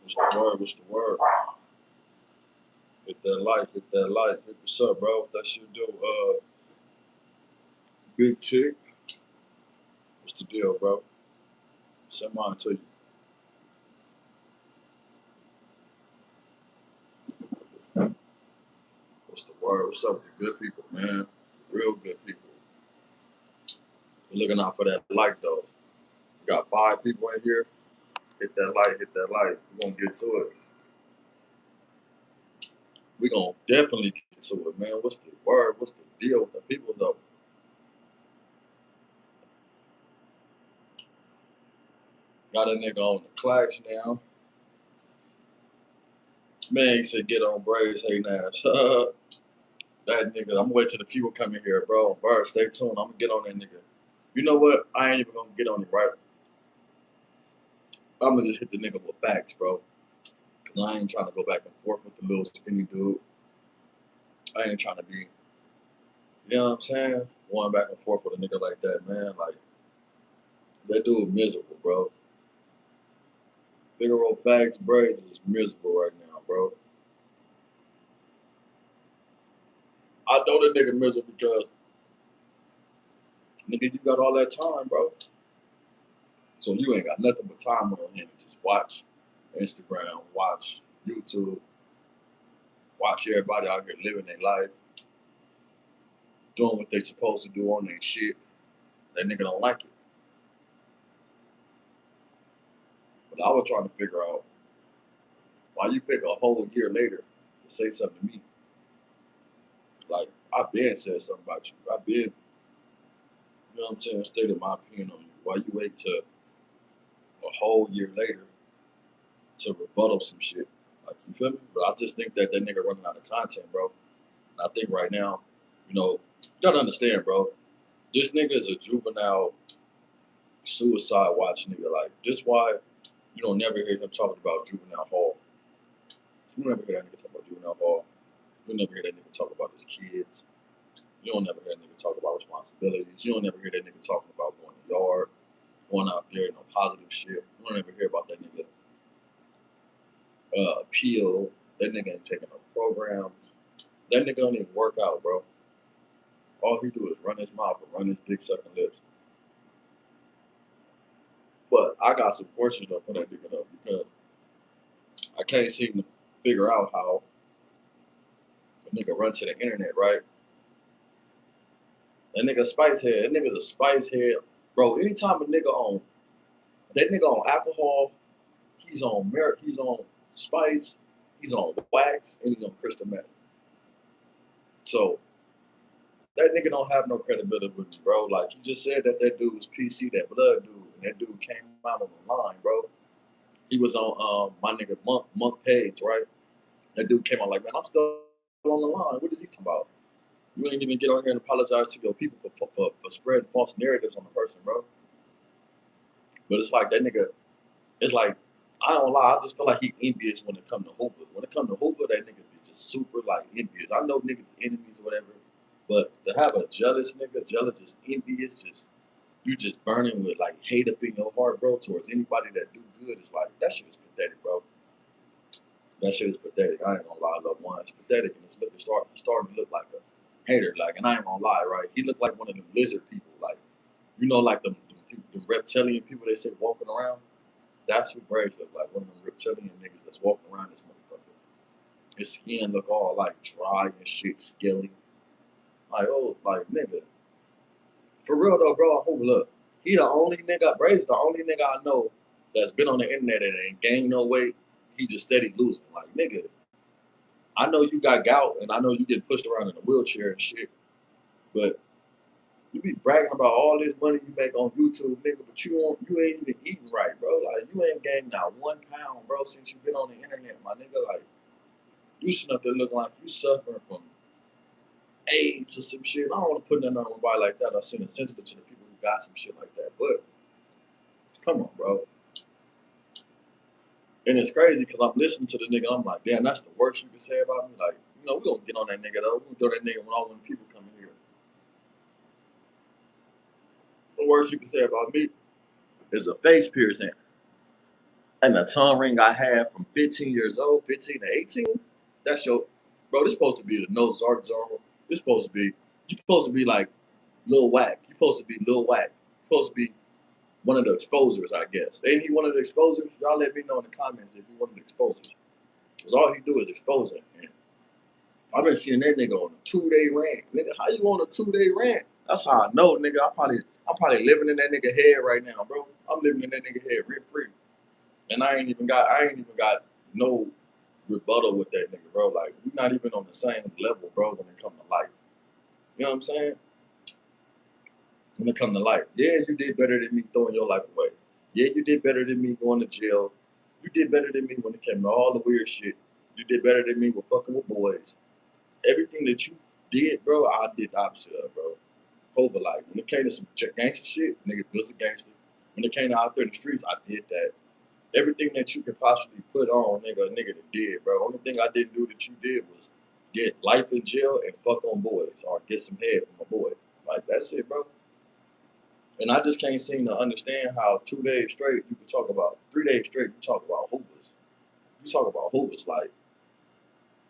What's the word? What's the word? Hit that like, hit that like. Hit what's up, bro? What that shit do? Big chick. What's the deal, bro? Send mine to you. What's the word? What's up with the good people, man? Real good people. We're looking out for that like, though. We got 5 people in here. Hit that like, hit that like. We're gonna get to it. We're gonna definitely get to it, man. What's the word? What's the deal with the people, though? Got a nigga on the clacks now. Man, he said get on braids, hey Nash. That nigga, I'm gonna wait till the people come in here, bro. Bro, stay tuned. I'm gonna get on that nigga. You know what? I ain't even gonna get on it, right? I'm gonna just hit the nigga with facts, bro. Cause I ain't trying to go back and forth with the little skinny dude. I ain't trying to be, you know what I'm saying? Going back and forth with a nigga like that, man. Like, that dude miserable, bro. Figaro facts, braids is miserable right now, bro. I know the nigga miserable because, nigga, you got all that time, bro. So you ain't got nothing but time on him. Just watch Instagram, watch YouTube, watch everybody out here living their life, doing what they supposed to do on their shit. That nigga don't like it. But I was trying to figure out why you pick a whole year later to say something to me. Like, I've been said something about you. I've been, you know what I'm saying, stated my opinion on you. Why you wait till a whole year later to rebuttal some shit? Like, you feel me? But I just think that nigga running out of content, bro. And I think right now, you know, you gotta understand, bro. This nigga is a juvenile suicide watch nigga. Like, this why you don't never hear him talking about juvenile hall. You don't never hear that nigga talk about juvenile hall. You don't never hear that nigga talk about his kids. You don't never hear that nigga talk about responsibilities. You don't never hear that nigga talking about going to the yard, going out there, no positive shit. You don't ever hear about that nigga appeal. That nigga ain't taking no programs. That nigga don't even work out, bro. All he do is run his mouth and run his dick sucking lips. But I got some questions up for that nigga though, because I can't seem to figure out how a nigga run to the internet, right? That nigga spice head. That nigga's a spice head. Bro, anytime a nigga on that nigga on alcohol, he's on he's on spice, he's on wax, and he's on crystal meth. So that nigga don't have no credibility with me, bro. Like, you just said that dude was PC, that blood dude, and that dude came out on the line, bro. He was on my nigga Monk page, right? That dude came out like, man, I'm still on the line. What is he talking about? You ain't even get on here and apologize to your people for spreading false narratives on the person, bro. But it's like that nigga, it's like, I don't lie, I just feel like he envious when it come to Hooper. When it come to Hooper, that nigga be just super like envious. I know niggas enemies or whatever, but to have a jealous nigga, jealous is envious, just you just burning with like hate up in your heart, bro, towards anybody that do good. Is like, that shit is pathetic, bro. That shit is pathetic. I ain't gonna lie, love one. It's pathetic, and it's starting to look like a hater. Like, and I ain't gonna lie, right? He looked like one of them lizard people, like, you know, like the reptilian people they say walking around. That's what Graves look like. One of them reptilian niggas that's walking around this motherfucker. His skin look all like dry and shit, scaly. Like, oh, like nigga. For real though, bro. Oh, look, he the only nigga. Braves the only nigga I know that's been on the internet and ain't gained no weight. He just steady losing. Like, nigga, I know you got gout and I know you get pushed around in a wheelchair and shit, but you be bragging about all this money you make on YouTube, nigga, but you ain't even eating right, bro. Like, you ain't gained not 1 pound, bro, since you been on the internet, my nigga. Like, you sitting up there looking like you suffering from AIDS or some shit. I don't want to put nothing on nobody like that. I seen it sensitive to the people who got some shit like that. But come on, bro. And it's crazy because I'm listening to the nigga. I'm like, damn, that's the worst you can say about me. Like, you know, we gonna get on that nigga though. We gonna get on that nigga when people come in here. The worst you can say about me is a face piercing. And the tongue ring I had from 15 years old, 15 to 18, that's your, bro, this supposed to be the no zark zone. This supposed to be, you supposed to be like Lil Whack. You supposed to be Lil Whack. You supposed to be one of the exposers, I guess. Ain't he one of the exposers? Y'all let me know in the comments if he one of the exposers. Because all he do is exposing. And I've been seeing that nigga on a 2-day rant. Nigga, how you on a 2-day rant? That's how I know, nigga. I'm probably living in that nigga head right now, bro. I'm living in that nigga head rent free. And I ain't even got no rebuttal with that nigga, bro. Like, we not even on the same level, bro, when it comes to life. You know what I'm saying? When it comes to life. Yeah, you did better than me throwing your life away. Yeah, you did better than me going to jail. You did better than me when it came to all the weird shit. You did better than me with fucking with boys. Everything that you did, bro, I did the opposite of, bro. Over like, when it came to some gangster shit, nigga was a gangster. When it came to out there in the streets, I did that. Everything that you could possibly put on, nigga that did, bro. Only thing I didn't do that you did was get life in jail and fuck on boys or get some head from a boy. Like, that's it, bro. And I just can't seem to understand how 2 days straight you could talk about, 3 days straight you talk about hoopers. You talk about hoopers like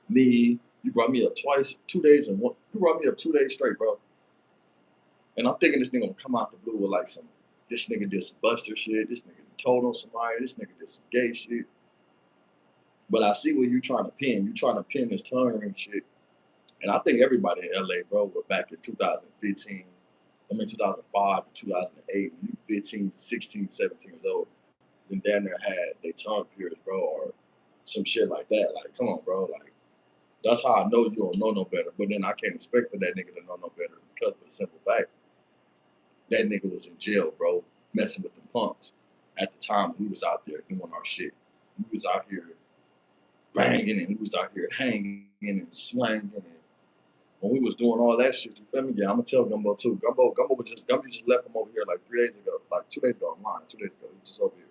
me. You brought me up twice, 2 days and one. You brought me up 2 days straight, bro. And I'm thinking this nigga gonna come out the blue with like some, this nigga did some buster shit, this nigga told on somebody, this nigga did some gay shit. But I see what you trying to pin. You trying to pin this tongue ring shit. And I think everybody in LA, bro, were back in 2015, 2005 to 2008, when you 15, 16, 17 years old, then down there had their tongue pierced, bro, or some shit like that. Like, come on, bro. Like, that's how I know you don't know no better. But then I can't expect for that nigga to know no better because for the simple fact, that nigga was in jail, bro, messing with the punks at the time we was out there doing our shit. We was out here banging and we was out here hanging and slanging. And when we was doing all that shit, you feel me? Yeah, I'm gonna tell Gumbo too. Gumbo just left from over here like 3 days ago, like 2 days ago online. 2 days ago, he was just over here.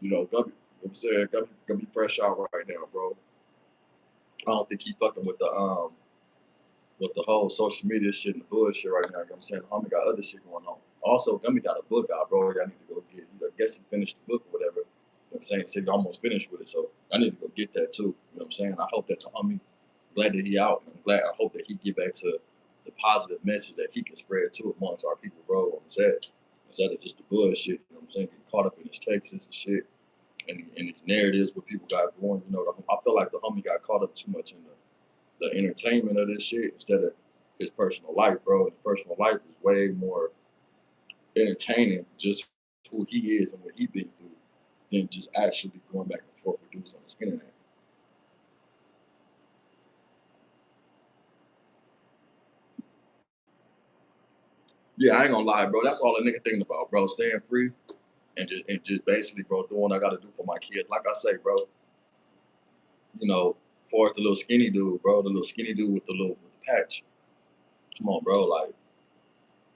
You know, Gumby fresh out right now, bro. I don't think he fucking with the whole social media shit and the bullshit right now. You know what I'm saying? Homie got other shit going on. Also, Gummy got a book out, bro. I need to go get. I guess he finished the book or whatever. You know what I'm saying? So he almost finished with it, so I need to go get that too. You know what I'm saying? I hope that the homie, glad that he out. I hope that he get back to the positive message that he can spread too amongst our people, bro, on the set. Instead of just the bullshit, you know what I'm saying? Getting caught up in his Texas and shit and his narratives, what people got going. You know, I feel like the homie got caught up too much in the entertainment of this shit instead of his personal life, bro. His personal life is way more entertaining, just who he is and what he been through, than just actually going back and forth with dudes on this internet. Yeah, I ain't gonna lie, bro. That's all a nigga thinking about, bro. Staying free and just basically, bro, doing what I gotta do for my kids. Like I say, bro, you know, as far as the little skinny dude, bro, the little skinny dude with the patch. Come on, bro. Like,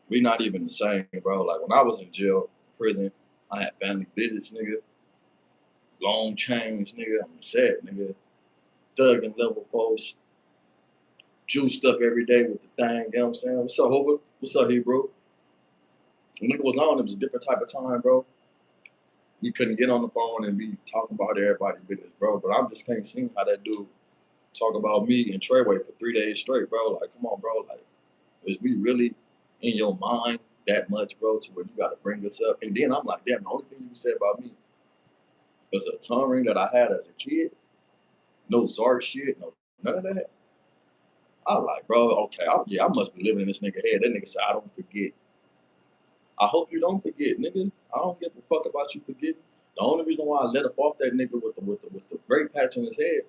we not even the same, bro. Like, when I was in jail, prison, I had family visits, nigga. Long chains, nigga. On the set, nigga. Thugging level folks. Juiced up every day with the thing. You know what I'm saying? What's up, Hoover? What's up, Hebrew? When nigga was on, it was a different type of time, bro. We couldn't get on the phone and be talking about everybody's business, bro. But I just can't see how that dude talk about me and Treyway for 3 days straight, bro. Like, come on, bro. Like, is we really in your mind that much, bro, to where you got to bring us up? And then I'm like, damn, the only thing you said about me was a tongue ring that I had as a kid. No zark shit, no none of that. I like, bro, okay, I must be living in this nigga head. That nigga said, I don't forget. I hope you don't forget, nigga. I don't give a fuck about you forgetting. The only reason why I let up off that nigga with the great patch on his head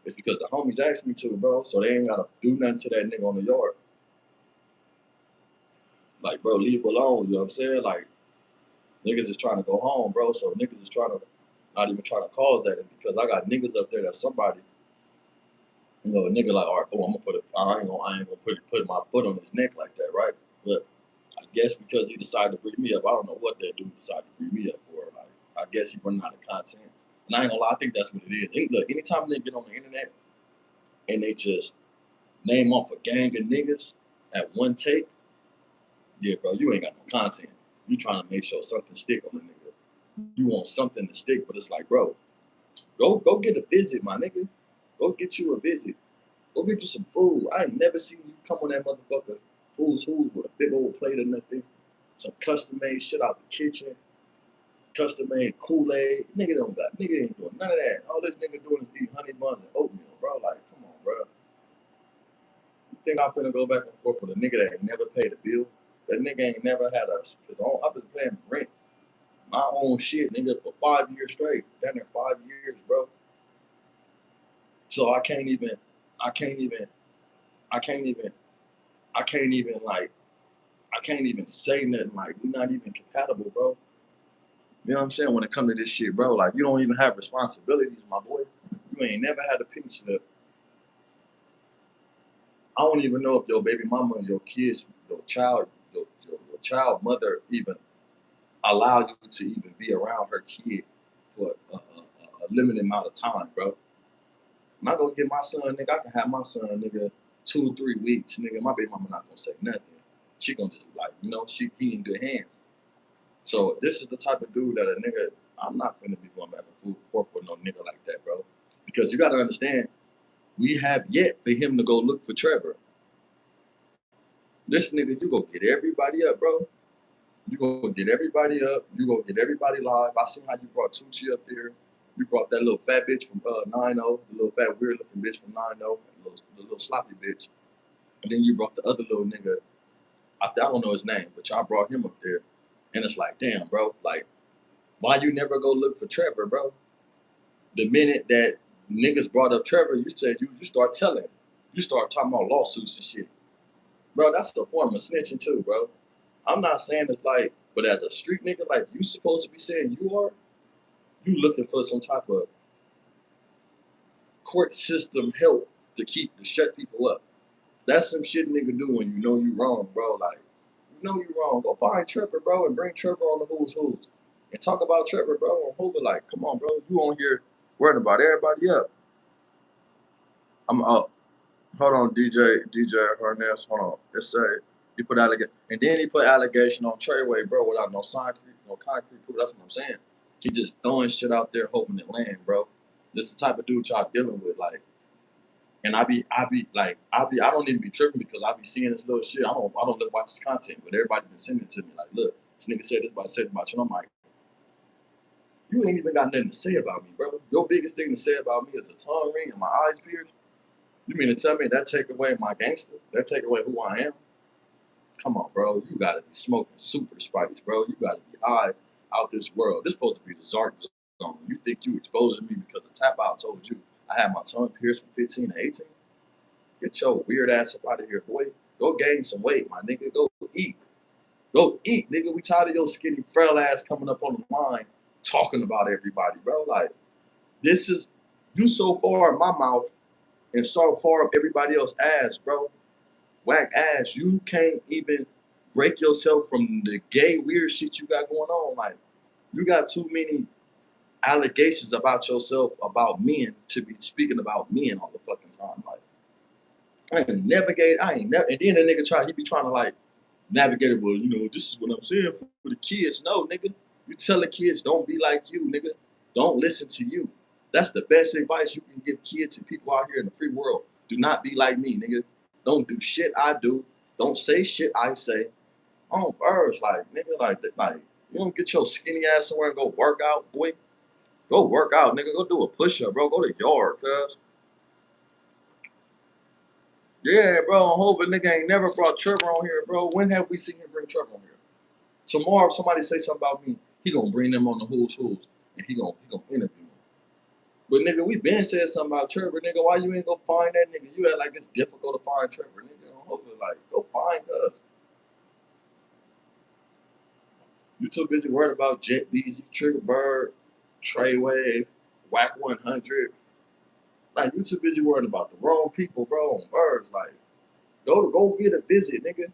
is because the homies asked me to, bro. So they ain't gotta do nothing to that nigga on the yard. Like, bro, leave alone. You know what I'm saying? Like, niggas is trying to go home, bro. So niggas is trying to not even trying to cause that. And because I got niggas up there that somebody, you know, a nigga like, all right, boom, I'm gonna I ain't gonna put my foot on his neck like that, right? But I guess because he decided to bring me up, I don't know what that dude decided to bring me up for. Like, I guess he running out of content. And I ain't gonna lie, I think that's what it is. Look, anytime they get on the internet and they just name off a gang of niggas at one take, yeah, bro, you ain't got no content. You trying to make sure something stick on the nigga. you want something to stick, but it's like, bro, go get a visit, my nigga. Go get you a visit. Go get you some food. I ain't never seen you come on that motherfucker who's with a big old plate or nothing. Some custom made shit out the kitchen. Custom made Kool-Aid. Nigga ain't doing none of that. All this nigga doing is eat honey buns and oatmeal, bro. Like, come on, bro. You think I'm finna go back and forth with a nigga that ain't never paid a bill? That nigga ain't never had his own. I've been paying rent, my own shit, nigga, for 5 years straight. Down there 5 years, bro. So I can't even say nothing. Like, we're not even compatible, bro. You know what I'm saying? When it comes to this shit, bro, like, you don't even have responsibilities, my boy. You ain't never had a pink slip. I don't even know if your baby mama and your kids, your child mother even allow you to even be around her kid for a limited amount of time, bro. I'm not gonna get my son, nigga. I can have my son, nigga, 2-3 weeks, nigga. My baby mama not gonna say nothing. She gonna just like, you know, he in good hands. So this is the type of dude that a nigga, I'm not gonna be going back and forth with no nigga like that, bro. Because you gotta understand, we have yet for him to go look for Trevor. This nigga, you gonna get everybody up, bro. You gonna get everybody up. You gonna get everybody live. I seen how you brought Tucci up there. You brought that little fat bitch from 9-0, the little fat weird looking bitch from 9-0, the little sloppy bitch. And then you brought the other little nigga. I don't know his name, but y'all brought him up there. And it's like, damn, bro, like, why you never go look for Trevor, bro? The minute that niggas brought up Trevor, you said you start telling. You start talking about lawsuits and shit. Bro, that's a form of snitching too, bro. I'm not saying it's like, but as a street nigga, like, you supposed to be saying you looking for some type of court system help to shut people up. That's some shit nigga do when you know you wrong, bro. Like, you know you wrong. Go find Trevor, bro, and bring Trevor on the Who's. And talk about Trevor, bro, and Hoover. Like, come on, bro. You on here worrying about everybody up. I'm up. Hold on, DJ Hernandez. Hold on. Let's say he put allegation, and then he put allegation on Treyway, bro, without no concrete proof. That's what I'm saying. He just throwing shit out there, hoping it land, bro. This is the type of dude y'all dealing with, like. And I don't even be tripping because I be seeing this little shit. I don't watch his content, but everybody been sending it to me. Like, look, this nigga said this about you. And I'm like, you ain't even got nothing to say about me, bro. Your biggest thing to say about me is a tongue ring and my eyes pierced. You mean to tell me that take away my gangster? That take away who I am? Come on, bro. You gotta be smoking super spice, bro. You gotta be high out this world. This supposed to be the zark zone. You think you exposing me because the tap out told you I had my tongue pierced from 15 to 18? Get your weird ass up out of here, boy. Go gain some weight, my nigga. Go eat. Go eat, nigga. We tired of your skinny, frail ass coming up on the line talking about everybody, bro. Like, this is, you so far in my mouth and so far up everybody else's ass, bro. Whack ass. You can't even break yourself from the gay weird shit you got going on. Like, you got too many allegations about yourself, about men, to be speaking about men all the fucking time. Like, I ain't never, and then the nigga he be trying to like navigate it. Well, you know, this is what I'm saying for the kids. No, nigga, you tell the kids don't be like you, nigga. Don't listen to you. That's the best advice you can give kids and people out here in the free world. Do not be like me, nigga. Don't do shit I do. Don't say shit I say. On birds, like, nigga, like you don't get your skinny ass somewhere and go work out, boy. Go work out, nigga. Go do a push-up, bro. Go to the yard, cuz. Yeah, bro, I hope a nigga ain't never brought Trevor on here, bro. When have we seen him bring Trevor on here? Tomorrow, if somebody say something about me, he gonna bring them on the Who's, and he gonna interview them. But nigga, we been said something about Trevor, nigga. Why you ain't go find that nigga? You act like it's difficult to find Trevor, nigga. I hope like, go find us. You too busy worried about Jet Beezy, Triggerbird, Treyway, Whack 100. Like, you too busy worried about the wrong people, bro, on birds. Like, go get a visit, nigga.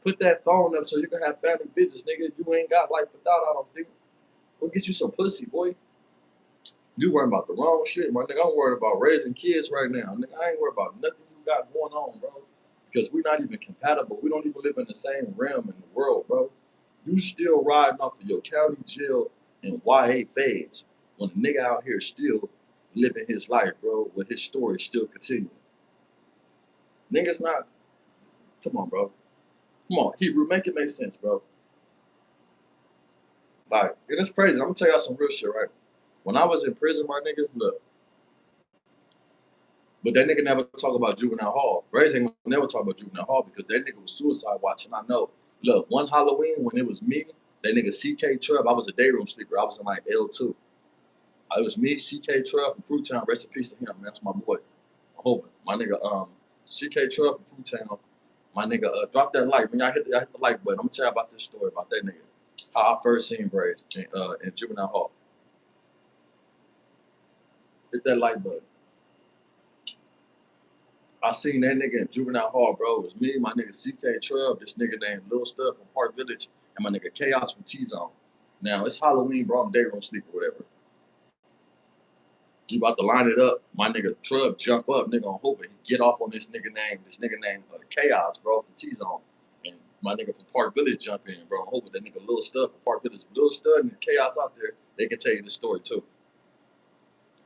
Put that phone up so you can have family visits, nigga. You ain't got life without, I don't think. Go get you some pussy, boy. You worrying about the wrong shit, my nigga. I'm worried about raising kids right now, nigga. I ain't worried about nothing you got going on, bro. Because we're not even compatible. We don't even live in the same realm in the world, bro. You still riding off of your county jail and YA fades when a nigga out here still living his life, bro, with his story still continuing. Niggas not, come on, bro. Come on, Hebrew, make it make sense, bro. Like, and it's crazy. I'm gonna tell y'all some real shit, right? When I was in prison, my nigga, look, but that nigga never talk about juvenile hall. Brazy ain't never talk about juvenile hall because that nigga was suicide watching. I know. Look, one Halloween when it was me, that nigga CK Trub, I was a day room sleeper. I was in like L2. It was me, CK Trub from Fruitown. Rest in peace to him, man. That's my boy. I'm hoping. My nigga, CK Trub from Fruitown. My nigga, drop that like. When I hit the like button, I'm gonna tell you about this story about that nigga. How I first seen Brazy in juvenile hall. Hit that like button. I seen that nigga in juvenile hall, bro. It was me, my nigga CK Trub, this nigga named Lil Stuff from Park Village, and my nigga Chaos from T-Zone. Now, it's Halloween, bro. I'm day room sleep or whatever. You about to line it up. My nigga Trub jump up, nigga on hoping he get off on this nigga named Chaos, bro, from T-Zone. And my nigga from Park Village jump in, bro. I'm hoping that nigga Lil Stuff from Park Village, Lil Stud and Chaos out there, they can tell you the story too.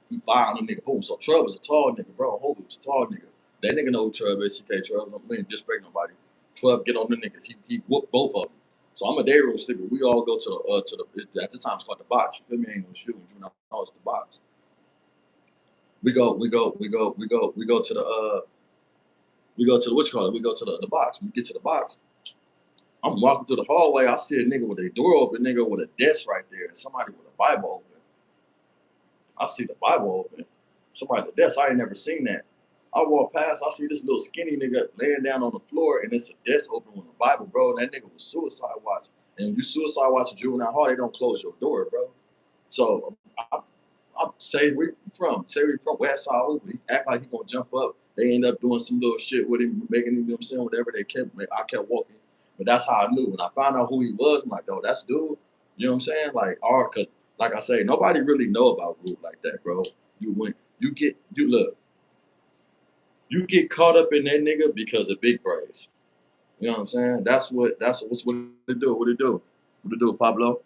He fired on the nigga, boom. So Trub was a tall nigga, bro. I'm hoping he was a tall nigga. That nigga know who Trub is, CK Trub. We ain't disrespect nobody. Trub get on the niggas. He whooped both of them. So I'm a day room sleeper. We all go to the at the time it's called the box. You feel me? Ain't no shooting. You know, it's the box. We go to the what you call it? We go to the box. We get to the box. I'm walking through the hallway. I see a nigga with a door open, nigga with a desk right there, and somebody with a Bible open. I see the Bible open. Somebody at the desk. I ain't never seen that. I walk past, I see this little skinny nigga laying down on the floor, and it's a desk open with a Bible, bro. And that nigga was suicide watch. And when you suicide watch a juvenile hall, they don't close your door, bro. So I say we from West Side. He act like he gonna jump up. They end up doing some little shit with him, making him, you know what I'm saying, whatever they kept. I kept walking, but that's how I knew. When I found out who he was, I'm like, oh, that's dude. You know what I'm saying? Like, cause like I say, nobody really know about group like that, bro. You get caught up in that nigga because of big praise. You know what I'm saying? That's what it do. What it do, Pablo?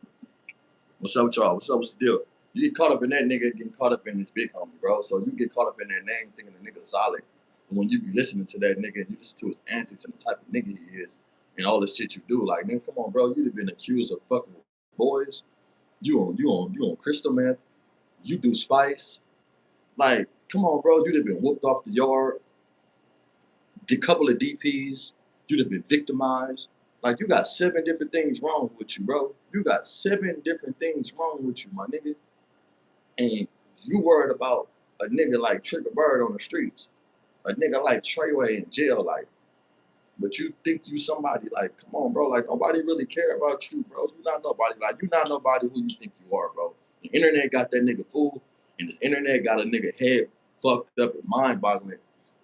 What's up with y'all? What's up with the deal? You get caught up in that nigga getting caught up in this big homie, bro. So you get caught up in that name thinking the nigga solid. And when you be listening to that nigga and you listen to his antics and the type of nigga he is and all the shit you do, like, nigga, come on, bro, you'd have been accused of fucking boys. You on crystal meth. You do spice. Like, come on, bro, you'd have been whooped off the yard. A couple of DPs, you'd have been victimized. Like, you got 7 different things wrong with you, bro. You got 7 different things wrong with you, my nigga. And you worried about a nigga like Triggerbird on the streets. A nigga like Treyway in jail, like. But you think you somebody, like, come on, bro. Like, nobody really care about you, bro. You not nobody. Like, you not nobody who you think you are, bro. The internet got that nigga fooled, and this internet got a nigga head fucked up and mind-boggling.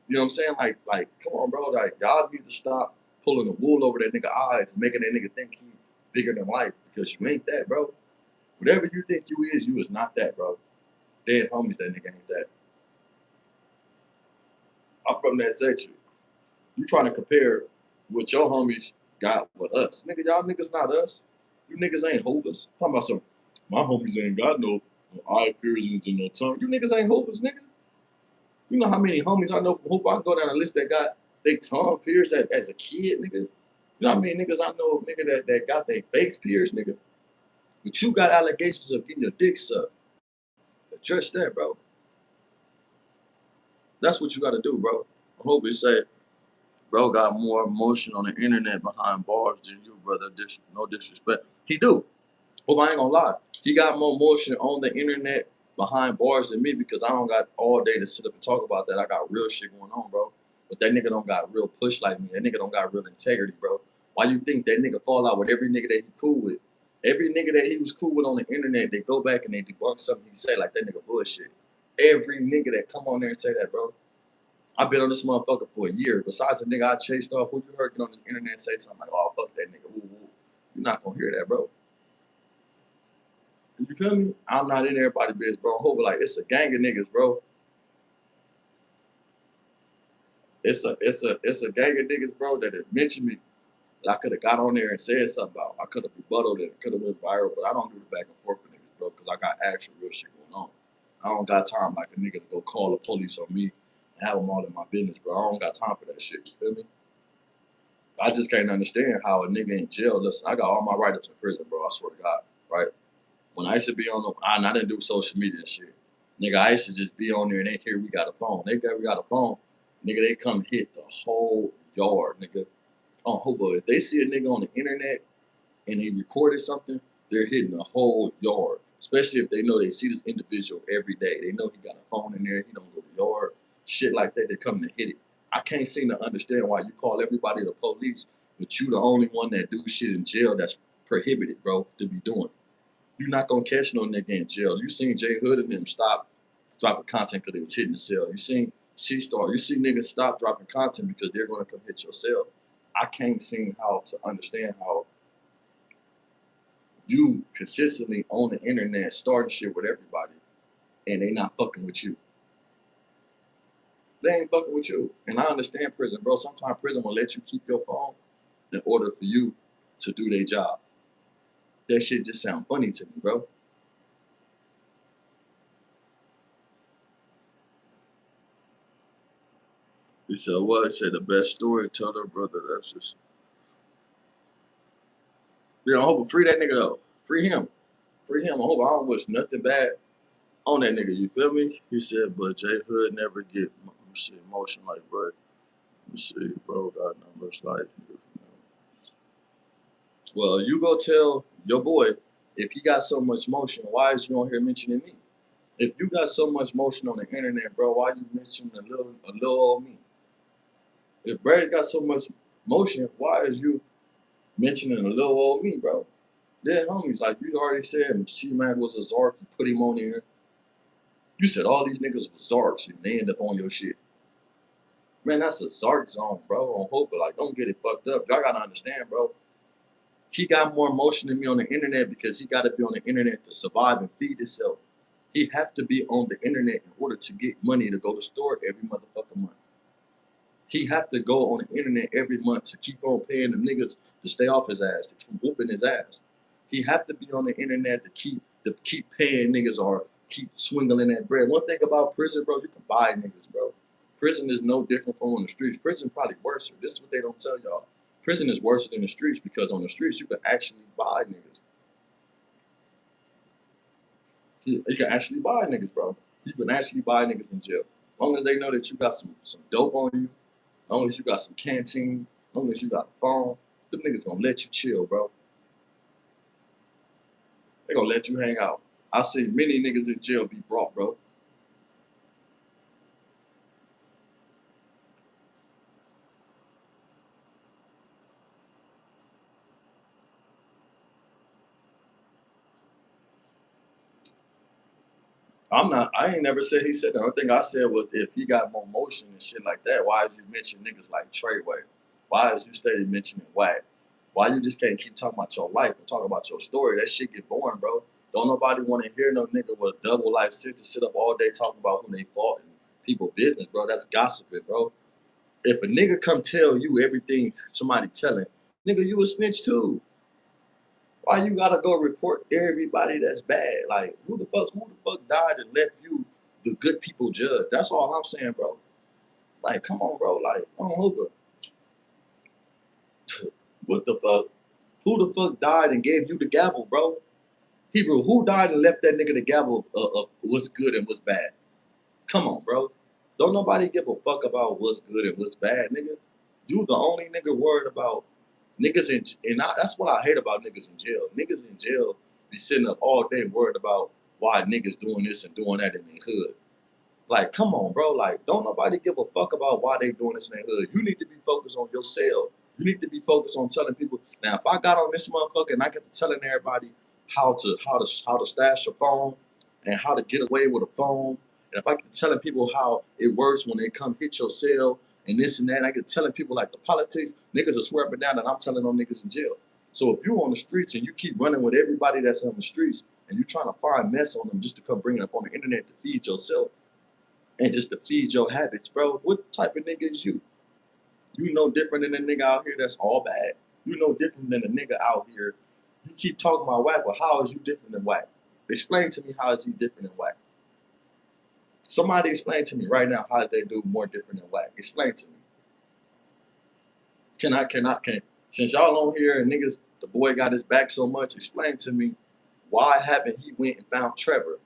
You know what I'm saying? Like, come on, bro. Like, y'all need to stop pulling the wool over that nigga eyes and making that nigga think he bigger than life because you ain't that, bro. Whatever you think you is not that, bro. Dead homies, that nigga ain't that. I'm from that section. You trying to compare what your homies got with us. Nigga, y'all niggas not us. You niggas ain't holders. Talking about some, my homies ain't got no eye piercings and no tongue. You niggas ain't holders, nigga. You know how many homies I know from Hoop? I can go down the list that got their tongue pierced as a kid, nigga. You know how many niggas I know, nigga, that got their face pierced, nigga. But you got allegations of getting your dick sucked. Address that, bro. That's what you got to do, bro. I hope it say, bro got more emotion on the internet behind bars than you, brother. No disrespect. He do. Hope I ain't gonna lie. He got more emotion on the internet behind bars than me because I don't got all day to sit up and talk about that. I got real shit going on, bro. But that nigga don't got real push like me. That nigga don't got real integrity, bro. Why you think that nigga fall out with every nigga that he cool with? Every nigga that he was cool with on the internet, they go back and they debunk something he say like that nigga bullshit. Every nigga that come on there and say that, bro. I've been on this motherfucker for a year. Besides the nigga I chased off, who you heard get on the internet and say something like, oh, fuck that nigga. Woo, woo. You're not gonna hear that, bro. You feel me? I'm not in everybody's business, bro. Hope like it's a gang of niggas, bro. It's a gang of niggas, bro, that have mentioned me. That I could have got on there and said something about. I could have rebutted it. It could have went viral, but I don't do the back and forth with niggas, bro, because I got actual real shit going on. I don't got time like a nigga to go call the police on me and have them all in my business, bro. I don't got time for that shit. You feel me? I just can't understand how a nigga in jail. Listen, I got all my write-ups in prison, bro. I swear to God, right? When I used to be on the, I didn't do social media and shit. Nigga, I used to just be on there and they hear we got a phone. We got a phone. Nigga, they come hit the whole yard, nigga. On Hobo. If they see a nigga on the internet and he recorded something, they're hitting the whole yard. Especially if they know they see this individual every day. They know he got a phone in there, he don't go to the yard. Shit like that, they come to hit it. I can't seem to understand why you call everybody the police, but you the only one that do shit in jail that's prohibited, bro, to be doing. You're not gonna catch no nigga in jail. You seen J Hood and them stop dropping content because they was hitting the cell. You seen C-Star. You see niggas stop dropping content because they're gonna come hit your cell. I can't seem how to understand how you consistently on the internet starting shit with everybody and they not fucking with you. They ain't fucking with you. And I understand prison, bro. Sometimes prison will let you keep your phone in order for you to do their job. That shit just sound funny to me, bro. He said, what? He said, the best storyteller, brother. That's just. Yeah, I hope free that nigga, though. Free him. Free him. I hope I don't wish nothing bad on that nigga. You feel me? He said, but J Hood never get emotion like, bro. Let me see, bro. Got numbers like. Well, you go tell your boy if he got so much motion, why is you on here mentioning me? If you got so much motion on the internet, bro, why you mentioning a little old me? If Brad got so much motion, why is you mentioning a little old me, bro? They're homies. Like you already said, C-Mac was a zark. You put him on there. You said all these niggas was zarks and they end up on your shit. Man, that's a zark zone, bro. On hope, but like, don't get it fucked up. Y'all gotta understand, bro. He got more motion than me on the internet because he got to be on the internet to survive and feed himself. He have to be on the internet in order to get money to go to the store every motherfucking month. He have to go on the internet every month to keep on paying the niggas to stay off his ass, to keep whooping his ass. He have to be on the internet to keep paying niggas or keep swingling that bread. One thing about prison, bro, you can buy niggas, bro. Prison is no different from on the streets. Prison probably worse. This is what they don't tell y'all. Prison is worse than the streets because on the streets you can actually buy niggas. You can actually buy niggas, bro. You can actually buy niggas in jail. As long as they know that you got some dope on you, as long as you got some canteen, as long as you got a phone, them niggas gonna let you chill, bro. They gonna let you hang out. I see many niggas in jail be brought, bro. I ain't never said he said that. The only thing I said was if he got more motion and shit like that, why is you mention niggas like Treyway? Why is you steady mentioning Whack? Why you just can't keep talking about your life and talk about your story? That shit get boring, bro. Don't nobody want to hear no nigga with a double life sit to sit up all day talking about who they fought and people business, bro. That's gossiping, bro. If a nigga come tell you everything somebody telling, nigga, you a snitch too. Why you gotta go report everybody that's bad? Like who the fuck died and left you the good people judge? That's all I'm saying, bro. Like, come on, bro. Like, on Hoover. What the fuck? Who the fuck died and gave you the gavel, bro? Hebrew, who died and left that nigga the gavel of what's good and what's bad? Come on, bro. Don't nobody give a fuck about what's good and what's bad, nigga. You the only nigga worried about niggas that's what I hate about niggas in jail. Niggas in jail be sitting up all day worried about why niggas doing this and doing that in their hood. Like, come on, bro. Like, don't nobody give a fuck about why they doing this in their hood. You need to be focused on your cell. You need to be focused on telling people. Now, if I got on this motherfucker and I get to telling everybody how to stash a phone and how to get away with a phone, and if I get to telling people how it works when they come hit your cell and this and that, and I get telling people like the politics, niggas will swear up and down that I'm telling them niggas in jail. So if you on the streets and you keep running with everybody that's on the streets and you trying to find mess on them just to come bring it up on the internet to feed yourself and just to feed your habits, bro, what type of nigga is you? You no different than a nigga out here that's all bad. You no different than a nigga out here. You keep talking about Whack, but how is you different than Whack? Explain to me how is he different than Wack? Somebody explain to me right now how they do more different than Wack. Explain to me. Can since y'all on here and niggas, the boy got his back so much, explain to me why haven't he went and found Trevor?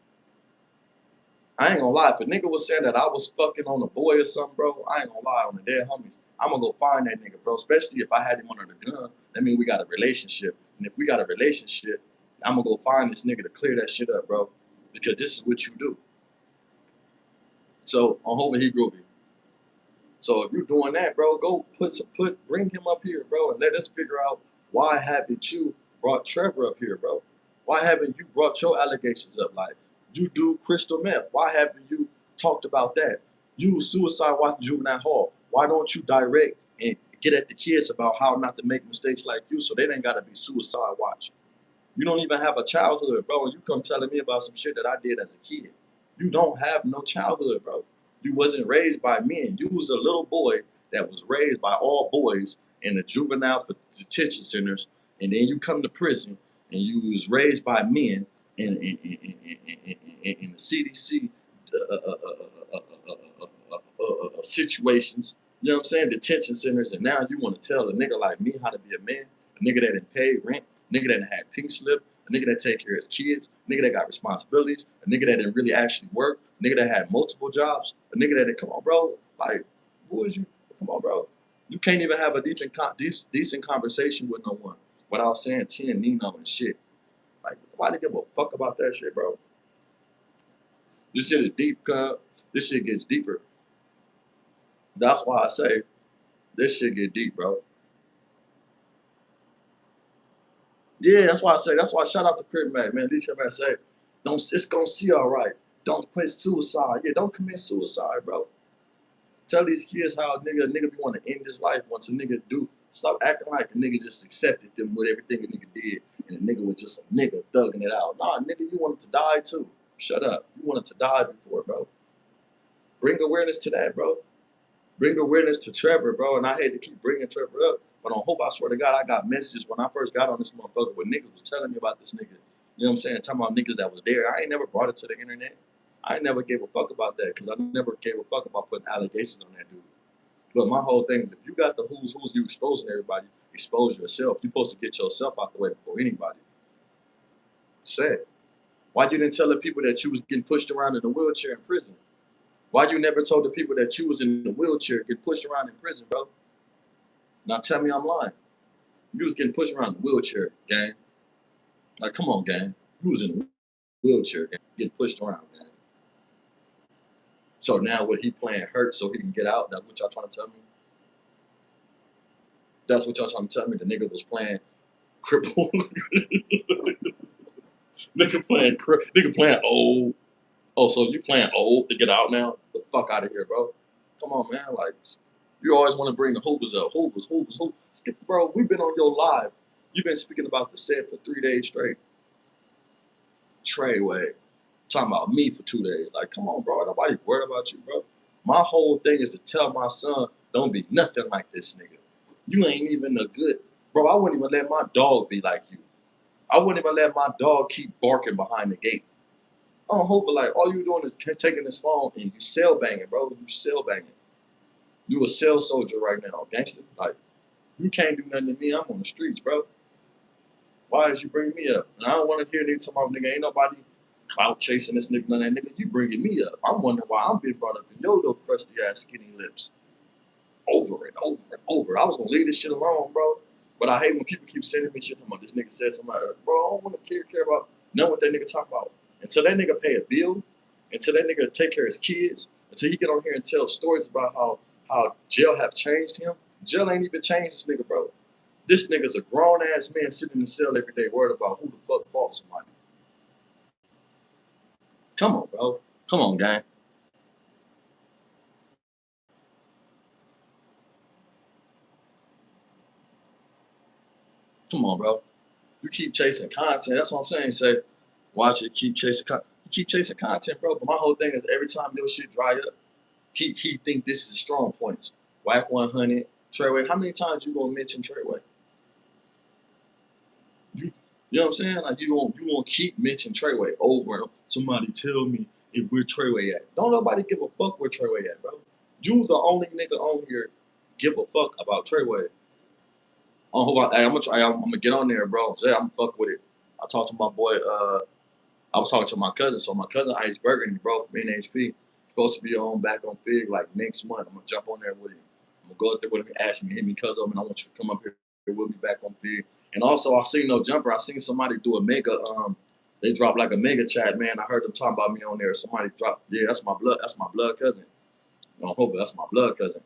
I ain't gonna lie, if a nigga was saying that I was fucking on a boy or something, bro, I ain't gonna lie on the dead homies. I'm gonna go find that nigga, bro. Especially if I had him under the gun, that means we got a relationship. And if we got a relationship, I'm gonna go find this nigga to clear that shit up, bro. Because this is what you do. So I'm hoping he groovy. So if you're doing that, bro, go bring him up here, bro, and let us figure out why haven't you brought Trevor up here, bro? Why haven't you brought your allegations up? Like, you do crystal meth. Why haven't you talked about that? You suicide watch juvenile hall. Why don't you direct and get at the kids about how not to make mistakes like you so they ain't gotta be suicide watch? You don't even have a childhood, bro, and you come telling me about some shit that I did as a kid. You don't have no childhood, bro. You wasn't raised by men. You was a little boy that was raised by all boys in the juvenile detention centers, and then you come to prison and you was raised by men in the CDC situations. You know what I'm saying? Detention centers, and now you want to tell a nigga like me how to be a man, a nigga that didn't pay rent, a nigga that had pink slip, a nigga that take care of his kids, a nigga that got responsibilities, a nigga that didn't really actually work, a nigga that had multiple jobs, a nigga that come on, bro, like, who is you? Come on, bro. You can't even have a decent conversation with no one without saying 10 Nino and shit. Like, why they give a fuck about that shit, bro? This shit is deep, cuz. This shit gets deeper. That's why I say this shit get deep, bro. Yeah, that's why I say. That's why I shout out to Crib man. These man say, don't. It's gonna see all right. Don't commit suicide. Yeah, don't commit suicide, bro. Tell these kids how a nigga be want to end his life once a nigga do. Stop acting like a nigga just accepted them with everything a nigga did, and a nigga was just a nigga thugging it out. Nah, nigga, you wanted to die too. Shut up. You wanted to die before, bro. Bring awareness to that, bro. Bring awareness to Trevor, bro. And I hate to keep bringing Trevor up, but on hope, I swear to God, I got messages when I first got on this motherfucker where niggas was telling me about this nigga. You know what I'm saying? Talking about niggas that was there. I ain't never brought it to the internet. I ain't never gave a fuck about that because I never gave a fuck about putting allegations on that dude. But my whole thing is if you got the who's, you exposing everybody, expose yourself. You're supposed to get yourself out the way before anybody. Sad. Why you didn't tell the people that you was getting pushed around in a wheelchair in prison? Why you never told the people that you was in the wheelchair getting pushed around in prison, bro? Now tell me I'm lying. You was getting pushed around in the wheelchair, gang. Like, come on, gang. You was in the wheelchair, gang, getting pushed around, gang. So now what he playing hurt so he can get out? That's what y'all trying to tell me? That's what y'all trying to tell me? The nigga was playing cripple. nigga playing old. Oh, so you playing old to get out now? The fuck out of here, bro. Come on, man. Like, you always want to bring the hoopers up. Hoopers. Bro, we've been on your live. You've been speaking about the set for 3 days straight. Treyway. Talking about me for 2 days. Like, come on, bro. Nobody's worried about you, bro. My whole thing is to tell my son, don't be nothing like this nigga. You ain't even a good. Bro, I wouldn't even let my dog be like you. I wouldn't even let my dog keep barking behind the gate. I don't hope, but like, all you doing is taking this phone and you cell banging, bro. You cell banging. You a cell soldier right now, gangster. Like, you can't do nothing to me. I'm on the streets, bro. Why is you bringing me up? And I don't want to hear niggas talking about, nigga, ain't nobody clout chasing this nigga, none of that nigga. You bringing me up. I'm wondering why I'm being brought up in your little crusty ass skinny lips. Over and over and over. I was going to leave this shit alone, bro. But I hate when people keep sending me shit talking about this nigga said something. Bro, I don't want to care about knowing what that nigga talk about. Until that nigga pay a bill, until that nigga take care of his kids, until he get on here and tell stories about how jail have changed him. Jail ain't even changed this nigga, bro. This nigga's a grown ass man sitting in the cell every day worried about who the fuck fought somebody. Come on, bro. Come on, gang. Come on, bro. You keep chasing content. That's what I'm saying. Say, watch it, keep chasing content. Keep chasing content, bro. But my whole thing is every time your shit dry up, he think this is strong points. Whack 100, Treyway. How many times you gonna mention Treyway? You know what I'm saying? Like you gonna keep mentioning Treyway over and over. Somebody tell me if where Treyway at. Don't nobody give a fuck where Treyway at, bro. You the only nigga on here give a fuck about Treyway. Hey, I'm gonna get on there, bro. Say I'm fuck with it. I talked to my boy. I was talking to my cousin. So my cousin Ice Burgundy, bro, from NHP, supposed to be on back on Fig like next month. I'm gonna jump on there with him. I'm gonna go out there with him and ask him, hit me cuz of him, and I want you to come up here with me back on Fig. And also I seen no jumper. I seen somebody do a mega they dropped like a mega chat, man. I heard them talking about me on there. Somebody dropped, yeah, that's my blood cousin. I hope that's my blood cousin.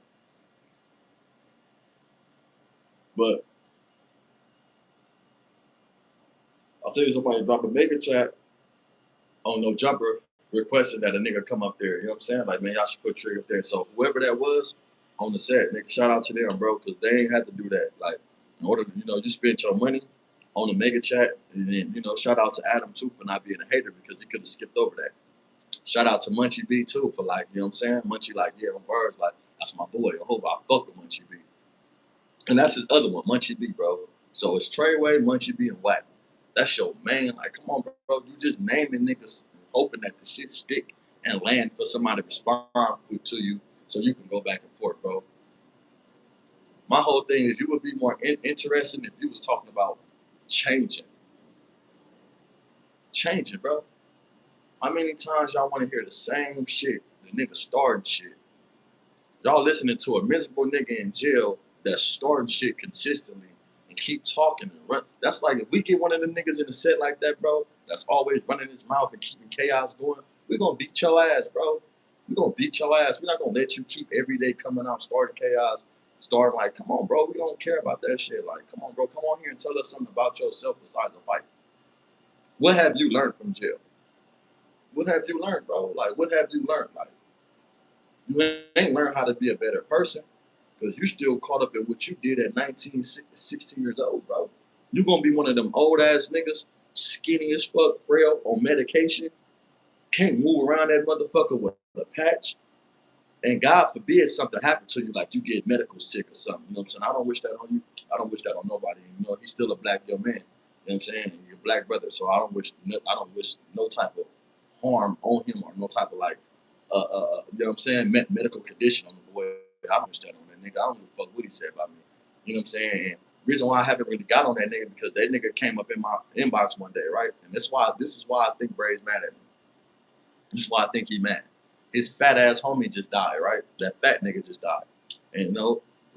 But I seen somebody drop a mega chat on no jumper requesting that a nigga come up there. You know what I'm saying? Like, man, y'all should put Trigger up there. So whoever that was on the set, nigga, shout out to them, bro, because they ain't had to do that. Like, in order to, you spent your money on the mega chat, and then, shout out to Adam too for not being a hater because he could have skipped over that. Shout out to Munchie B too for like, you know what I'm saying? Munchie like, yeah, on birds, like, that's my boy. I hope I fuck with Munchie B. And that's his other one, Munchie B, bro. So it's Treyway, Munchie B, and Wack. That's your man. Like, come on, bro. You just naming niggas, hoping that the shit stick and land for somebody to respond to you so you can go back and forth, bro. My whole thing is you would be more interested if you was talking about changing. Changing, bro. How many times y'all want to hear the same shit? The nigga starting shit. Y'all listening to a miserable nigga in jail that's starting shit consistently and keep talking and run. That's like if we get one of them niggas in the set like that, bro, that's always running his mouth and keeping chaos going, we're gonna beat your ass, bro. We're gonna beat your ass. We're not gonna let you keep every day coming out, starting chaos, starting like, come on, bro, we don't care about that shit. Like, come on, bro, come on here and tell us something about yourself besides the fight. What have you learned from jail? What have you learned, bro? Like, what have you learned? Like, you ain't learned how to be a better person because you still caught up in what you did at 19, 16 years old, bro. You're going to be one of them old ass niggas, skinny as fuck, frail, on medication, can't move around that motherfucker with a patch. And God forbid something happened to you, like you get medical sick or something. You know what I'm saying? I don't wish that on you. I don't wish that on nobody. He's still a black young man. You know what I'm saying? You're a black brother, so I don't wish no type of harm on him or no type of like you know what I'm saying, medical condition on the boy. I don't wish that on that nigga. I don't give a fuck what he said about me. You know what I'm saying? And reason why I haven't really got on that nigga because that nigga came up in my inbox one day, right? And this is why I think Bray's mad at me. This is why I think he mad. His fat ass homie just died, right? That fat nigga just died. And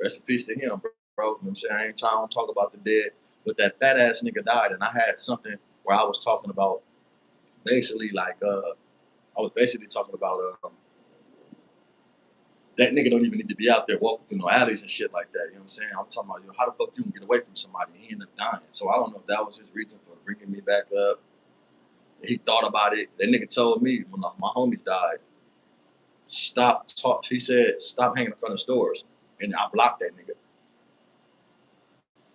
rest in peace to him, bro. You know what I'm saying? I ain't trying to talk about the dead, but that fat ass nigga died, and I had something where I was talking about basically like I was basically talking about that nigga don't even need to be out there walking through no alleys and shit like that. You know what I'm saying? I'm talking about, how the fuck you can get away from somebody and he ended up dying. So I don't know if that was his reason for bringing me back up. He thought about it. That nigga told me when my homies died, he said, stop hanging in front of stores. And I blocked that nigga.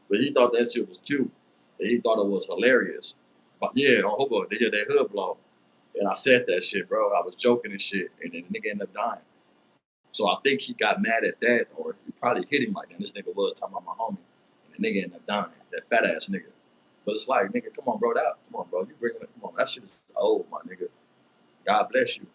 But he thought that shit was cute. And he thought it was hilarious. But yeah, on Hobo, they did that hood blog. And I said that shit, bro. I was joking and shit. And then the nigga ended up dying. So I think he got mad at that, or he probably hit him like that. This nigga was talking about my homie, and the nigga ended up dying. That fat ass nigga. But it's like, nigga, come on, bro. You bringing it. Come on, that shit is old, my nigga. God bless you.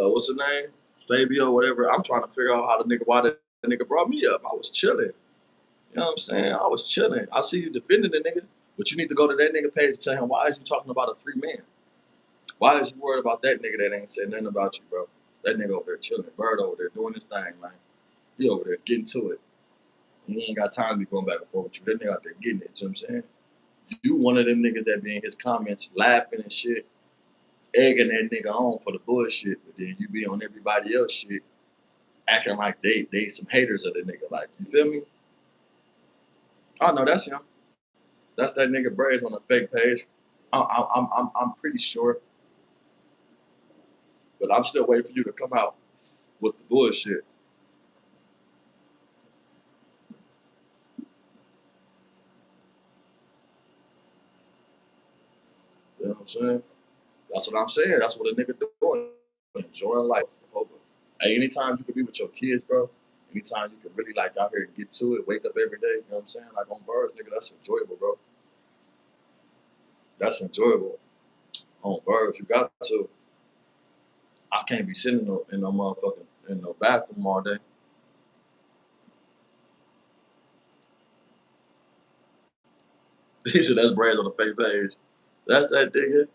What's the name? Fabio, whatever. I'm trying to figure out why the nigga brought me up. I was chilling. You know what I'm saying? I was chilling. I see you defending the nigga, but you need to go to that nigga page and tell him why is you talking about a free man? Why is you worried about that nigga that ain't said nothing about you, bro? That nigga over there chilling. Bird over there doing his thing, man. He over there getting to it. He ain't got time to be going back and forth with you. That nigga out there getting it. You know what I'm saying? You one of them niggas that be in his comments laughing and shit, egging that nigga on for the bullshit, but then you be on everybody else shit, acting like they some haters of the nigga. Like, you feel me? Oh no, that's him. That's that nigga Braids on the fake page. I'm pretty sure, but I'm still waiting for you to come out with the bullshit. what I'm saying? That's what I'm saying. That's what a nigga doing. Enjoying life. Hey, anytime you can be with your kids, bro, anytime you can really like out here and get to it, wake up every day, you know what I'm saying? Like on birds, nigga, that's enjoyable, bro. That's enjoyable. On birds, you got to. I can't be sitting in no motherfucking in no bathroom all day. He said that's brands on the fake page. That's that nigga.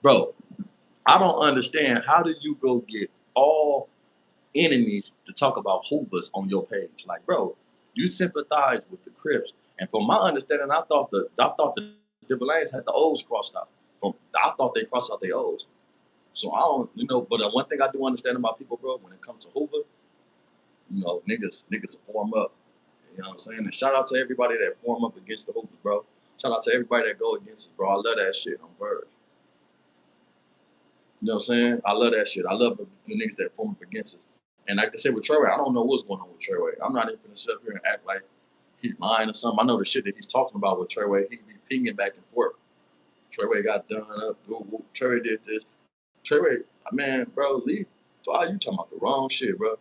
Bro, I don't understand. How do you go get all enemies to talk about hoopers on your page? Like, bro, you sympathize with the Crips. And from my understanding, I thought the Lanes had the O's crossed out. I thought they crossed out their O's. So I don't, but one thing I do understand about people, bro, when it comes to Hoover, niggas form up. You know what I'm saying? And shout out to everybody that form up against the Hoopers, bro. Shout out to everybody that go against us, bro. I love that shit on bird. You know what I'm saying? I love that shit. I love the niggas that form up against us. And like I said with Treyway, I don't know what's going on with Treyway. I'm not even gonna sit up here and act like he's lying or something. I know the shit that he's talking about with Treyway. He be pinging back and forth. Treyway got done up. Treyway did this. Treyway, man, bro, leave. So you talking about the wrong shit, bro.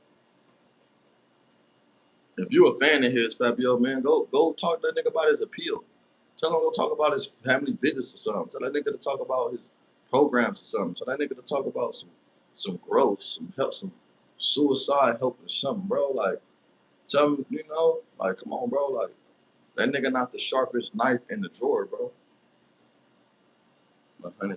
If you a fan of his, Fabio, man, go talk to that nigga about his appeal. Tell him to go talk about his family business or something. Tell that nigga to talk about his programs or something. Tell that nigga to talk about some growth, some help, some suicide help or something, bro. Like, tell him, like, come on, bro. Like, that nigga not the sharpest knife in the drawer, bro. Like, honey,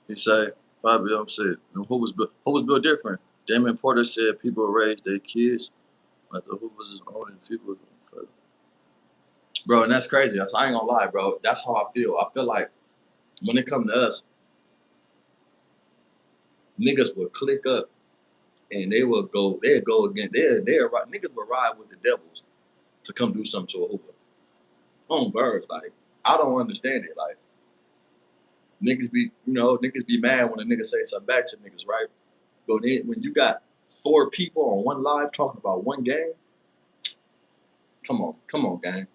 he say, Fabio said, who was built different? Damon Porter said people raise their kids like the Hoovers is owning people. Bro, and that's crazy. I ain't gonna lie, bro. That's how I feel. I feel like when it come to us, niggas would click up and they'd go again. Niggas would ride with the devils to come do something to a hooper. On birds, like, I don't understand it. Like, niggas be mad when a nigga say something back to niggas, right? But then when you got 4 people on one live talking about one game, come on, gang.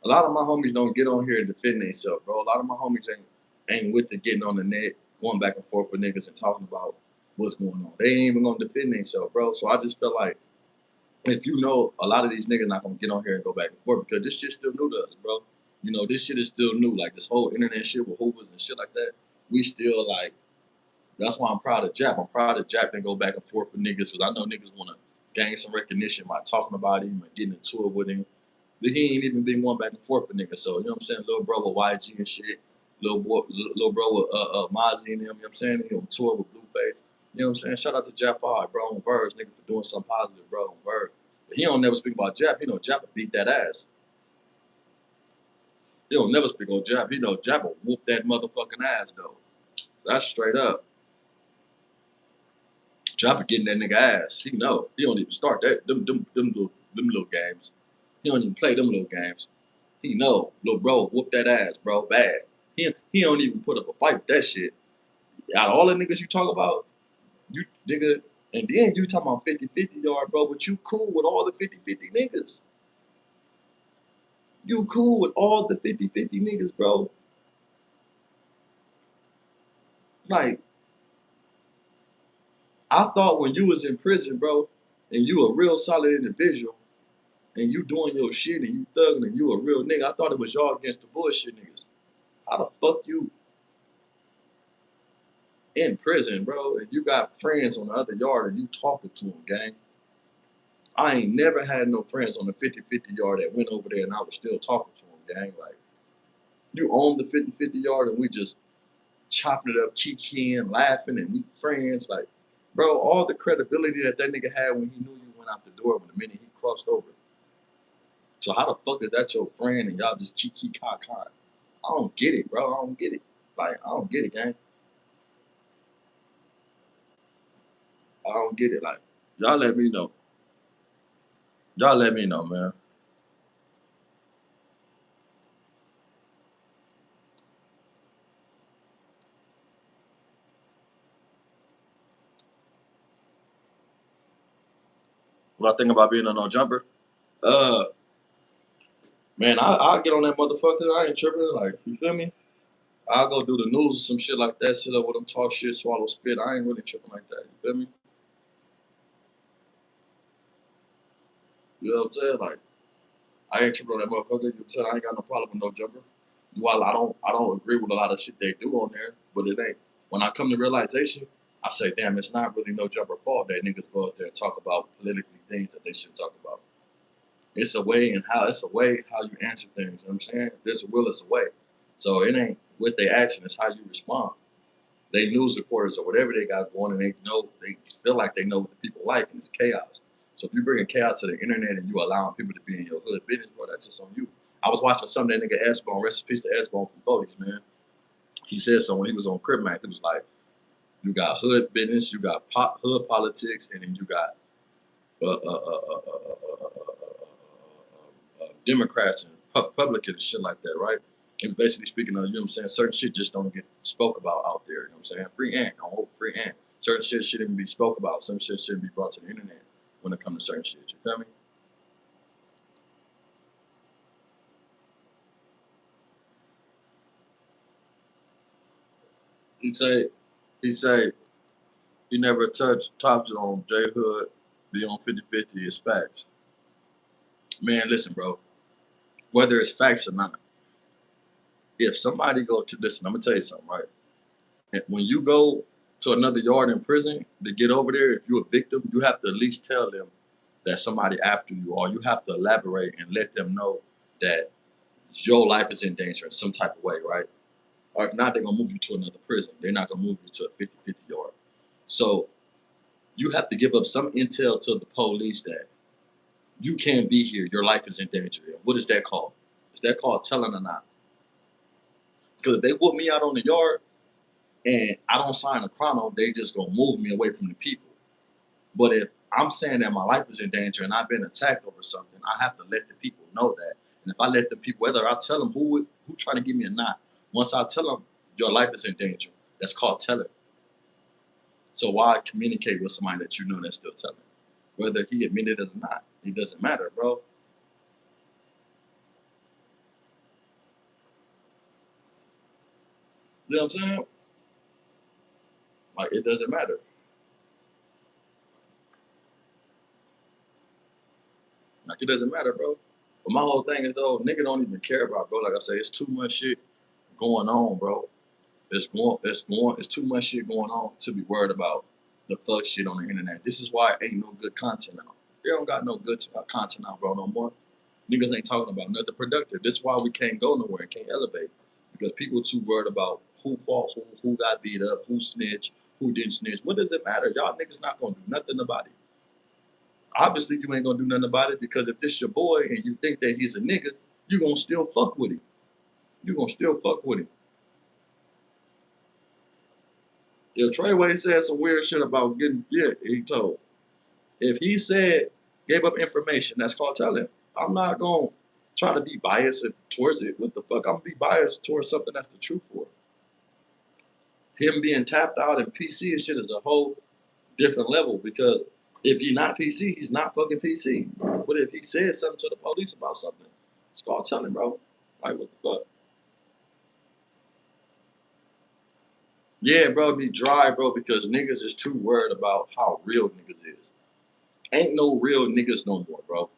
A lot of my homies don't get on here and defend themselves, bro. A lot of my homies ain't with the getting on the net, going back and forth with niggas and talking about what's going on. They ain't even gonna defend themselves, bro. So I just feel like if a lot of these niggas not gonna get on here and go back and forth because this shit's still new to us, bro. This shit is still new. Like this whole internet shit with Hoovers and shit like that. We still like. That's why I'm proud of Jap. I'm proud of Jap and go back and forth with niggas because I know niggas wanna gain some recognition by talking about him and getting into it with him. He ain't even been going back and forth with niggas. So, you know what I'm saying? Little bro with YG and shit. Little bro with Mozzie and them, you know what I'm saying? He on tour with Blueface. You know what I'm saying? Shout out to Jap Hard, bro, on Birds, nigga, for doing something positive, bro, on Bird. But he don't never speak about Jap. Jap will beat that ass. He don't never speak on Jap. Jap will whoop that motherfucking ass, though. That's straight up. Jap will getting that nigga ass. He know. He don't even start that. Them little games. He don't even play them little games. He know, little bro, whoop that ass, bro, bad. He don't even put up a fight with that shit. Out of all the niggas you talk about, you nigga, and then you talking about 50-50 yard, bro, but you cool with all the 50-50 niggas. You cool with all the 50-50 niggas, bro. Like, I thought when you was in prison, bro, and you a real solid individual, and you doing your shit and you thugging and you a real nigga, I thought it was y'all against the bullshit niggas. How the fuck you in prison, bro, and you got friends on the other yard and you talking to them, gang? I ain't never had no friends on the 50-50 yard that went over there and I was still talking to them, gang. Like, you own the 50-50 yard and we just chopping it up, kikiing, laughing, and we friends. Like, bro, all the credibility that nigga had when he knew you went out the door the minute he crossed over. So how the fuck is that your friend and y'all just kiki ka? I don't get it, bro. I don't get it. Like, I don't get it, gang. I don't get it. Like, y'all let me know. Y'all let me know, man. What I think about being a no jumper? Man, I'll get on that motherfucker. I ain't tripping. Like, you feel me? I'll go do the news or some shit like that, sit up with them, talk shit, swallow spit. I ain't really tripping like that. You feel me? You know what I'm saying? Like, I ain't tripping on that motherfucker. You know what I'm saying? I ain't got no problem with no jumper. While I don't agree with a lot of shit they do on there, but it ain't. When I come to realization, I say, damn, it's not really no jumper fault that niggas go out there and talk about politically things that they shouldn't talk about. It's a way how you answer things. You know what I'm saying? If there's a will, it's a way. So it ain't what they action, it's how you respond. They news reporters or whatever they got going, and they feel like they know what the people like, and it's chaos. So if you bringing chaos to the internet and you allowing people to be in your hood business, bro, that's just on you. I was watching something that nigga S-Bone, rest in peace to S-Bone from Bodie's, man. He said so when he was on Crib Mac, he was like, you got hood business, you got hood politics, and then you got Democrats and Republicans and shit like that, right? And basically speaking of, you know what I'm saying, certain shit just don't get spoke about out there, you know what I'm saying? Free ant, I hope free ant. Certain shit shouldn't even be spoke about. Some shit shouldn't be brought to the internet when it comes to certain shit, you feel me? He say, he say, he never topped it on J Hood, be on 50-50 is facts. Man, listen, bro, whether it's facts or not, if somebody go to, listen, I'm gonna tell you something, right? When you go to another yard in prison to get over there, if you're a victim, you have to at least tell them that somebody after you, or you have to elaborate and let them know that your life is in danger in some type of way, right? Or if not, they're gonna move you to another prison. They're not gonna move you to a 50-50 yard. So you have to give up some intel to the police that you can't be here, your life is in danger. What is that called? Is that called telling or not? Because if they put me out on the yard and I don't sign a chrono, they just gonna move me away from the people. But if I'm saying that my life is in danger and I've been attacked over something, I have to let the people know that. And if I let the people, whether I tell them who trying to give me or not, once I tell them your life is in danger, that's called telling. So why communicate with somebody that you know that's still telling? Whether he admitted it or not, it doesn't matter, bro. You know what I'm saying? Like, it doesn't matter. Like, it doesn't matter, bro. But my whole thing is, though, nigga don't even care about, bro. Like I say, it's too much shit going on, bro. It's too much shit going on to be worried about the fuck shit on the internet. This is why ain't no good content out. They don't got no good content out, bro, no more. Niggas ain't talking about nothing productive. This is why we can't go nowhere and can't elevate. Because people too worried about who fought who got beat up, who snitched, who didn't snitch. What does it matter? Y'all niggas not gonna do nothing about it. Obviously you ain't gonna do nothing about it because if this your boy and you think that he's a nigga, you gonna still fuck with him. You gonna still fuck with him. If Treyway said some weird shit about getting, yeah, he told. If he said, gave up information, that's called telling. I'm not going to try to be biased towards it. What the fuck? I'm going to be biased towards something that's the truth for. Him being tapped out in PC and shit is a whole different level because if he's not PC, he's not fucking PC. But if he said something to the police about something, it's called telling, bro. Like, what the fuck? Yeah, bro, be dry, bro, because niggas is too worried about how real niggas is. Ain't no real niggas no more, bro.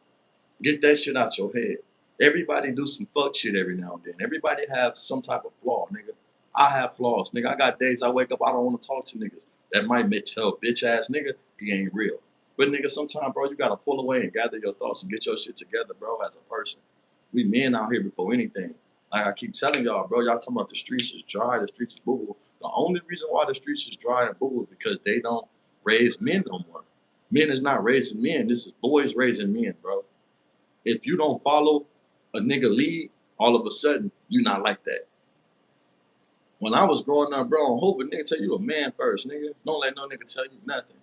Get that shit out your head. Everybody do some fuck shit every now and then. Everybody have some type of flaw, nigga. I have flaws, nigga. I got days I wake up, I don't want to talk to niggas. That might tell bitch ass nigga he ain't real. But nigga, sometimes, bro, you gotta pull away and gather your thoughts and get your shit together, bro, as a person. We men out here before anything. Like I keep telling y'all, bro, y'all talking about the streets is dry, the streets is boo. The only reason why the streets is dry and boo is because they don't raise men no more. Men is not raising men. This is boys raising men, bro. If you don't follow a nigga lead, all of a sudden you not like that. When I was growing up, bro, on Hoover, nigga tell you a man first, nigga. Don't let no nigga tell you nothing.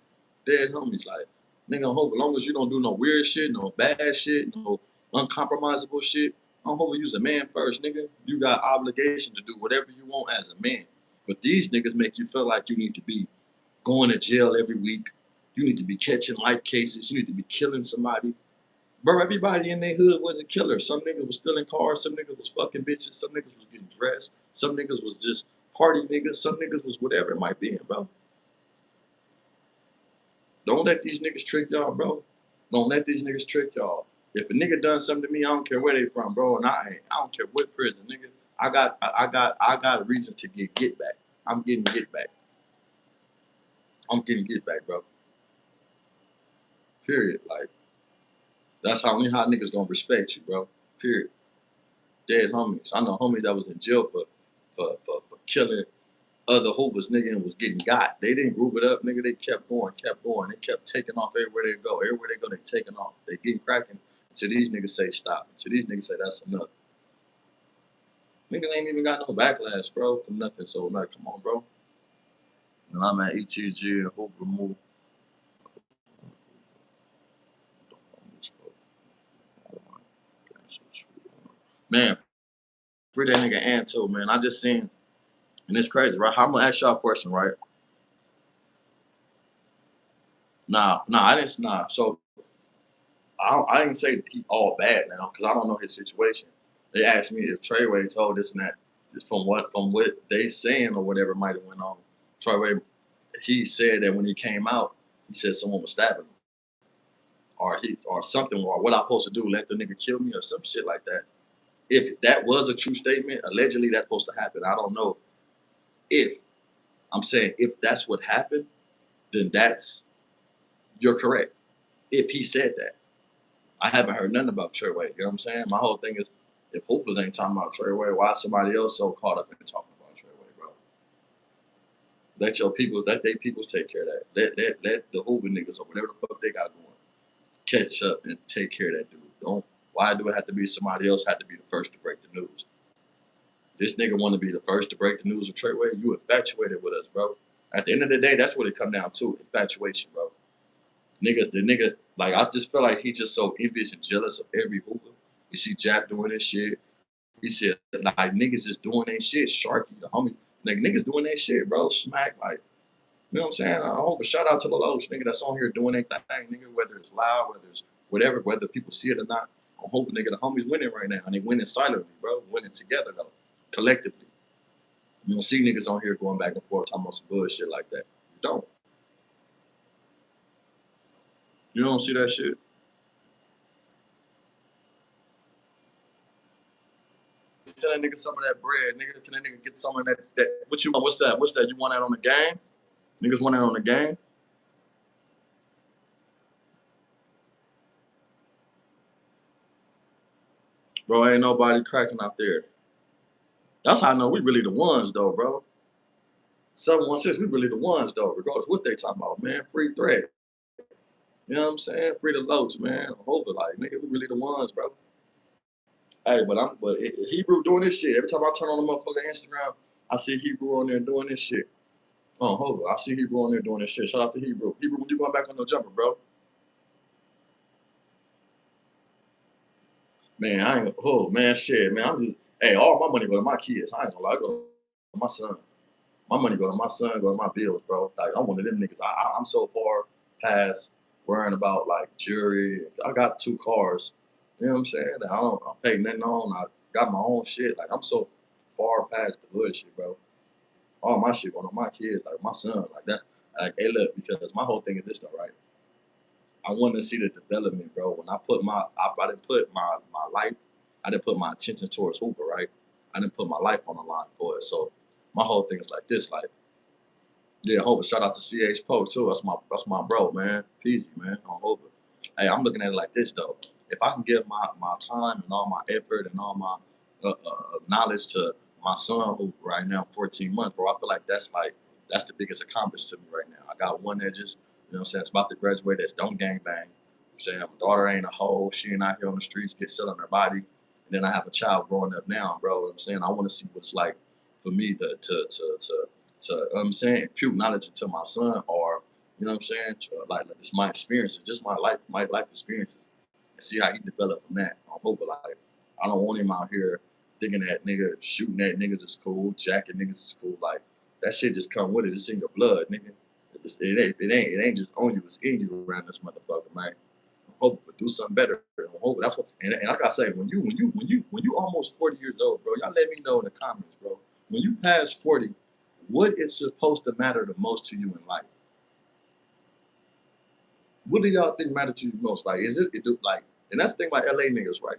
Dead homies, like, nigga on Hoover, as long as you don't do no weird shit, no bad shit, no uncompromisable shit, on Hoover, you's a man first, nigga. You got obligation to do whatever you want as a man. But these niggas make you feel like you need to be going to jail every week, You need to be catching life cases. You need to be killing somebody. Bro, everybody in their hood wasn't killers. Some niggas was stealing cars. Some niggas was fucking bitches. Some niggas was getting dressed. Some niggas was just party niggas. Some niggas was whatever it might be, bro. Don't let these niggas trick y'all, bro. Don't let these niggas trick y'all. If a nigga done something to me, I don't care where they from, bro. And I don't care what prison, nigga. I got a reason to get back. I'm getting get back. I'm getting get back, bro. Period. Like that's how niggas gonna respect you, bro. Period. Dead homies. I know homies that was in jail for killing other hoopers, nigga, and was getting got. They didn't group it up, nigga. They kept going. They kept taking off everywhere they go. Everywhere they go, they taking off. They getting cracking until these niggas say stop. Until these niggas say that's enough. Niggas ain't even got no backlash, bro, from nothing. So like, come on, bro. And I'm at ETG and hoop remove. Man, free that nigga Anto, man. I just seen, and it's crazy, right? I'm gonna ask y'all a question, right? I didn't. Nah. So I didn't say he all bad now because I don't know his situation. They asked me if Treyway told this and that. From what they saying or whatever might have went on. Treyway, he said that when he came out, he said someone was stabbing him or something, or what I supposed to do, let the nigga kill me or some shit like that. If that was a true statement, allegedly that's supposed to happen. I don't know if I'm saying if that's what happened, then you're correct. If he said that. I haven't heard nothing about Treyway. You know what I'm saying? My whole thing is, if hoopers ain't talking about Treyway, why is somebody else so caught up in talking about Treyway, bro? Let they peoples take care of that. Let the hooper niggas or whatever the fuck they got going catch up and take care of that dude. Don't. Why do it have to be somebody else had to be the first to break the news? This nigga want to be the first to break the news of Treyway. You infatuated with us, bro. At the end of the day, that's what it come down to. Infatuation, bro. The nigga, like I just feel like he's just so envious and jealous of every hooper. You see Jap doing this shit. He said like niggas just doing their shit. Sharky, the homie, like niggas doing their shit, bro. Smack, like you know what I'm saying. I hope a shout out to the Lowe's nigga that's on here doing their thing, nigga. Whether it's loud, whether it's whatever, whether people see it or not. I'm hoping nigga the homies winning right now, and they winning silently, bro. Winning together though, collectively. You don't see niggas on here going back and forth talking about some bullshit like that. You don't. You don't see that shit. Send that nigga some of that bread, nigga. Can that nigga get some of that? What you want? What's that? What's that? You want that on the game? Niggas want that on the game? Bro, ain't nobody cracking out there. That's how I know we really the ones, though, bro. 716, we really the ones, though, regardless what they talking about, man. Free threat. You know what I'm saying? Free the loads, man. I hope it like, nigga, we really the ones, bro. Hey, but Hebrew doing this shit. Every time I turn on the motherfucking Instagram, I see Hebrew on there doing this shit. Oh, hold on. I see Hebrew on there doing this shit. Shout out to Hebrew. Hebrew, when you going back on the jumper, bro? Man, I ain't. Oh man, shit, man. I'm just. Hey, all my money go to my kids. I ain't gonna lie. I go to my son. My money go to my son. Go to my bills, bro. Like I'm one of them niggas. I'm so far past worrying about like jewelry. I got 2 cars. You know what I'm saying? That I pay nothing on. I got my own shit. Like I'm so far past the bullshit, bro. All my shit going on my kids, like my son, like that. Like, hey, look, because my whole thing is this though, right? I want to see the development, bro. When I didn't put my life, I didn't put my attention towards Hooper, right? I didn't put my life on the line for it. So my whole thing is like this, like, yeah, Hooper. Shout out to CH Poe too. That's my bro, man. Peasy, man, on Hooper. Hey, I'm looking at it like this though. If I can give my time and all my effort and all my knowledge to my son who right now 14 months, bro, I feel like that's the biggest accomplishment to me right now. I got one that just, you know what I'm saying, it's about to graduate that's don't gang bang. I'm saying my daughter ain't a hoe. She ain't out here on the streets, get selling her body. And then I have a child growing up now, bro. You know what I'm saying I want to see what's like for me I'm saying impute knowledge into my son or, you know what I'm saying, like it's my experiences, just my life experiences and see how he developed from that. I hope like I don't want him out here thinking that nigga shooting at niggas is cool, jacking niggas is cool. Like that shit just come with it. It's in your blood, nigga. It ain't just on you. It's in you around this motherfucker, man. I'm hoping to do something better. I'm hoping that's what. And I gotta say, when you almost 40 years old, bro, y'all let me know in the comments, bro. When you pass 40, what is supposed to matter the most to you in life? What do y'all think matter to you most? Like, is it like? And that's the thing about LA niggas, right?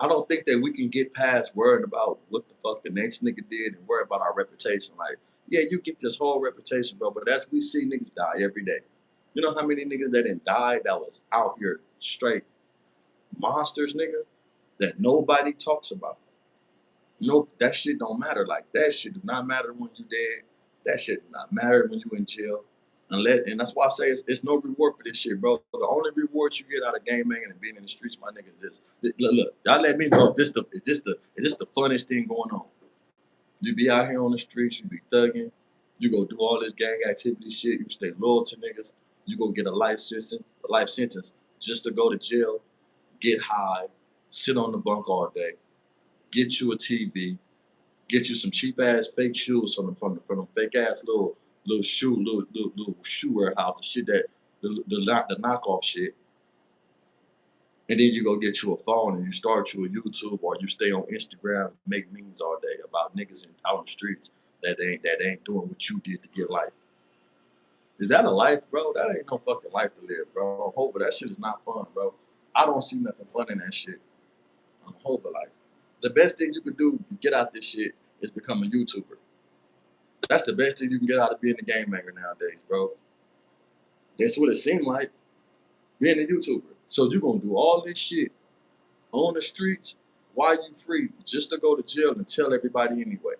I don't think that we can get past worrying about what the fuck the next nigga did and worry about our reputation. Like, yeah, you get this whole reputation, bro, but as we see niggas die every day. You know how many niggas that didn't die that was out here straight monsters, nigga, that nobody talks about. No, that shit don't matter. Like that shit do not matter when you dead. That shit do not matter when you in jail. Unless, and that's why I say it's no reward for this shit, bro. The only reward you get out of game banging and being in the streets, my nigga, is this. Look, y'all let me know if is this the funnest thing going on. You be out here on the streets, you be thugging, you go do all this gang activity shit, you stay loyal to niggas, you go get a life sentence just to go to jail, get high, sit on the bunk all day, get you a TV, get you some cheap ass fake shoes from them fake ass little shoe warehouse and shit that the knockoff shit. And then you go get you a phone and you start you a YouTube or you stay on Instagram and make memes all day about niggas out in the streets that ain't doing what you did to get life. Is that a life, bro? That ain't no fucking life to live, bro. I'm hoping that shit is not fun, bro. I don't see nothing fun in that shit. I'm hoping like the best thing you can do to get out this shit is become a YouTuber. That's the best thing you can get out of being a game maker nowadays, bro. That's what it seemed like, being a YouTuber. So you're gonna do all this shit on the streets while you free just to go to jail and tell everybody anyway.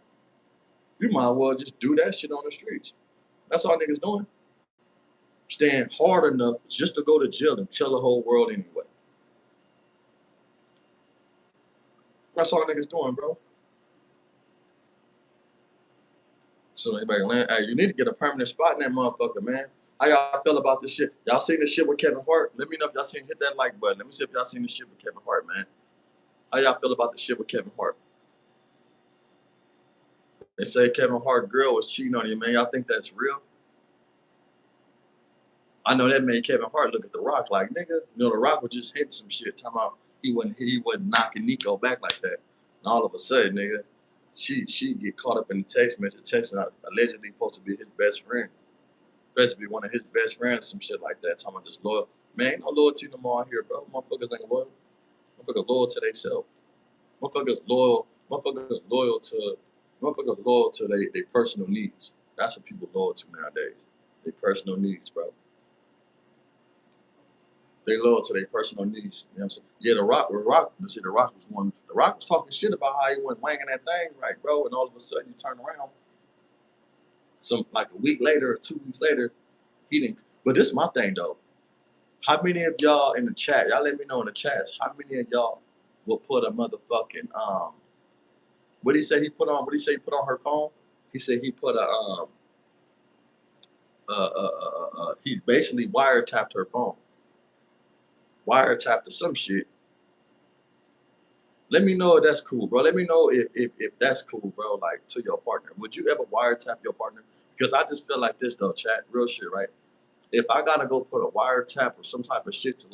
You might as well just do that shit on the streets. That's all niggas doing. Staying hard enough just to go to jail and tell the whole world anyway. That's all niggas doing, bro. So anybody land, hey, you need to get a permanent spot in that motherfucker, man. How y'all feel about this shit? Y'all seen this shit with Kevin Hart? Let me know if y'all seen, hit that like button. Let me see if y'all seen this shit with Kevin Hart, man. How y'all feel about the shit with Kevin Hart? They say Kevin Hart girl was cheating on you, man. Y'all think that's real? I know that made Kevin Hart look at The Rock like, nigga, you know, The Rock was just hitting some shit, talking about he wasn't knocking Nico back like that. And all of a sudden, nigga, she get caught up in the text message, texting allegedly supposed to be his best friend. Supposed to be one of his best friends, some shit like that. Talking about just loyal. Man, ain't no loyalty no more out here, bro. Motherfuckers ain't loyal. Motherfuckers loyal to themselves. Motherfuckers loyal to their personal needs. That's what people loyal to nowadays. Their personal needs, bro. They loyal to their personal needs. You know what I'm saying? Yeah, The Rock was one. The Rock was talking shit about how he went wanging that thing, right, bro? And all of a sudden you turn around, like a week later or 2 weeks later, he didn't. But this is my thing though. How many of y'all in the chat? Y'all let me know in the chats. How many of y'all will put a motherfucking what did he say he put on? What did he say he put on her phone? He said he put a he basically wiretapped her phone. Wiretapped to some shit. Let me know if that's cool, bro. Let me know if that's cool, bro. Like to your partner. Would you ever wiretap your partner? Because I just feel like this though, chat. Real shit, right? If I gotta go put a wiretap or some type of shit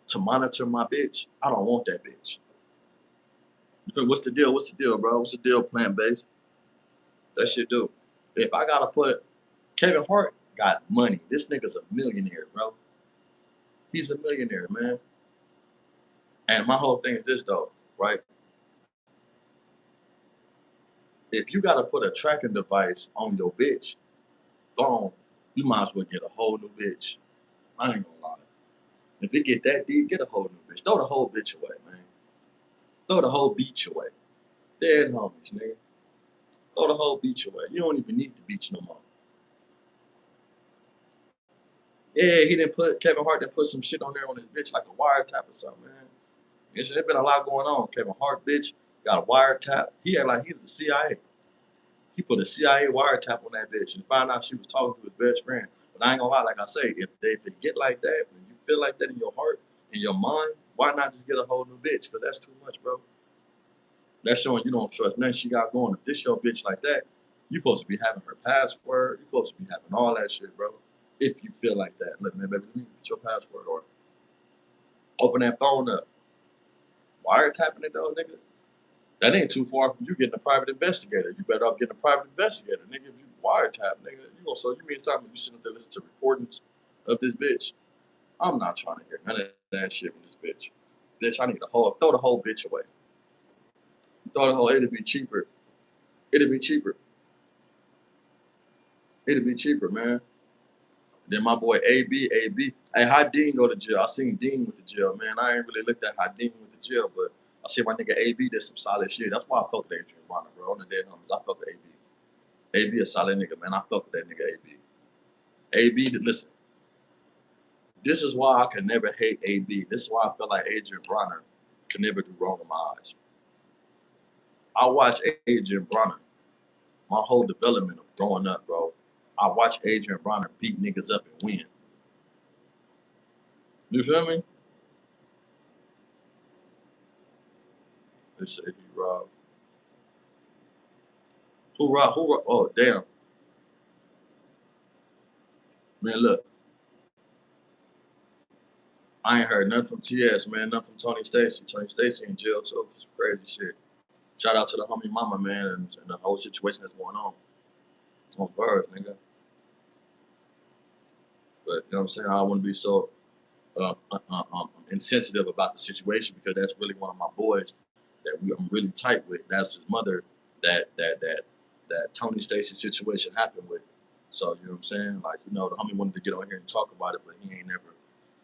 to monitor my bitch, I don't want that bitch. What's the deal? What's the deal, bro? What's the deal, plant based? That shit do. If I gotta put Kevin Hart got money. This nigga's a millionaire, bro. He's a millionaire, man. And my whole thing is this though, right? If you gotta put a tracking device on your bitch phone, you might as well get a whole new bitch. I ain't gonna lie. If it get that deep, get a whole new bitch. Throw the whole bitch away, man. Throw the whole beach away. Dead homies, nigga. Throw the whole beach away. You don't even need the beach no more. Yeah, Kevin Hart didn't put some shit on there on his bitch like a wiretap or something, man. There's been a lot going on. Kevin Hart, bitch, got a wiretap. He had like he was the CIA. He put a CIA wiretap on that bitch and found out she was talking to his best friend. But I ain't gonna lie, like I say, if it get like that, when you feel like that in your heart, in your mind, why not just get a whole new bitch? Because that's too much, bro. That's showing you don't trust nothing she got going. If this your bitch like that, You supposed to be having her password. You supposed to be having all that shit, bro. If you feel like that, look, man, baby, let me get your password or open that phone up. Wiretapping it though, nigga. That ain't too far from you getting a private investigator. You better off getting a private investigator, nigga. If you wiretap, nigga, you gonna so you mean talking you sitting there listening to recordings of this bitch? I'm not trying to hear none of that shit from this bitch. Bitch, I need to throw the whole bitch away. Throw the whole. It'd be cheaper. It'd be cheaper. It'd be cheaper, man. Then my boy AB. Hey, how Dean go to jail? I seen Dean with the jail, man. I ain't really looked at how Dean went to jail, but I see my nigga AB did some solid shit. That's why I fuck with Adrian Bonner, bro. On the dead homies, I fuck with AB. AB a solid nigga, man. I fuck with that nigga AB. AB, listen. This is why I can never hate AB. This is why I feel like Adrian Bronner can never do wrong in my eyes. I watch Adrian Bronner my whole development of growing up, bro. I watch Adrian Bronner beat niggas up and win. You feel me? Let's say he robbed. Who robbed? Oh, damn. Man, look. I ain't heard nothing from TS, man. Nothing from Tony Stacy. Tony Stacy in jail too for some crazy shit. Shout out to the homie mama, man, and the whole situation that's going on. On birds, nigga. But you know what I'm saying? I don't want to be so insensitive about the situation because that's really one of my boys that I'm really tight with. That's his mother that Tony Stacy situation happened with. So you know what I'm saying? Like, you know, the homie wanted to get on here and talk about it, but he ain't never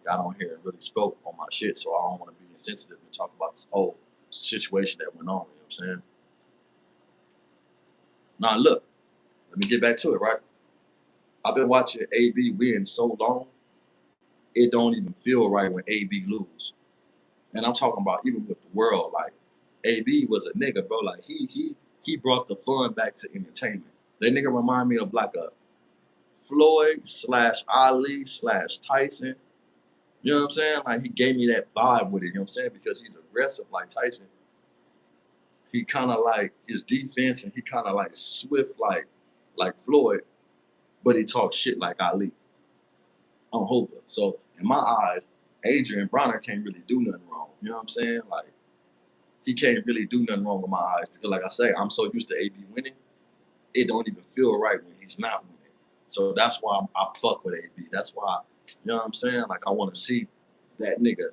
got on here and really spoke on my shit. So I don't want to be insensitive and talk about this whole situation that went on. You know what I'm saying? Now look, let me get back to it, right? I've been watching AB win so long, it don't even feel right when AB lose. And I'm talking about even with the world, like AB was a nigga, bro. Like he brought the fun back to entertainment. That nigga remind me of like a Floyd / Ali / Tyson. You know what I'm saying? Like he gave me that vibe with it, you know what I'm saying? Because he's aggressive like Tyson. He kinda like his defense and he kinda like swift like Floyd, but he talks shit like Ali on Hoover. So in my eyes, Adrian Bronner can't really do nothing wrong. You know what I'm saying? Like he can't really do nothing wrong in my eyes because, like I say, I'm so used to AB winning, it don't even feel right when he's not winning. So that's why I fuck with AB. That's why, you know what I'm saying? Like I want to see that nigga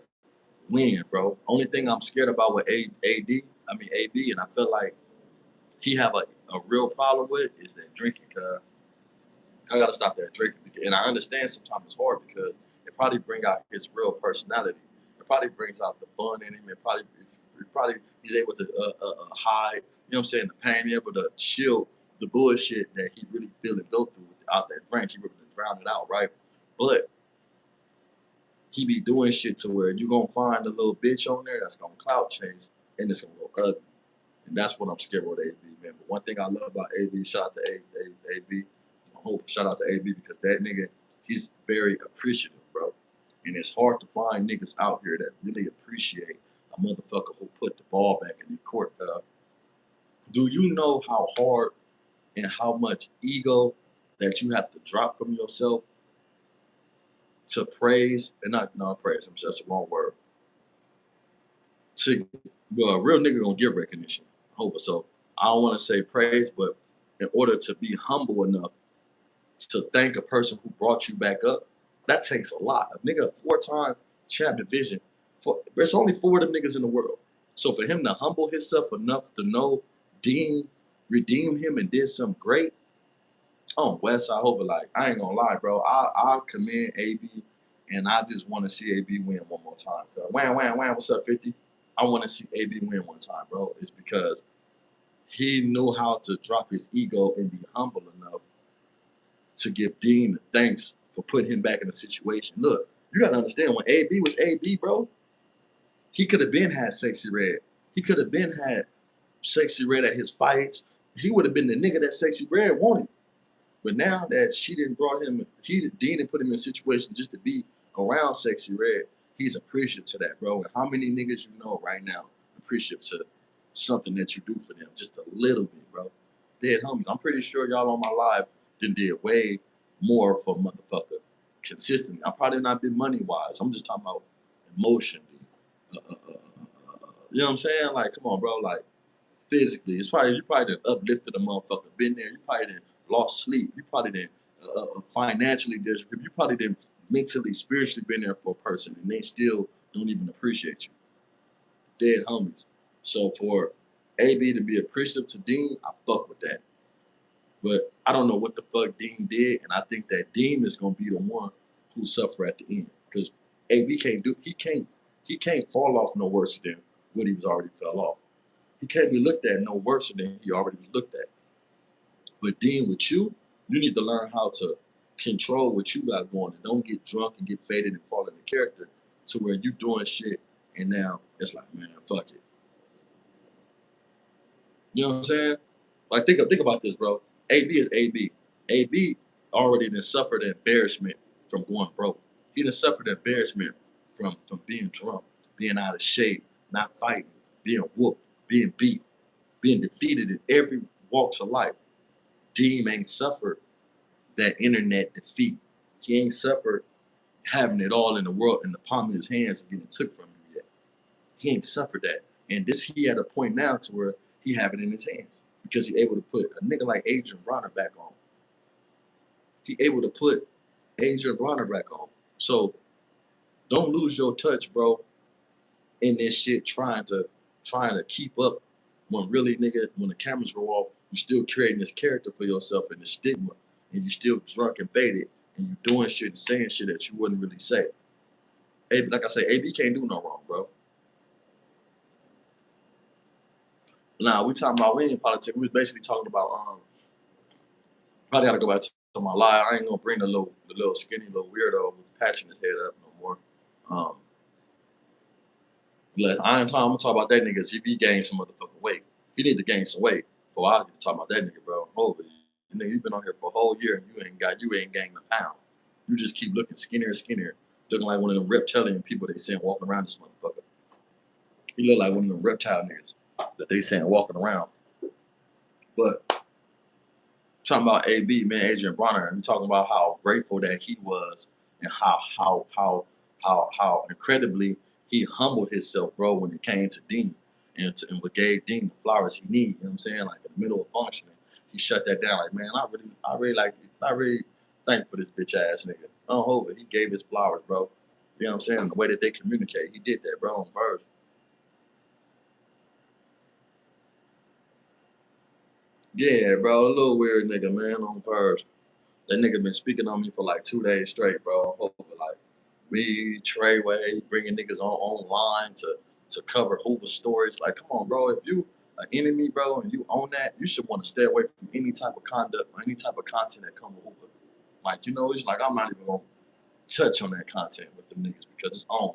win, bro. Only thing I'm scared about with AB, and I feel like he have a real problem with is that drinking. Cause I gotta stop that drinking, and I understand sometimes it's hard because it probably bring out his real personality. It probably brings out the fun in him. It probably he's able to hide. You know what I'm saying? The pain, able to chill the bullshit that he really feel and go through without that drink. He able to drown it out, right? But he be doing shit to where you gonna find a little bitch on there that's gonna clout chase and it's gonna go ugly. And that's what I'm scared with AB, man. But one thing I love about AB, shout out to AB. I hope shout out to AB because that nigga, he's very appreciative, bro. And it's hard to find niggas out here that really appreciate a motherfucker who put the ball back in the court. Do you know how hard and how much ego that you have to drop from yourself to praise, and not praise, that's the wrong word. Well, a real nigga gonna give recognition. I hope so. I don't want to say praise, but in order to be humble enough to thank a person who brought you back up, that takes a lot. A nigga 4-time champ division. There's only 4 of them niggas in the world. So for him to humble himself enough to know Dean redeemed him and did something great. Oh, West, I hope it like I ain't gonna lie, bro. I commend AB, and I just want to see AB win one more time. Wham, wham, wham. What's up, 50? I want to see AB win one time, bro. It's because he knew how to drop his ego and be humble enough to give Dean the thanks for putting him back in the situation. Look, you gotta understand when AB was AB, bro. He could have been had Sexy Red. He could have been had Sexy Red at his fights. He would have been the nigga that Sexy Red wanted. But now that she didn't brought him, Dean didn't put him in a situation just to be around Sexy Red, he's appreciative to that, bro. And how many niggas you know right now appreciative to something that you do for them? Just a little bit, bro. Dead homies. I'm pretty sure y'all on my live did way more for motherfucker consistently. I probably not been money wise. I'm just talking about emotionally. You know what I'm saying? Like, come on, bro. Like, physically, it's probably you probably done uplifted a motherfucker. Been there. You probably done lost sleep. You probably done financially disrespect. You probably done mentally, spiritually been there for a person, and they still don't even appreciate you. Dead homies. So for AB to be appreciative to Dean, I fuck with that. But I don't know what the fuck Dean did, and I think that Dean is gonna be the one who suffer at the end because AB can't do he can't fall off no worse than what he was already fell off. He can't be looked at no worse than he already was looked at. But Dean, with you need to learn how to control what you got going and don't get drunk and get faded and fall into character to where you doing shit and now it's like, man, fuck it. You know what I'm saying? Like think about this, bro. AB is AB. AB already done suffered embarrassment from going broke. He done suffered embarrassment from being drunk, being out of shape, not fighting, being whooped, being beat, being defeated in every walks of life. Deem ain't suffered that internet defeat. He ain't suffered having it all in the world in the palm of his hands and getting it took from him yet. He ain't suffered that. And this he at a point now to where he have it in his hands because he able to put a nigga like Adrian Bronner back on. He able to put Adrian Bronner back on. So don't lose your touch, bro, in this shit trying to keep up when really nigga when the cameras go off, you still creating this character for yourself and the stigma and you still drunk and faded and you doing shit and saying shit that you wouldn't really say. Like I say, AB can't do no wrong, bro. Nah, we ain't politics. We was basically talking about probably gotta go back to my live. I ain't gonna bring the little skinny little weirdo with patching his head up no more. Um I ain't talking. I'm gonna talk about that nigga if he gained some motherfucking weight. He need to gain some weight. Before I get to talk about that nigga, bro. Holy, nigga, you been on here for a whole year and you ain't gained a pound. You just keep looking skinnier and skinnier, looking like one of them reptilian people they seen walking around this motherfucker. He look like one of them reptile niggas that they seen walking around. But talking about AB, man, Adrian Bronner, and talking about how grateful that he was and how incredibly he humbled himself, bro, when it came to Dean and what gave Dean the flowers he need. You know what I'm saying? Like in the middle of functioning, he shut that down. Like, man, I really thank for this bitch ass nigga. Oh, hold it. He gave his flowers, bro. You know what I'm saying? The way that they communicate, he did that, bro, on verse. Yeah, bro, a little weird nigga, man, on verse. That nigga been speaking on me for like 2 days straight, bro. Like me, Treyway, bringing niggas online to cover Hoover stories. Like, come on, bro. If you an enemy, bro, and you own that, you should want to stay away from any type of conduct or any type of content that come with Hoover. Like, you know, it's like I'm not even gonna touch on that content with them niggas because it's on.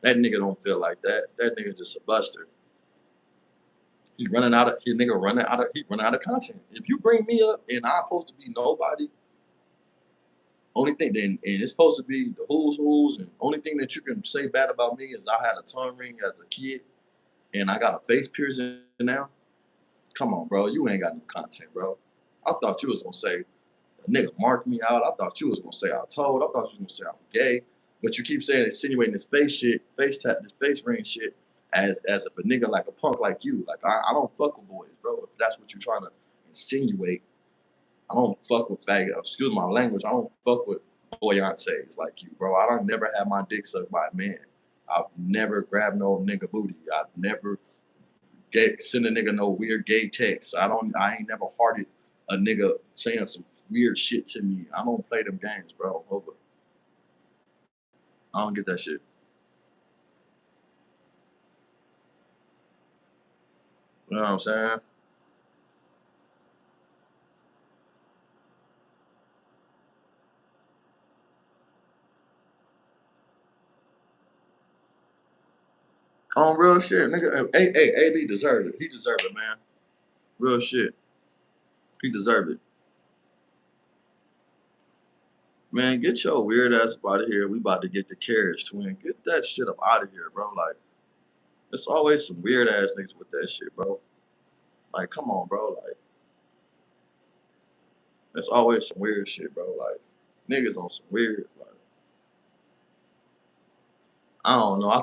That nigga don't feel like that. That nigga just a buster. He running out of he running out of content. If you bring me up and I'm supposed to be nobody, only thing then and it's supposed to be the who's and only thing that you can say bad about me is I had a tongue ring as a kid and I got a face piercing now. Come on, bro. You ain't got no content, bro. I thought you was gonna say a nigga marked me out. I thought you was gonna say I told. I thought you was gonna say I'm gay. But you keep saying insinuating this face shit, this face ring shit as if a nigga like a punk like you. Like I don't fuck with boys, bro. If that's what you're trying to insinuate, I don't fuck with faggot. Excuse my language. I don't fuck with boyances like you, bro. I don't never have my dick sucked by a man. I've never grabbed no nigga booty. I've never send a nigga no weird gay text. I ain't never hearted a nigga saying some weird shit to me. I don't play them games, bro. I don't get that shit. You know what I'm saying? On real shit, nigga. Hey, AB deserved it. He deserved it, man. Real shit. He deserved it. Man, get your weird ass up out of here. We about to get the carriage twin. Get that shit up out of here, bro. Like, there's always some weird ass niggas with that shit, bro. Like, come on, bro. Like, there's always some weird shit, bro. Like, niggas on some weird, like, I don't know. I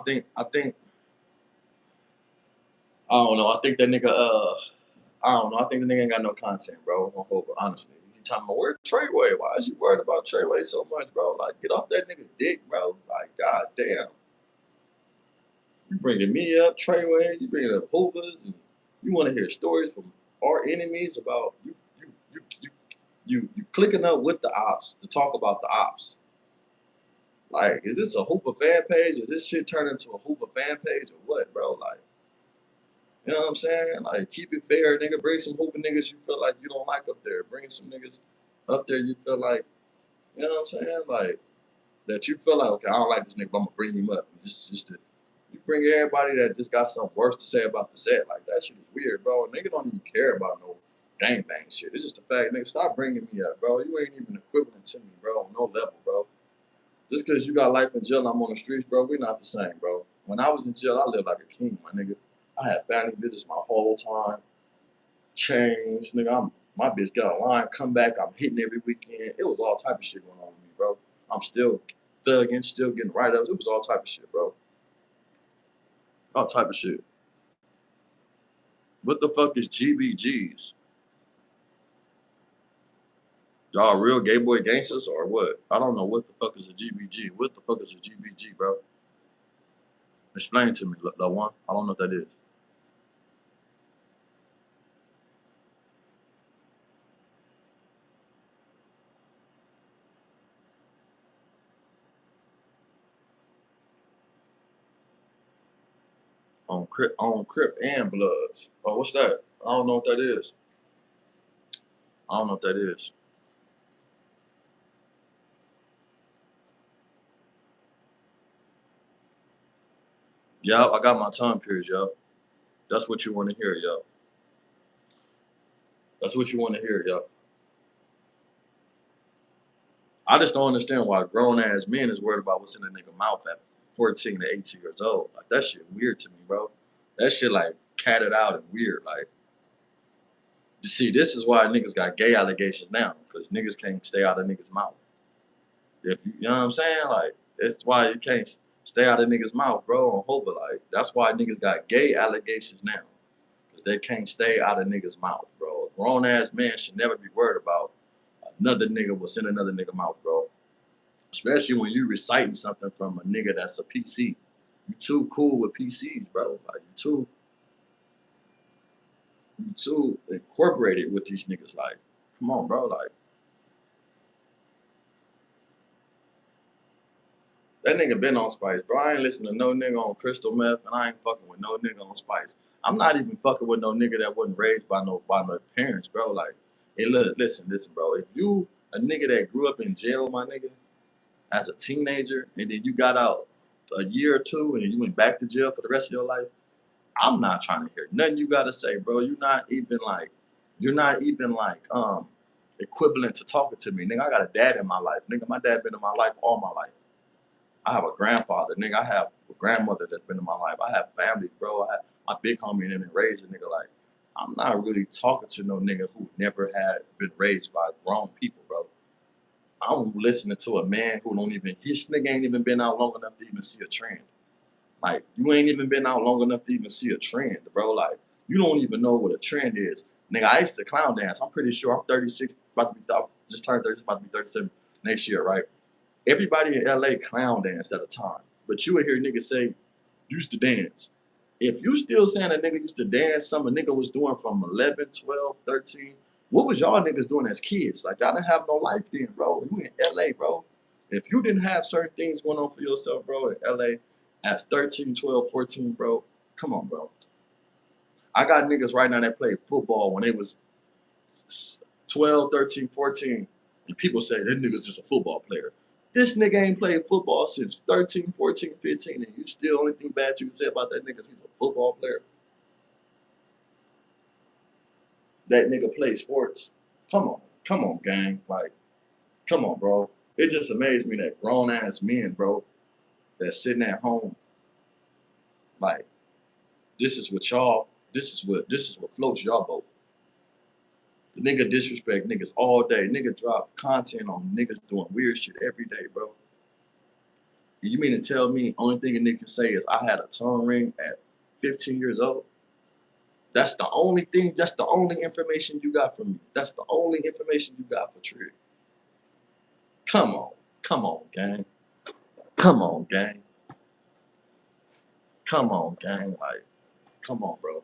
don't know. I think that nigga, I don't know. I think the nigga ain't got no content, bro. On Hova, honestly. You talking about where's Treyway? Why is you worried about Treyway so much, bro? Like, get off that nigga dick, bro. Like, god damn. You bringing me up, Treyway. You bringing up Hoovers, and you want to hear stories from our enemies about you clicking up with the ops to talk about the ops. Like, is this a Hooper fan page? Is this shit turned into a Hooper fan page or what, bro? Like, you know what I'm saying? Like, keep it fair, nigga. Bring some Hooper niggas you feel like you don't like up there. Bring some niggas up there you feel like, you know what I'm saying? Like, that you feel like, okay, I don't like this nigga, but I'm gonna bring him up. Just to, you bring everybody that just got something worse to say about the set. Like, that shit is weird, bro. Nigga don't even care about no gangbang shit. It's just the fact, nigga, stop bringing me up, bro. You ain't even equivalent to me, bro, on no level, bro. Just because you got life in jail and I'm on the streets, bro, we not the same, bro. When I was in jail, I lived like a king, my nigga. I had family visits my whole time. Chains, nigga. My bitch got a line, come back, I'm hitting every weekend. It was all type of shit going on with me, bro. I'm still thugging, still getting write-ups. It was all type of shit, bro. All type of shit. What the fuck is GBGs? Y'all real gay boy gangsters or what? I don't know what the fuck is a GBG. What the fuck is a GBG, bro? Explain to me, the one. I don't know what that is. On Crip and Bloods. Oh, what's that? I don't know what that is. I don't know what that is. Yup, I got my time period, yup. That's what you want to hear, yup. That's what you want to hear, yup. I just don't understand why grown ass men is worried about what's in a nigga mouth at 14 to 18 years old. Like, that shit weird to me, bro. That shit like catted out and weird. Like, you see, this is why niggas got gay allegations now, because niggas can't stay out of niggas' mouth. If you know what I'm saying? Like, that's why you can't stay out of niggas' mouth, bro. On Hova, like, that's why niggas got gay allegations now, because they can't stay out of niggas' mouth, bro. A grown ass man should never be worried about another nigga what's in another nigga mouth, bro. Especially when you reciting something from a nigga that's a PC. You too cool with PCs, bro. Like, you too incorporated with these niggas. Like, come on, bro. Like, that nigga been on Spice, bro. I ain't listening to no nigga on crystal meth, and I ain't fucking with no nigga on Spice. I'm not even fucking with no nigga that wasn't raised by no parents, bro. Like, hey, look, listen, bro. If you a nigga that grew up in jail, my nigga, as a teenager, and then you got out a year or two, and then you went back to jail for the rest of your life, I'm not trying to hear nothing you gotta say, bro. You're not even like equivalent to talking to me, nigga. I got a dad in my life, nigga. My dad been in my life all my life. I have a grandfather, nigga. I have a grandmother that's been in my life. I have family, bro. I have my big homie and them been raised a nigga. Like, I'm not really talking to no nigga who never had been raised by grown people, bro. I'm listening to a man who don't even, his nigga ain't even been out long enough to even see a trend. Like, you ain't even been out long enough to even see a trend, bro. Like, you don't even know what a trend is. Nigga, I used to clown dance. I'm pretty sure I'm 36, about to be, I just turned 30, about to be 37 next year, right? Everybody in LA clown danced at a time. But you would hear niggas say, used to dance. If you still saying a nigga used to dance, some a nigga was doing from 11, 12, 13, what was y'all niggas doing as kids? Like, y'all didn't have no life then, bro. You in LA, bro. If you didn't have certain things going on for yourself, bro, in LA, as 13, 12, 14, bro, come on, bro. I got niggas right now that played football when they was 12, 13, 14, and people say that nigga's just a football player. This nigga ain't played football since 13, 14, 15, and you still only thing bad you can say about that nigga is he's a football player. That nigga plays sports. Come on, gang. Like, come on, bro. It just amazed me that grown ass men, bro, that's sitting at home, like, this is what y'all this is what floats y'all boat. The nigga disrespect niggas all day. Nigga drop content on niggas doing weird shit every day, bro. You mean to tell me only thing a nigga can say is I had a tongue ring at 15 years old? That's the only thing, that's the only information you got from me. That's the only information you got for Trig. Come on, gang. Come on, gang. Come on, gang. Like, come on, bro.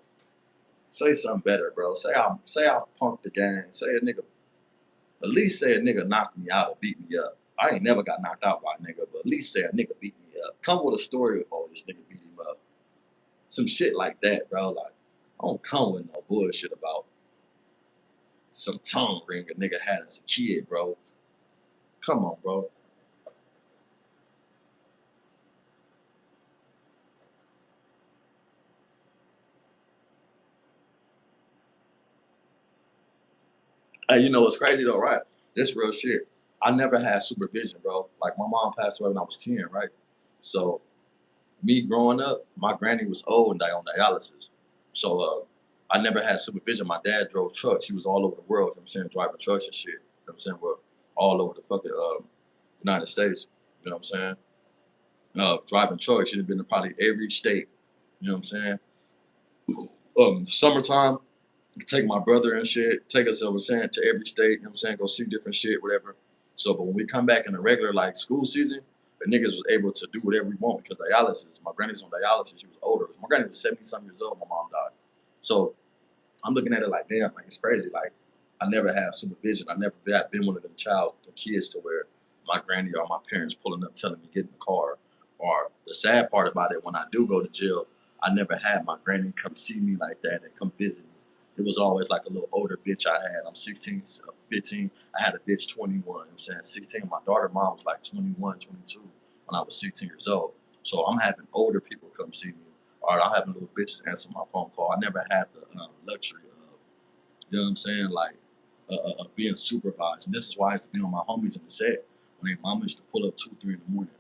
Say something better, bro. Say I punked the gang. Say a nigga, at least say a nigga knocked me out or beat me up. I ain't never got knocked out by a nigga, but at least say a nigga beat me up. Come with a story of, oh, this nigga beat him up. Some shit like that, bro. Like, I don't come with no bullshit about some tongue ring a nigga had as a kid, bro. Come on, bro. Hey, you know what's crazy though, right? This real shit. I never had supervision, bro. Like my mom passed away when I was 10, right? So me growing up, my granny was old and on dialysis. So I never had supervision. My dad drove trucks. He was all over the world, you know what I'm saying, driving trucks and shit. You know what I'm saying? We're all over the fucking United States. You know what I'm saying? Driving trucks, he'd have been to probably every state. You know what I'm saying? Summertime, take my brother and shit, take us over saying to every state, you know what I'm saying, go see different shit, whatever. So but when we come back in the regular like school season, the niggas was able to do whatever we want because dialysis, my granny was on dialysis, she was older. My granny was 70-something years old, my mom died. So I'm looking at it like, damn, like it's crazy. Like I never had supervision. I never been one of them kids to where my granny or my parents pulling up telling me get in the car. Or the sad part about it, when I do go to jail, I never had my granny come see me like that and come visit me. It was always like a little older bitch I had. I'm 16, 15. I had a bitch 21. You know what I'm saying? 16. My daughter mom was like 21, 22 when I was 16 years old. So I'm having older people come see me. Or I'm having little bitches answer my phone call. I never had the luxury of, you know what I'm saying, like being supervised. And this is why I used to be on my homies in the set. When their mama used to pull up 2, 3 in the morning.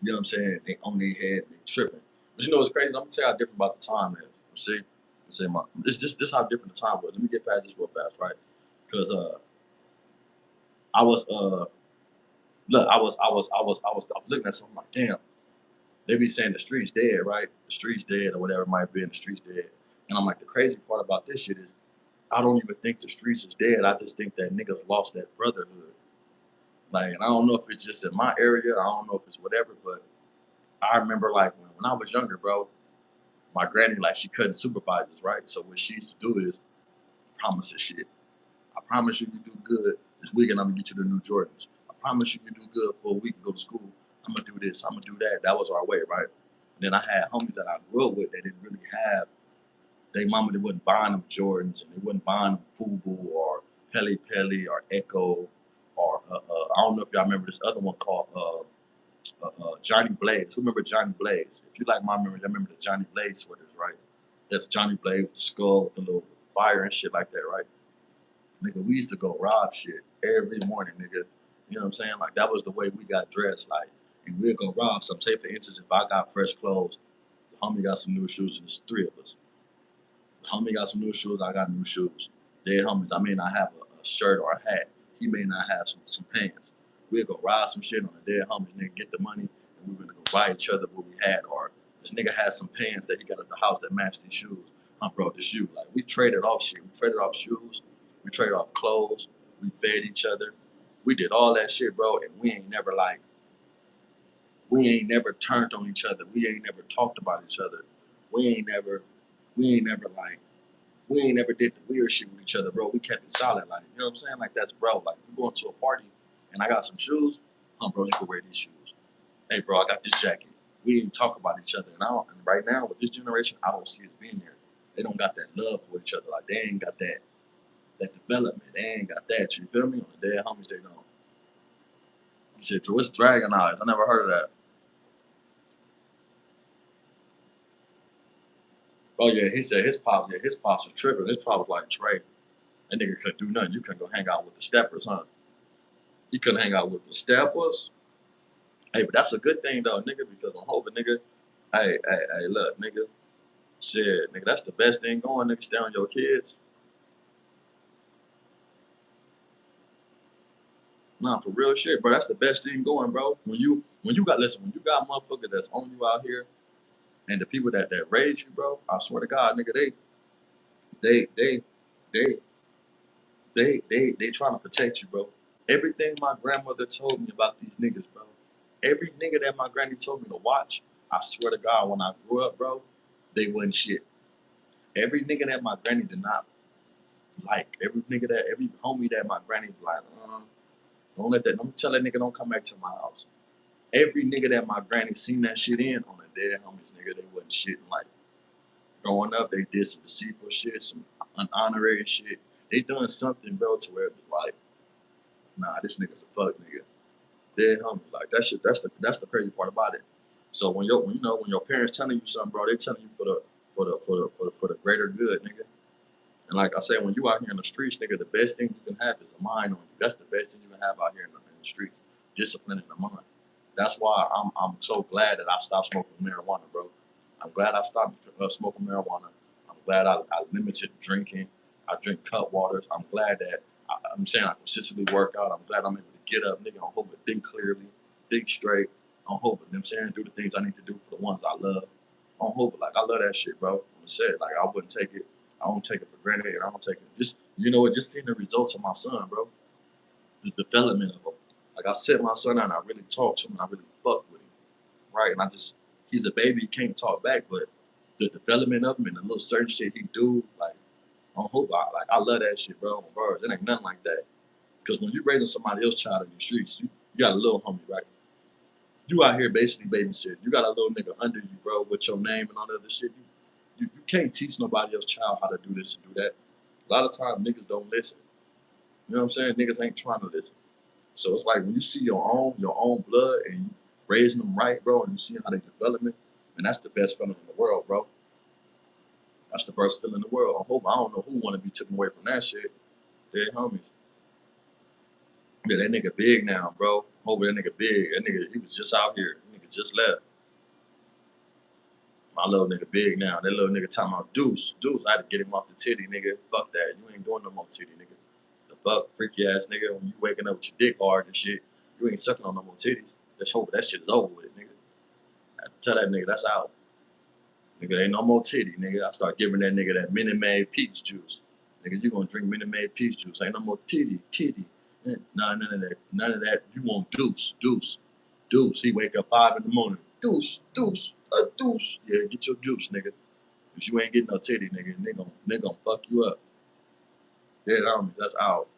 You know what I'm saying? They on their head, they tripping. But you know what's crazy? I'm gonna tell you how different about the time is. You see? This how different the time was. Let me get past this real fast, right? Because I was look, I was looking at something like, damn, they be saying the streets dead, right? The streets dead or whatever it might be, and the streets dead. And I'm like, the crazy part about this shit is I don't even think the streets is dead. I just think that niggas lost that brotherhood. Like, and I don't know if it's just in my area, I don't know if it's whatever, but I remember like when I was younger, bro, my granny, like she couldn't supervise us, right? So what she used to do is promise us shit. I promise you do good this weekend. I'm gonna get you the new Jordans. I promise you do good for a week and go to school. I'm gonna do this. I'm gonna do that. That was our way, right? And then I had homies that I grew up with that didn't really have. They mama, they wasn't buying them Jordans and they wasn't buying them Fubu or Pele Pele or Echo or I don't know if y'all remember this other one called Johnny Blaze. Who remember Johnny Blaze? If you like my memory, I remember the Johnny Blaze sweaters, right? That's Johnny Blaze with the skull with the little fire and shit like that, right? Nigga, we used to go rob shit every morning, nigga. You know what I'm saying? Like, that was the way we got dressed. Like, and we'd go rob some. Say, for instance, if I got fresh clothes, the homie got some new shoes, and there's 3 of us. The homie got some new shoes, I got new shoes. Dead homies, I may not have a shirt or a hat. He may not have some pants. We'd go rob some shit on the dead homies, nigga, get the money, and we were gonna go buy each other what we had. Or this nigga had some pants that he got at the house that matched these shoes. Bro, this shoe. Like, we traded off shit. We traded off shoes. We traded off clothes. We fed each other. We did all that shit, bro, and we ain't never turned on each other. We ain't never talked about each other. We ain't never did the weird shit with each other, bro. We kept it solid, like, you know what I'm saying? Like, that's bro. Like, you going to a party and I got some shoes, bro, you can wear these shoes. Hey, bro, I got this jacket. We didn't talk about each other, and right now with this generation, I don't see us being there. They don't got that love for each other. Like, they ain't got that development. They ain't got that. You feel me? On the dead homies, they don't. Shit, what's Dragon Eyes? I never heard of that. Oh yeah, he said his pops was tripping. His pops was like, Trey, that nigga couldn't do nothing. You couldn't go hang out with the steppers, huh? You couldn't hang out with the steppers. Hey, but that's a good thing though, nigga, because I'm hoping, nigga. Hey, look, nigga. Shit, nigga, that's the best thing going, nigga. Stay on your kids. Nah, for real shit, bro. That's the best thing going, bro. When you got listen, when you got motherfuckers that's on you out here, and the people that raise you, bro. I swear to God, nigga, they they they they trying to protect you, bro. Everything my grandmother told me about these niggas, bro. Every nigga that my granny told me to watch, I swear to God, when I grew up, bro, they wasn't shit. Every nigga that my granny did not like, every homie that my granny was like, don't tell that nigga don't come back to my house. Every nigga that my granny seen that shit in on the dead homies, nigga, they wasn't shit. Like growing up, they did some deceitful shit, some unhonorary shit. They done something, bro, to where it was like, nah, this nigga's a fuck nigga. Dead homies, like that shit. That's the crazy part about it. So when your parents telling you something, bro, they telling you for the greater good, nigga. And like I said, when you out here in the streets, nigga, the best thing you can have is a mind on you. That's the best thing you can have out here in the streets. Discipline in the mind. That's why I'm so glad that I stopped smoking marijuana, bro. I'm glad I stopped smoking marijuana. I'm glad I limited drinking. I drink cut waters. I'm glad that I'm saying I consistently work out. I'm glad I'm able to get up, nigga. I'm hoping to think clearly, think straight. I'm hoping, you know what I'm saying, do the things I need to do for the ones I love. I'm hoping, like, I love that shit, bro. I'm said, like, I wouldn't take it. I don't take it for granted, and I don't take it. Just, you know what, just seeing the results of my son, bro. The development of him. Like, I set my son out and I really talked to him. I really fucked with him, right? And he's a baby, he can't talk back, but the development of him and the little certain shit he do, like, I love that shit, bro. Bro, it ain't nothing like that. Because when you're raising somebody else's child in the streets, you got a little homie, right? You out here basically babysitting. You got a little nigga under you, bro, with your name and all that other shit. You can't teach nobody else's child how to do this and do that. A lot of times niggas don't listen. You know what I'm saying? Niggas ain't trying to listen. So it's like when you see your own blood and you raising them right, bro, and you see how they development, and that's the best feeling in the world, bro. That's the best feeling in the world. I don't know who want to be taken away from that shit. Dead homies. Yeah, that nigga big now, bro. Hope that nigga big. That nigga, he was just out here. That nigga just left. My little nigga big now. That little nigga talking about Deuce. Deuce, I had to get him off the titty, nigga. Fuck that. You ain't doing no more titty, nigga. The fuck, freaky ass nigga. When you waking up with your dick hard and shit, you ain't sucking on no more titties. Let's hope that shit is over with, nigga. I had to tell that nigga that's out. Nigga, ain't no more titty, nigga. I start giving that nigga that Minute Maid peach juice. Nigga, you gonna drink Minute Maid peach juice. Ain't no more titty. Nah, none of that. None of that. You want deuce. He wake up 5 in the morning. Deuce. Yeah, get your juice, nigga. Cause you ain't getting no titty, nigga. They gonna fuck you up. Yeah, that's out.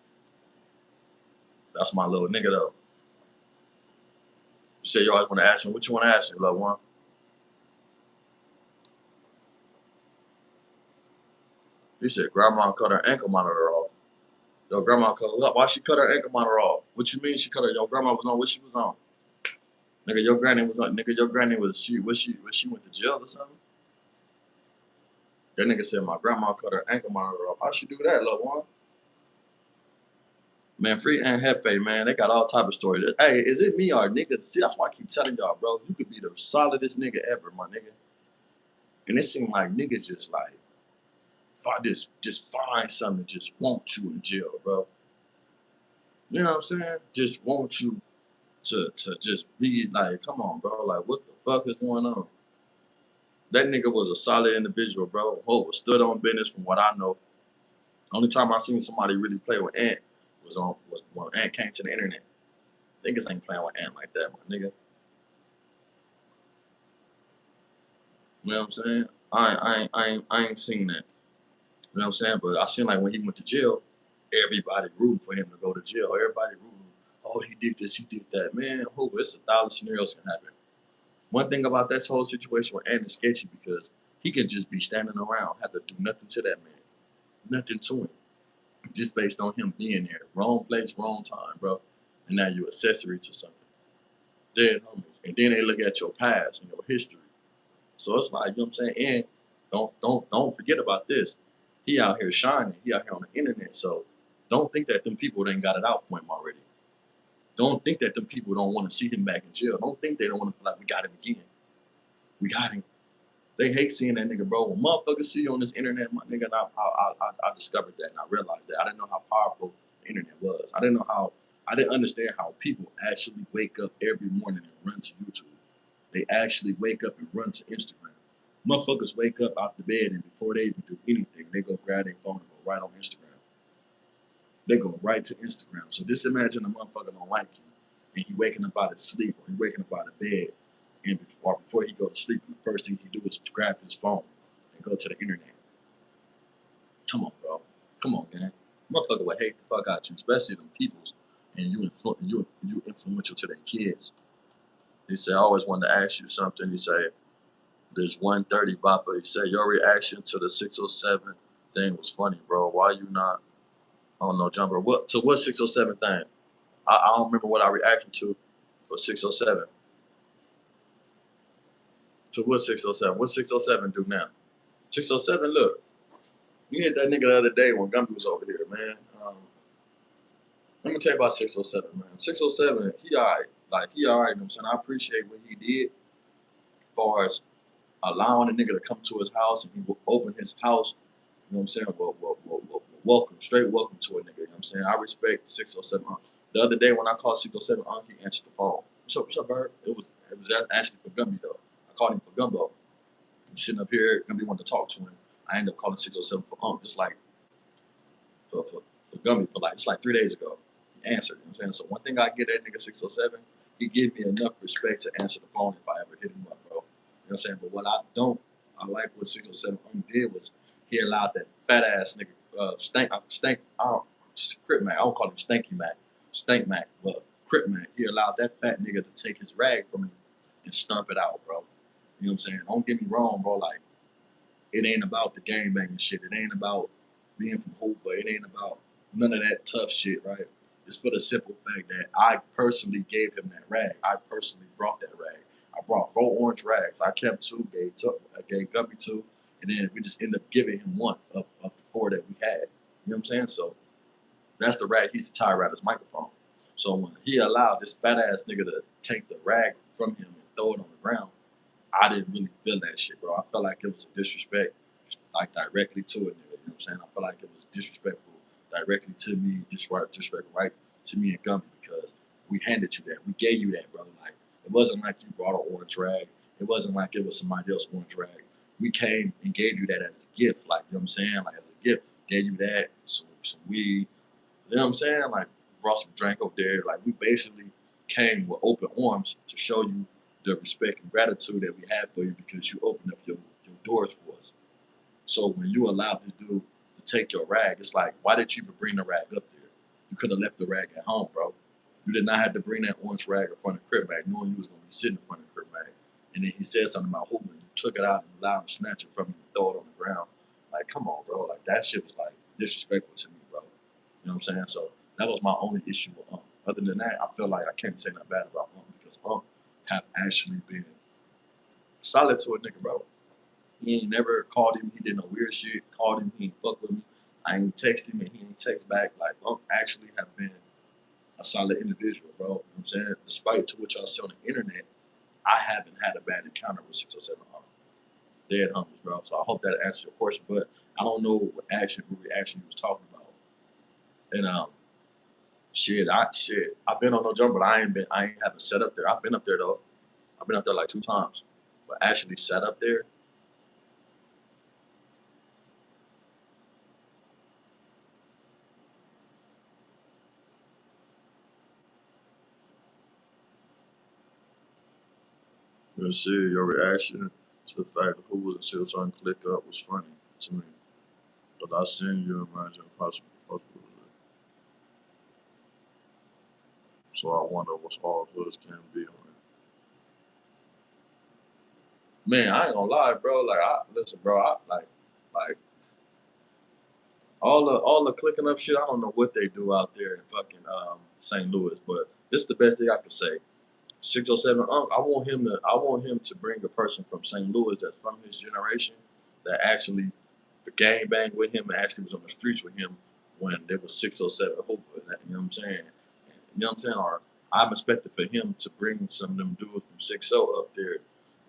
That's my little nigga though. You say you always wanna ask him, what you wanna ask him, little one? He said grandma cut her ankle monitor off. Your grandma cut why she cut her ankle monitor off? What you mean she cut her? Your grandma was on what she was on. Nigga, your granny was on. Nigga, your granny she went to jail or something? That nigga said my grandma cut her ankle monitor off. How she do that, little one? Man, Free and Hefe, man, they got all type of stories. Hey, is it me or niggas? See, that's why I keep telling y'all, bro. You could be the solidest nigga ever, my nigga. And it seemed like niggas just like, if I just find something, just want you in jail, bro. You know what I'm saying? Just want you to just be like, come on, bro. Like, what the fuck is going on? That nigga was a solid individual, bro. Hope stood on business from what I know. Only time I seen somebody really play with Ant was when Ant came to the internet. Niggas ain't playing with Ant like that, my nigga. You know what I'm saying? I ain't seen that. You know what I'm saying? But I seen like when he went to jail, everybody rooting for him to go to jail. Everybody rooting. Oh, he did this, he did that. Man, hope it's 1,000 scenarios can happen. One thing about this whole situation with Ant is sketchy because he can just be standing around, have to do nothing to that man. Nothing to him. Just based on him being there. Wrong place, wrong time, bro. And now you're accessory to something. Dead homies. And then they look at your past and your history. So it's like, you know what I'm saying? And don't forget about this. He out here shining. He out here on the internet. So don't think that them people ain't got it out for him already. Don't think that them people don't want to see him back in jail. Don't think they don't want to feel like we got him again. We got him. They hate seeing that nigga, bro. When motherfuckers see you on this internet, my nigga, and I discovered that and I realized that. I didn't know how powerful the internet was. I didn't understand how people actually wake up every morning and run to YouTube. They actually wake up and run to Instagram. Motherfuckers wake up out the bed and before they even do anything, they go grab their phone and go right on Instagram. They go right to Instagram. So just imagine a motherfucker don't like you and he waking up out of sleep or he waking up out of bed and before he go to sleep, the first thing he do is grab his phone and go to the internet. Come on, bro. Come on, man. Motherfucker would hate the fuck out you, especially them peoples, and you influential to their kids. He said, I always wanted to ask you something. He said, this 130 Bopper, he said, your reaction to the 607 thing was funny, bro. Why you not, I don't know, Jumper. What 607 thing? I don't remember what I reacted to for 607. To what 607? What 607 do now? 607, look, you hit that nigga the other day when Gumby was over here, man. Let me tell you about 607, man. 607, he alright. Like, he alright, you know what I'm saying? I appreciate what he did as far as allowing a nigga to come to his house and he will open his house, you know what I'm saying? Welcome, straight welcome to a nigga, you know what I'm saying? I respect 607. The other day when I called 607, he answered the phone. What's up, Bird? It was actually for Gumby, though. I called him for Gumbo. I'm sitting up here, Gumby wanted to talk to him. I ended up calling 607 for just like for Gumby for like, it's like 3 days ago. He answered, you know what I'm saying? So one thing I get that nigga 607, he give me enough respect to answer the phone if I ever hit him up, bro. You know what I'm saying? But what I like what 607 did was he allowed that fat ass nigga, Crip Mac, I don't call him Stanky Mac, Stank Mac, but Crip Mac, he allowed that fat nigga to take his rag from him and stomp it out, bro. You know what I'm saying? Don't get me wrong, bro. Like, it ain't about the gang banging shit. It ain't about being from Hoover. It ain't about none of that tough shit, right? It's for the simple fact that I personally gave him that rag. I personally brought that rag. I brought 4 orange rags. I kept 2, I gave Guppy 2, and then we just ended up giving him 1 of the 4 that we had. You know what I'm saying? So that's the rag he used to tie around his microphone. So when he allowed this fat ass nigga to take the rag from him and throw it on the ground, I didn't really feel that shit, bro. I felt like it was a disrespect, like directly to a nigga. You know what I'm saying? I felt like it was disrespectful directly to me, disrespectful right to me and Gumby because we handed you that. We gave you that, brother. Like, it wasn't like you brought an orange rag. It wasn't like it was somebody else's orange rag. We came and gave you that as a gift, like, you know what I'm saying? Like, as a gift, gave you that, some weed, you know what I'm saying? Like, brought some drink over there. Like, we basically came with open arms to show you the respect and gratitude that we have for you because you opened up your doors for us. So when you allowed this dude to take your rag, it's like, why did you even bring the rag up there? You could have left the rag at home, bro. You did not have to bring that orange rag in front of Crib Bag, knowing you was going to be sitting in front of Crib Bag. And then he said something about Hoover. You took it out and allowed him to snatch it from you and throw it on the ground. Like, come on, bro. Like, that shit was, like, disrespectful to me, bro. You know what I'm saying? So that was my only issue with Other than that, I feel like I can't say nothing bad about because have actually been solid to a nigga, bro. He ain't never called him. He did no weird shit. Called him. He ain't fuck with me. I ain't text him and he ain't text back. Like, actually have been a solid individual, bro. You know what I'm saying? Despite to what y'all see on the internet, I haven't had a bad encounter with 607 dead homies, bro. So I hope that answers your question. But I don't know what reaction he was talking about. And I've been on no jump, but I haven't sat up there. I've been up there though. I've been up there like 2 times. But actually sat up there, let's see, your reaction to the fact that who was still trying to click up was funny to me. But I seen you imagine possible. So I wonder what's all hoods can be on it. Man, I ain't gonna lie, bro. Like, listen, bro. Like all the clicking up shit. I don't know what they do out there in fucking St. Louis, but this is the best thing I can say. 607 I want him to bring a person from St. Louis that's from his generation that actually the gang bang with him and actually was on the streets with him when there was 607 Hooper. You know what I'm saying? You know what I'm saying? Or I'm expecting for him to bring some of them dudes from 60 up there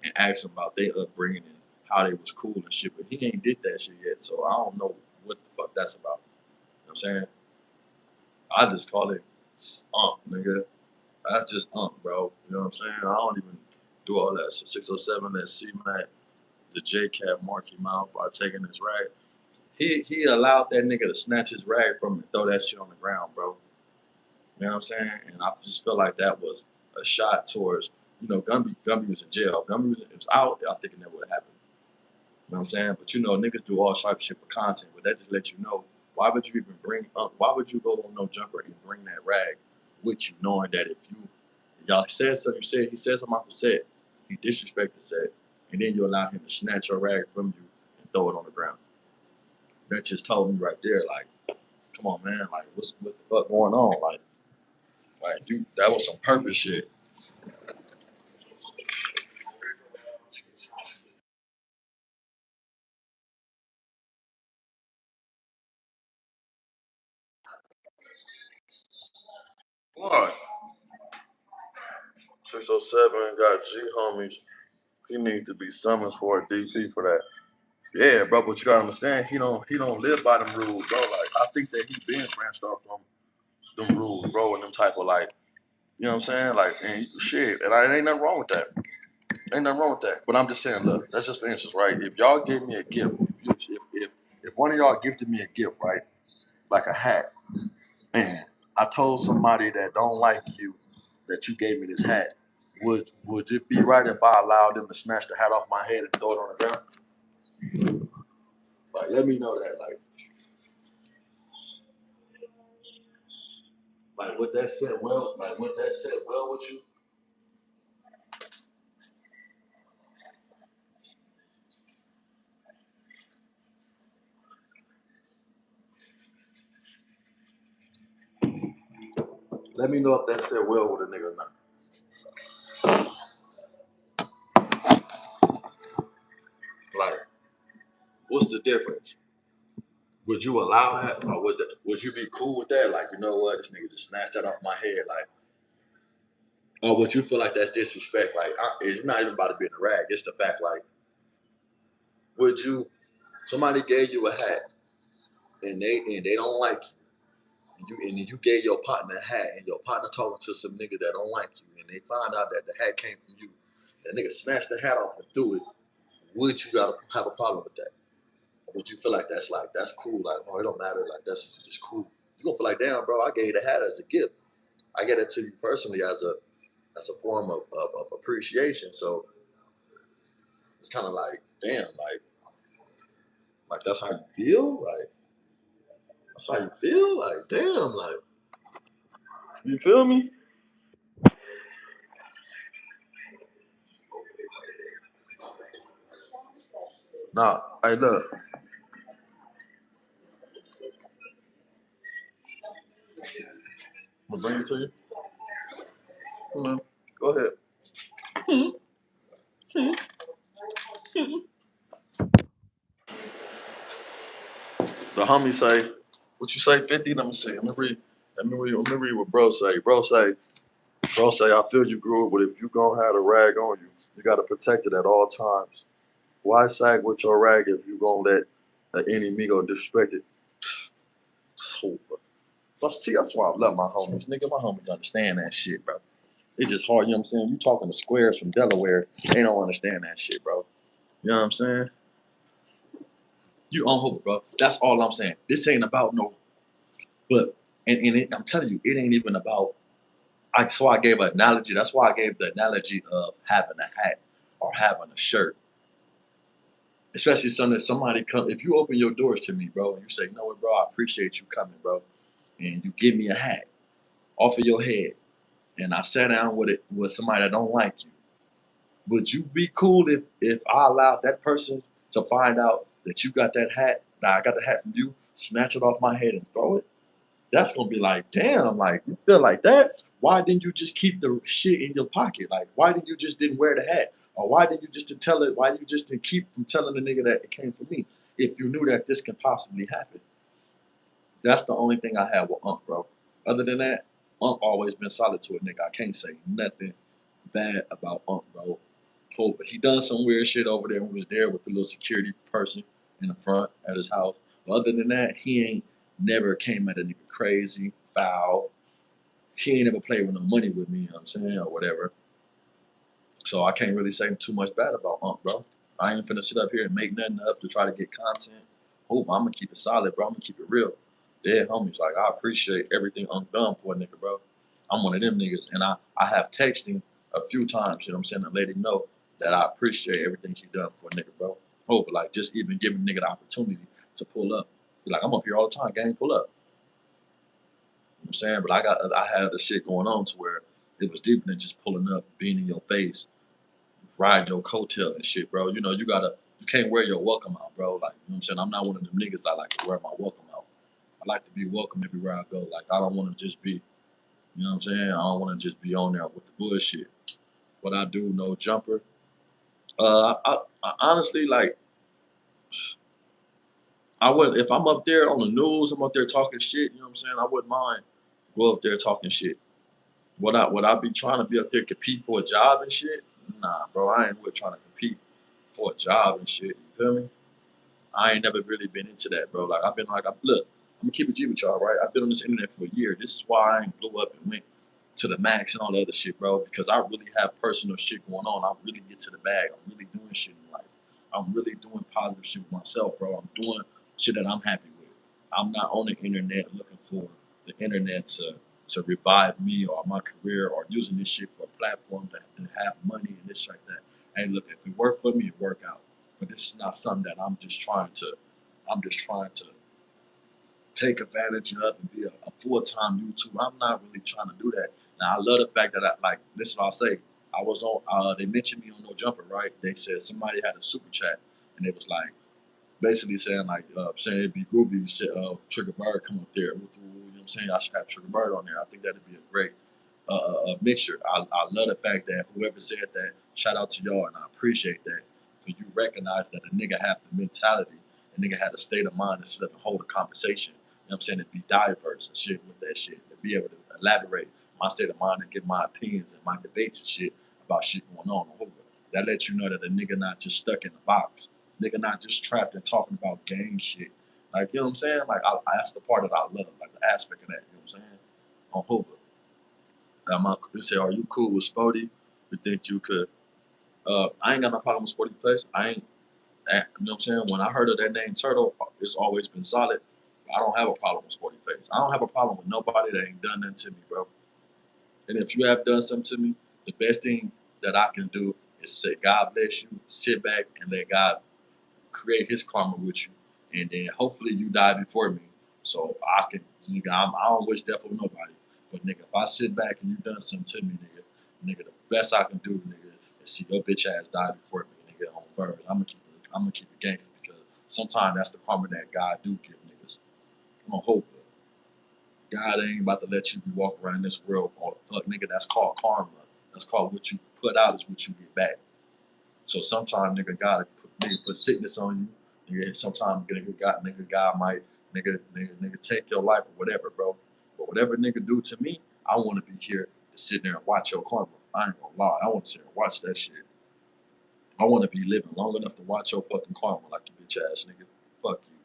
and ask them about their upbringing how they was cool and shit, but he ain't did that shit yet, so I don't know what the fuck that's about. You know what I'm saying? I just call it nigga. That's just bro. You know what I'm saying? I don't even do all that shit. 607, that C-Mac, the J-Cap mark him out by taking his rag. He allowed that nigga to snatch his rag from him and throw that shit on the ground, bro. You know what I'm saying? And I just feel like that was a shot towards, Gumby was in jail. Gumby was out, I think it never would have happened. You know what I'm saying? But niggas do all type of shit for content, but that just lets you know, why would you even bring up, why would you go on no jumper and bring that rag with you, knowing that if y'all said something, he said something off the set, he disrespected the set, and then you allow him to snatch your rag from you and throw it on the ground. That just told me right there, like, come on, man, like, what the fuck going on? Like, dude, that was some purpose shit. Why? 607 got G homies. He needs to be summoned for a DP for that. Yeah, bro, but you gotta understand, he don't live by them rules, bro. Like, I think that he been branched off from them rules, bro, and them type of, like, you know what I'm saying? Like, and shit, and ain't nothing wrong with that. Ain't nothing wrong with that. But I'm just saying, look, that's just for instance, right? If y'all gave me a gift, if one of y'all gifted me a gift, right, like a hat, man, I told somebody that don't like you that you gave me this hat, would it be right if I allowed them to snatch the hat off my head and throw it on the ground? Like, let me know that. Like what that said well, with you. Let me know if that said well with a nigga or not. Like, what's the difference? Would you allow that, or would you be cool with that? Like, you know what, this nigga just snatched that off my head, like, or would you feel like that's disrespect? Like, it's not even about it being a rag. It's the fact, like, would you? Somebody gave you a hat, and they don't like you, and you gave your partner a hat, and your partner talking to some nigga that don't like you, and they find out that the hat came from you. That nigga snatched the hat off and threw it. Would you gotta have a problem with that? Or would you feel like that's cool? Like, oh, it don't matter. Like, that's just cool. You gonna feel like, damn, bro, I gave you the hat as a gift. I get it to you personally as a form of appreciation. So it's kind of like, damn, like that's how you feel. Like that's how you feel. Like, damn, like, you feel me? Nah, hey, look, I'm gonna bring it to you. Come on, go ahead. The homie say, what you say, 50? Let me see. Let me read what bro say. Bro say, I feel you, Groove, but if you gonna have a rag on you, you gotta protect it at all times. Why sag with your rag if you gonna let an enemy go disrespect it? So see, that's why I love my homies. Nigga, my homies understand that shit, bro. It's just hard, you know what I'm saying? You talking to squares from Delaware, they don't understand that shit, bro. You know what I'm saying? You on hope, bro. That's all I'm saying. This ain't about no, but, I'm telling you, it ain't even about, so I gave an analogy. That's why I gave the analogy of having a hat or having a shirt. Especially somebody come, if you open your doors to me, bro, and you say, you know what, bro, I appreciate you coming, bro, and you give me a hat off of your head, and I sat down with it with somebody that don't like you, would you be cool if I allowed that person to find out that you got that hat, that I got the hat from you, snatch it off my head and throw it? That's gonna be like, damn, like, you feel like that? Why didn't you just keep the shit in your pocket? Like, why didn't you just didn't wear the hat? Or why didn't you just to tell it? Why you just didn't keep from telling the nigga that it came from me? If you knew that this can possibly happen. That's the only thing I have with bro. Other than that, always been solid to a nigga. I can't say nothing bad about bro. But he done some weird shit over there when we was there with the little security person in the front at his house. But other than that, he ain't never came at a nigga crazy, foul. He ain't never played with no money with me, you know what I'm saying, or whatever. So I can't really say too much bad about Unc, bro. I ain't finna sit up here and make nothing up to try to get content. Oh, I'm gonna keep it solid, bro. I'm gonna keep it real. Dead homies, like I appreciate everything Unc done for a nigga, bro. I'm one of them niggas, and I have texting a few times, you know what I'm saying, to let him know that I appreciate everything he done for a nigga, bro. Oh, but like just even giving nigga the opportunity to pull up. Be like, I'm up here all the time, gang, pull up. You know what I'm saying? But I had the shit going on to where it was deeper than just pulling up, being in your face, riding your coattail and shit, bro. You know, you can't wear your welcome out, bro. Like, you know what I'm saying? I'm not one of them niggas that like to wear my welcome out. I like to be welcome everywhere I go. Like, I don't want to just be, you know what I'm saying? I don't want to just be on there with the bullshit. What I do, no jumper. I honestly, like, I would, if I'm up there on the news, I'm up there talking shit, you know what I'm saying? I wouldn't mind go up there talking shit. Would I be trying to be up there compete for a job and shit? Nah, bro, I ain't with trying to compete for a job and shit. You feel me? I ain't never really been into that, bro. Like I've been like, look, I'm gonna keep it G with y'all, right? I've been on this internet for a year. This is why I ain't blew up and went to the max and all the other shit, bro. Because I really have personal shit going on. I really get to the bag. I'm really doing shit in life. I'm really doing positive shit with myself, bro. I'm doing shit that I'm happy with. I'm not on the internet looking for the internet to revive me or my career or using this shit for a platform to have money and this like that. Hey, look, if it worked for me, it worked out. But this is not something that I'm just trying to take advantage of and be a full-time YouTuber. I'm not really trying to do that. Now I love the fact that this is what I'll say. I was on they mentioned me on No Jumper, right? They said somebody had a super chat and it was like basically saying like saying it'd be groovy you said Triggerbird come up there. You know what I'm saying? I should have Triggerbird on there. I think that'd be a great mixture. I love the fact that whoever said that, shout out to y'all, and I appreciate that. For you recognize that a nigga have the mentality, a nigga had a state of mind to sit up and hold a conversation. You know what I'm saying? To be diverse and shit with that shit. To be able to elaborate my state of mind and give my opinions and my debates and shit about shit going on. That lets you know that a nigga not just stuck in a box. Nigga not just trapped and talking about gang shit. Like, you know what I'm saying? Like, that's the part that I love, like the aspect of that, you know what I'm saying? On Hoover. They say, are you cool with Spody? You think you could? I ain't got no problem with Sporty Face. I ain't, you know what I'm saying? When I heard of that name Turtle, it's always been solid. I don't have a problem with Sporty Face. I don't have a problem with nobody that ain't done nothing to me, bro. And if you have done something to me, the best thing that I can do is say, God bless you, sit back and let God create his karma with you. And then hopefully you die before me. So I can, nigga, I don't wish death on nobody. But nigga, if I sit back and you done something to me, nigga, the best I can do, nigga, is see your bitch ass die before me, nigga, on bird. I'm gonna keep it gangster because sometimes that's the karma that God do give niggas. I'm gonna hope it. God ain't about to let you be walking around this world all the fuck, nigga. That's called karma. That's called what you put out is what you get back. So sometimes nigga put sickness on you. Nigga, sometimes God might nigga take your life or whatever, bro. But whatever nigga do to me, I want to be here to sit there and watch your karma. I ain't gonna lie, I want to sit there and watch that shit. I want to be living long enough to watch your fucking karma, like you bitch ass nigga. Fuck you.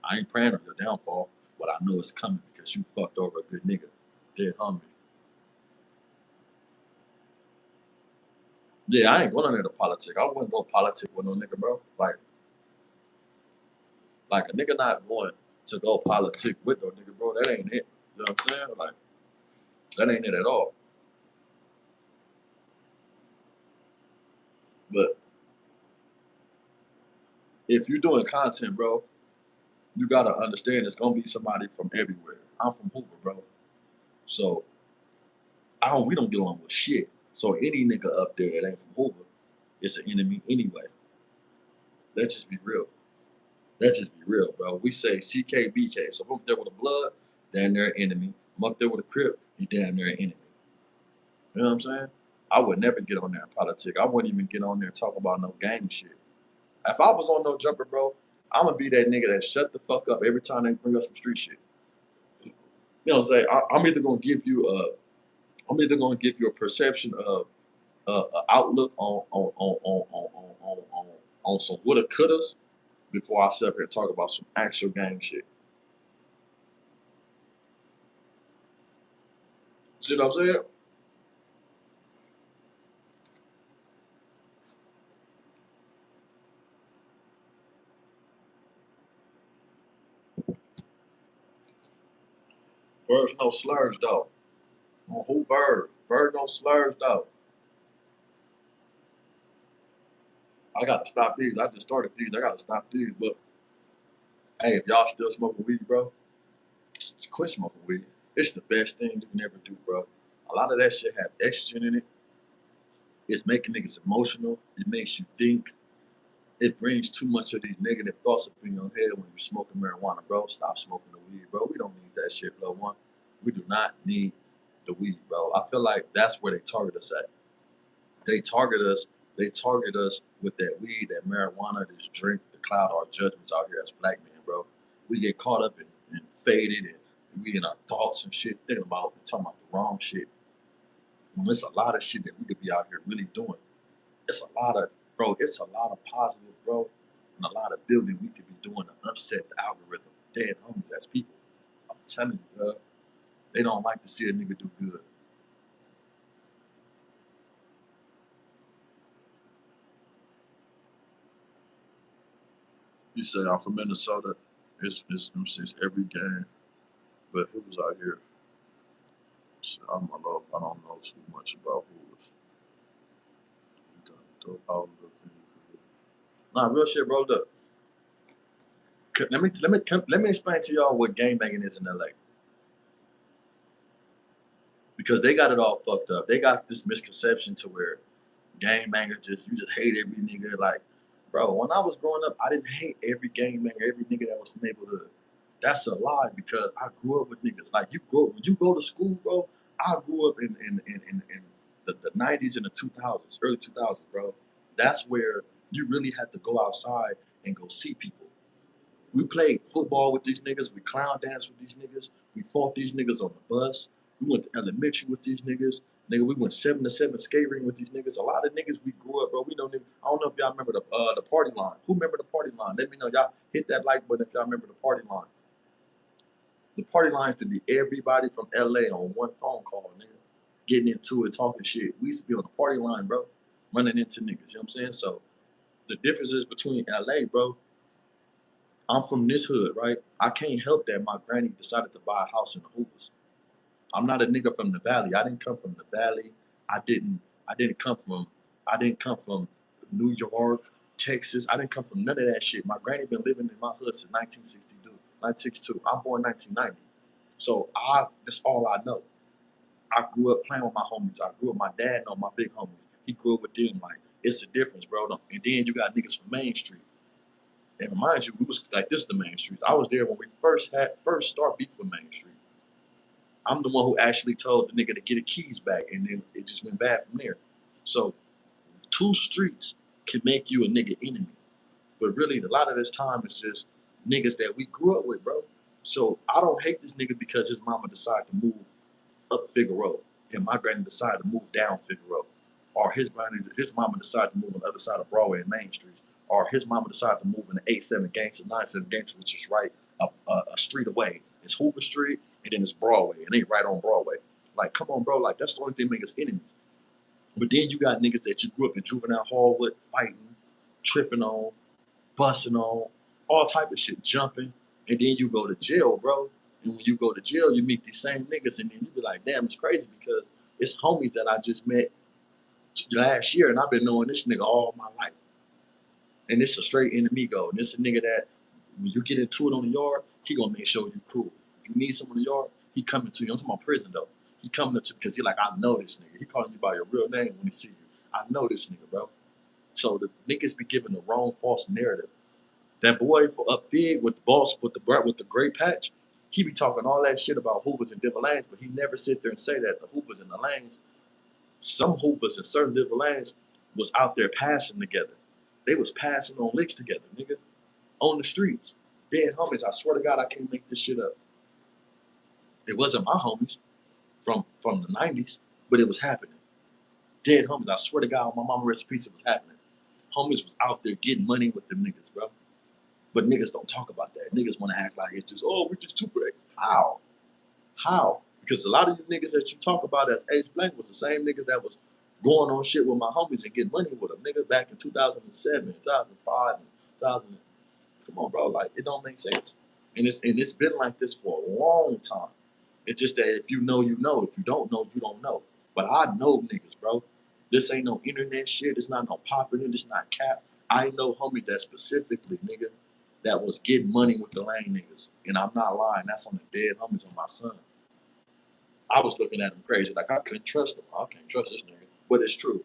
I ain't praying on your downfall, but I know it's coming because you fucked over a good nigga. Dead homie. Yeah, I ain't going into politics. I wouldn't go politic with no nigga, bro. Like a nigga not going to go politic with no nigga, bro. That ain't it. You know what I'm saying? Like that ain't it at all. But if you're doing content, bro, you gotta understand it's gonna be somebody from everywhere. I'm from Hoover, bro. So we don't get along with shit. So any nigga up there that ain't from Hoover is an enemy anyway. Let's just be real. Let's just be real, bro. We say CKBK. So if I'm up there with a blood, damn near an enemy. I'm up there with a crip, he damn near an enemy. You know what I'm saying? I would never get on there in politics. I wouldn't even get on there and talk about no gang shit. If I was on No Jumper, bro, I'm gonna be that nigga that shut the fuck up every time they bring up some street shit. You know what I'm saying? I'm either gonna give you a perception of outlook on some woulda couldas before I sit up here and talk about some actual game shit. See what I'm saying? Birds no slurs though. On who bird? Bird no slurs though. I gotta stop these. I just started these. I gotta stop these. But hey, if y'all still smoking weed, bro, just quit smoking weed. It's the best thing you can ever do, bro. A lot of that shit have estrogen in it. It's making niggas emotional. It makes you think. It brings too much of these negative thoughts up in your head when you're smoking marijuana, bro. Stop smoking the weed, bro. We don't need that shit, bro. One, we do not need the weed, bro. I feel like that's where they target us at. They target us. They target us with that weed, that marijuana, this drink, to cloud our judgments out here as black men, bro. We get caught up and faded, and we in our thoughts and shit, thinking about talking about the wrong shit. When it's a lot of shit that we could be out here really doing. It's a lot of, bro. It's a lot of positive, bro, and a lot of building we could be doing to upset the algorithm. Dead homies as people. I'm telling you, bro. They don't like to see a nigga do good. You say I'm from Minnesota. It's every game, but who was out here? So I don't know too much about who was. You got dope out of Nah, real shit, bro. Look, let me explain to y'all what gang banging is in LA. Because they got it all fucked up. They got this misconception to where gangbanger you just hate every nigga. Like, bro, when I was growing up, I didn't hate every gangbanger, every nigga that was from the neighborhood. That's a lie because I grew up with niggas. Like when you go to school, bro. I grew up in the 90s and the 2000s, early 2000s, bro. That's where you really had to go outside and go see people. We played football with these niggas. We clown danced with these niggas. We fought these niggas on the bus. We went to elementary with these niggas. Nigga, we went 7-to-7 skating with these niggas. A lot of niggas we grew up, bro. We know niggas. I don't know if y'all remember the party line. Who remember the party line? Let me know. Y'all hit that like button if y'all remember the party line. The party lines to be everybody from LA on one phone call, nigga. Getting into it, talking shit. We used to be on the party line, bro. Running into niggas. You know what I'm saying? So the difference is between LA, bro. I'm from this hood, right? I can't help that my granny decided to buy a house in the Hoovers. I'm not a nigga from the valley. I didn't come from the valley. I didn't. I didn't come from. I didn't come from New York, Texas. I didn't come from none of that shit. My granny been living in my hood since 1962. 1962. I'm born 1990. So that's all I know. I grew up playing with my homies. I grew up. My dad know my big homies. He grew up with them. Like it's a difference, bro. And then you got niggas from Main Street. And mind you, we was like this is the Main Street. I was there when we first start beef with Main Street. I'm the one who actually told the nigga to get the keys back, and then it just went bad from there. So two streets can make you a nigga enemy, but really a lot of this time is just niggas that we grew up with, bro. So I don't hate this nigga because his mama decided to move up Figueroa, and my granny decided to move down Figueroa, or his mama decided to move on the other side of Broadway and Main Street, or his mama decided to move in the 8-7 Gangster, 9-7 Gangster, which is right a street away. It's Hoover Street, and then it's Broadway, and they right on Broadway. Like, come on, bro, like that's the only thing that makes us enemies. But then you got niggas that you grew up in juvenile hall with, fighting, tripping on, busting on, all type of shit, jumping, and then you go to jail, bro. And when you go to jail, you meet these same niggas, and then you be like, damn, it's crazy because it's homies that I just met last year, and I've been knowing this nigga all my life. And it's a straight enemigo. And it's a nigga that when you get into it on the yard, he gonna make sure you cool. If you need someone in the yard, he coming to you. I'm talking about prison though. He coming up to because he like, I know this nigga. He calling you by your real name when he see you. I know this nigga, bro. So the niggas be giving the wrong false narrative. That boy for up big with the boss with the gray patch, he be talking all that shit about hoopers and different lanes, but he never sit there and say that the hoopers and the lanes, some hoopers in certain different lanes was out there passing together. They was passing on licks together, nigga, on the streets. Dead homies. I swear to God, I can't make this shit up. It wasn't my homies from the 90s, but it was happening. Dead homies. I swear to God, my mama rest in peace, it was happening. Homies was out there getting money with them niggas, bro. But niggas don't talk about that. Niggas want to act like it's just, oh, we just too big. How? How? Because a lot of you niggas that you talk about as age blank was the same niggas that was going on shit with my homies and getting money with them. Niggas back in 2007, 2005, 2000. Come on, bro. Like, it don't make sense. And it's been like this for a long time. It's just that if you know, you know. If you don't know, you don't know. But I know niggas, bro. This ain't no internet shit. It's not no popping it. It's not cap. I know homie that specifically, nigga, that was getting money with the lane niggas. And I'm not lying. That's on the dead homies on my son. I was looking at him crazy. Like, I couldn't trust him. I can't trust this nigga. But it's true.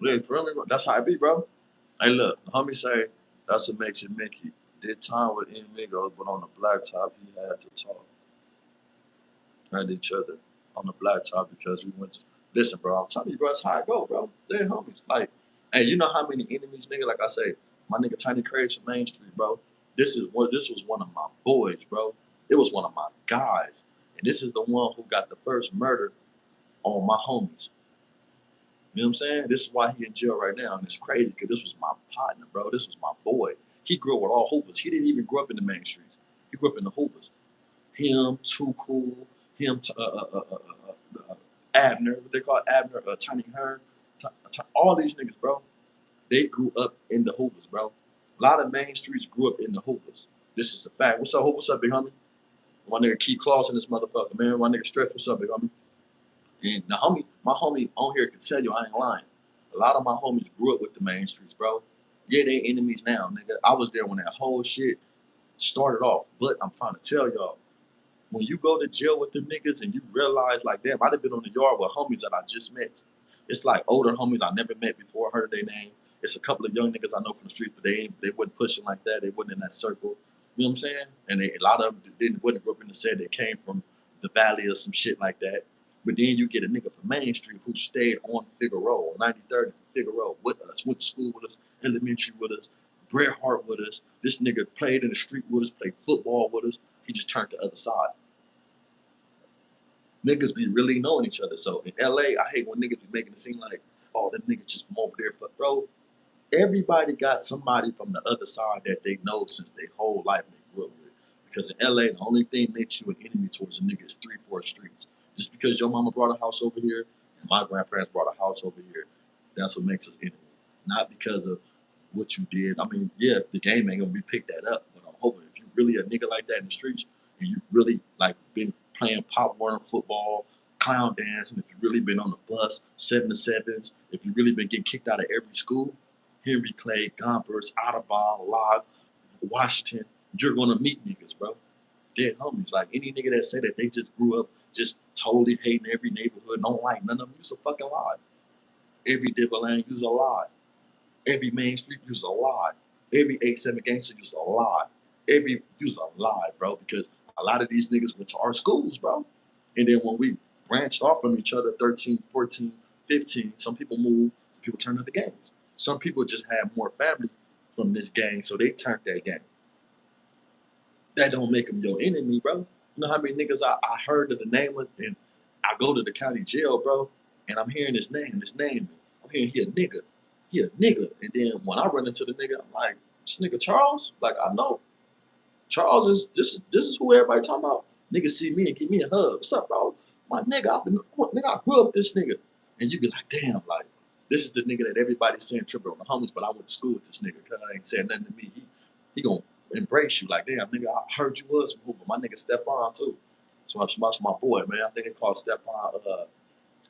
Yeah, for real, that's how it be, bro. Hey, look, the homie say that's what makes it Mickey. Did time with Migos, but on the blacktop, he had to talk at each other on the blacktop because we went to. Listen, bro, I'm telling you, bro, that's how I go, bro. They're homies. Like, hey, you know how many enemies, nigga? Like I say, my nigga Tiny Craig from Main Street, bro. This was one of my boys, bro. It was one of my guys, and this is the one who got the first murder on my homies. You know what I'm saying? This is why he in jail right now, and it's crazy because this was my partner, bro. This was my boy. He grew up with all hoopers. He didn't even grow up in the main streets. He grew up in the hoopers. Him, Too Cool, him, Abner, what they call Abner, Tiny Hearn, all these niggas, bro. They grew up in the hoopers, bro. A lot of main streets grew up in the hoopers. This is a fact. What's up, Hoop? What's up, big homie? My nigga Keith Claus in this motherfucker, man. My nigga Stretch, what's up, big homie? And the homie, my homie on here can tell you I ain't lying. A lot of my homies grew up with the main streets, bro. Yeah, they enemies now, nigga. I was there when that whole shit started off. But I'm trying to tell y'all, when you go to jail with them niggas and you realize, like, damn, I'd have been on the yard with homies that I just met. It's like older homies I never met before, heard their name. It's a couple of young niggas I know from the street, but they wasn't pushing like that. They wasn't in that circle. You know what I'm saying? And a lot of them wouldn't grow up in the city. They came from the valley or some shit like that. But then you get a nigga from Main Street who stayed on Figueroa, 93rd and Figueroa with us, went to school with us, elementary with us, Bret Hart with us. This nigga played in the street with us, played football with us. He just turned the other side. Niggas be really knowing each other. So in LA, I hate when niggas be making it seem like, oh, that nigga just from over there. But bro, everybody got somebody from the other side that they know since their whole life they grew up with. Because in LA, the only thing makes you an enemy towards a nigga is 3-4 streets. Just because your mama brought a house over here and my grandparents brought a house over here, that's what makes us enemies. Not because of what you did. I mean, yeah, the game ain't gonna be picked that up, but I'm hoping if you really a nigga like that in the streets and you really like been playing pop Warner football, clown dancing, if you really been on the bus, 7 to 7s, if you really been getting kicked out of every school, Henry Clay, Gompers, Audubon, Locke, Washington, you're gonna meet niggas, bro. Dead homies. Like any nigga that say that they just grew up just totally hating every neighborhood, don't like none of them, use a fucking lie. Every dibble lane, use a lie. Every Main Street, use a lie. Every 8-7 gangster, use a lie. Every use a lie, bro, because a lot of these niggas went to our schools, bro. And then when we branched off from each other, 13, 14, 15, some people moved, some people turned into gangs. Some people just had more family from this gang, so they turned that gang. That don't make them your enemy, bro. You know how many niggas I heard of the name of, and I go to the county jail, bro, and I'm hearing his name. I'm hearing he a nigga. And then when I run into the nigga, I'm like, this nigga Charles? Like I know. Charles is this is who everybody talking about. Nigga see me and give me a hug. What's up, bro? My nigga, I grew up with this nigga. And you be like, damn, like, this is the nigga that everybody's saying tripping on the homies, but I went to school with this nigga because I ain't saying nothing to me. He gonna embrace you like, damn, nigga, I heard you was from Hoover. My nigga Stephon too. So that's my boy, man. I think they call Stephon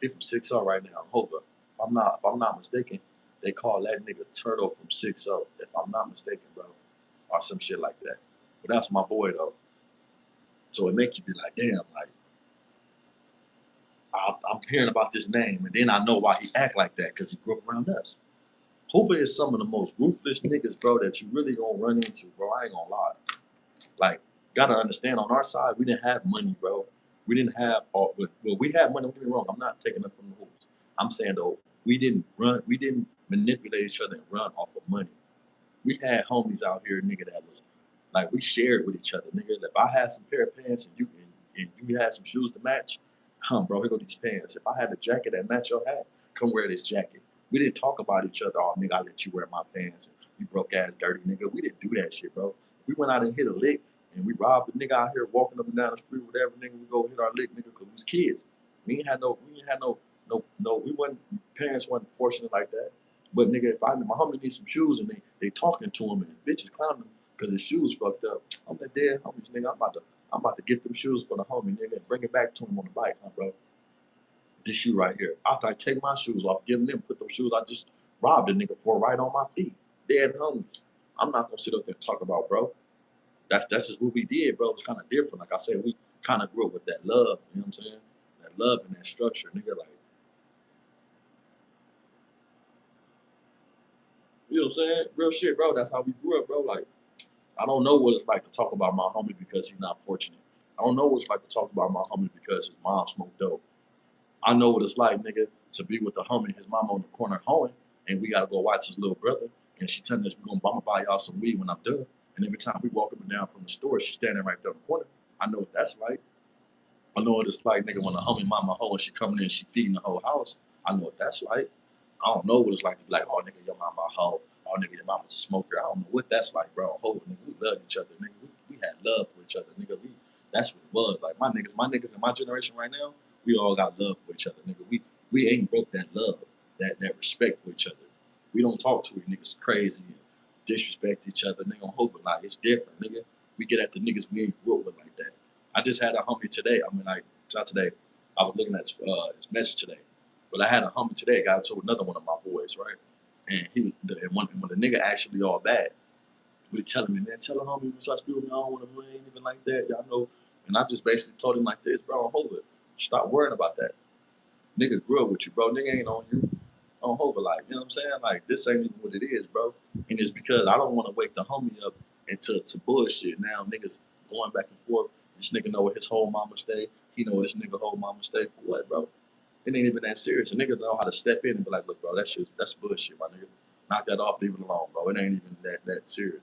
he from 6-0 right now, Hoover. If I'm not mistaken, they call that nigga Turtle from 6-0, if I'm not mistaken, bro. Or some shit like that. But that's my boy though. So it makes you be like, damn, like I'm hearing about this name, and then I know why he act like that because he grew up around us. Hoover is some of the most ruthless niggas, bro, that you really gonna run into, bro. I ain't gonna lie. Like, gotta understand, on our side, we didn't have money, bro. We didn't have all. Well, we had money. Don't get me wrong. I'm not taking it from the hoops. I'm saying though, we didn't run. We didn't manipulate each other and run off of money. We had homies out here, nigga, that was like we shared with each other, nigga. If I had some pair of pants and you had some shoes to match, bro, here go these pants. If I had a jacket that match your hat, come wear this jacket. We didn't talk about each other. Oh, nigga, I let you wear my pants. And you broke ass dirty nigga. We didn't do that shit, bro. We went out and hit a lick and we robbed a nigga out here walking up and down the street, whatever, nigga. We go hit our lick, nigga, because we was kids. We ain't had no. We wasn't. Parents wasn't fortunate like that. But nigga, if my homie needs some shoes and they talking to him and bitches clowning him because his shoes fucked up, I'm the dead homies, nigga. I'm about to get them shoes for the homie, nigga, and bring it back to him on the bike, huh, bro? This shoe right here. After I take my shoes off, give them, put them shoes I just robbed a nigga for right on my feet. Dead homies. I'm not gonna sit up there and talk about, bro. That's just what we did, bro. It's kind of different. Like I said, we kind of grew up with that love. You know what I'm saying? That love and that structure, nigga. Like, you know what I'm saying? Real shit, bro. That's how we grew up, bro. Like, I don't know what it's like to talk about my homie because he's not fortunate. I don't know what it's like to talk about my homie because his mom smoked dope. I know what it's like, nigga, to be with the homie, his mom on the corner hoeing, and we gotta go watch his little brother, and she telling us we're gonna buy y'all some weed when I'm done. And every time we walk up and down from the store, she's standing right there in the corner. I know what that's like. I know what it's like, nigga, when the homie mama hoe and she coming in, she feeding the whole house. I know what that's like. I don't know what it's like to be like, oh nigga, your mama a hoe. Oh nigga, your mama's a smoker. I don't know what that's like, bro. Hoe, nigga, we love each other, nigga. We had love for each other, nigga. That's what it was. Like my niggas in my generation right now, we all got love for each other, nigga. We ain't broke that love, that respect for each other. We don't talk to each niggas crazy and disrespect each other, nigga. On hope, like it's different, nigga. We get at the niggas we ain't grew up with like that. I just had a homie today. I mean, like, not today. I was looking at his message today. But I had a homie today, got to another one of my boys, right? And when the nigga actually all bad, he was telling me, man, tell a homie what's up, people, I don't want to win, anything like that. Y'all know. And I just basically told him like this, bro, hold it. Stop worrying about that. Nigga grew up with you, bro. Nigga ain't on you. On hold it, like, you know what I'm saying? Like, this ain't even what it is, bro. And it's because I don't want to wake the homie up into bullshit. Now niggas going back and forth. This nigga know where his whole mama stay. He know where this nigga whole mama stay. For what, bro? It ain't even that serious. A nigga know how to step in and be like, look, bro, that's bullshit, my nigga. Knock that off, leave it alone, bro. It ain't even that serious.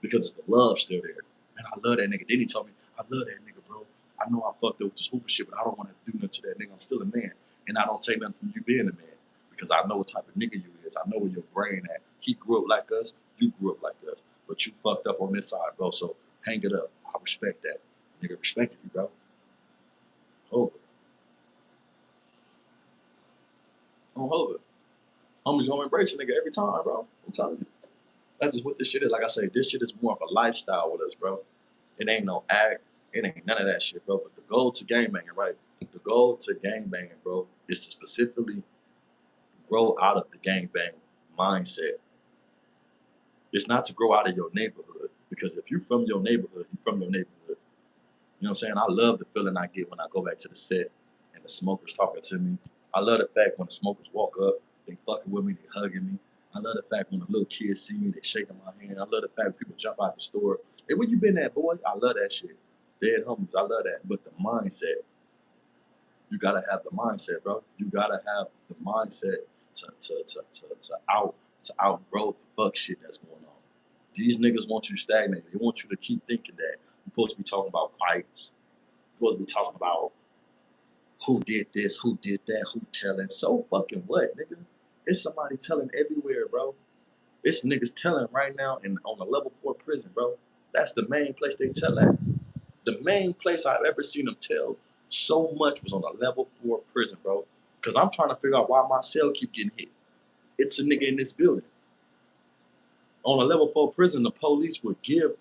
Because the love still there. And I love that nigga. Then he told me, I love that nigga, bro. I know I fucked up with this hooper shit, but I don't want to do nothing to that nigga. I'm still a man. And I don't take nothing from you being a man. Because I know what type of nigga you is. I know where your brain at. He grew up like us. You grew up like us. But you fucked up on this side, bro. So hang it up. I respect that. Nigga respected you, bro. Hold it. Don't hold it. Homies gonna embrace a nigga every time, bro. I'm telling you. That's just what this shit is. Like I say, this shit is more of a lifestyle with us, bro. It ain't no act. It ain't none of that shit, bro. But the goal to gang banging, right? The goal to gang banging, bro, is to specifically grow out of the gang bang mindset. It's not to grow out of your neighborhood. Because if you're from your neighborhood, you're from your neighborhood. You know what I'm saying? I love the feeling I get when I go back to the set and the smokers talking to me. I love the fact when the smokers walk up, they fucking with me, they hugging me. I love the fact when the little kids see me, they shaking my hand. I love the fact people jump out the store. Hey, where you been at, boy? I love that shit. Dead homies, I love that. But the mindset, you gotta have the mindset, bro. You gotta have the mindset to outgrow the fuck shit that's going on. These niggas want you stagnated. They want you to keep thinking that you're supposed to be talking about fights. You're supposed to be talking about who did this, who did that, who telling. So fucking what, nigga? It's somebody telling everywhere, bro. It's niggas telling right now on the level 4 prison, bro. That's the main place they tell at. The main place I've ever seen them tell so much was on a level 4 prison, bro. Because I'm trying to figure out why my cell keep getting hit. It's a nigga in this building. On a level 4 prison, the police would give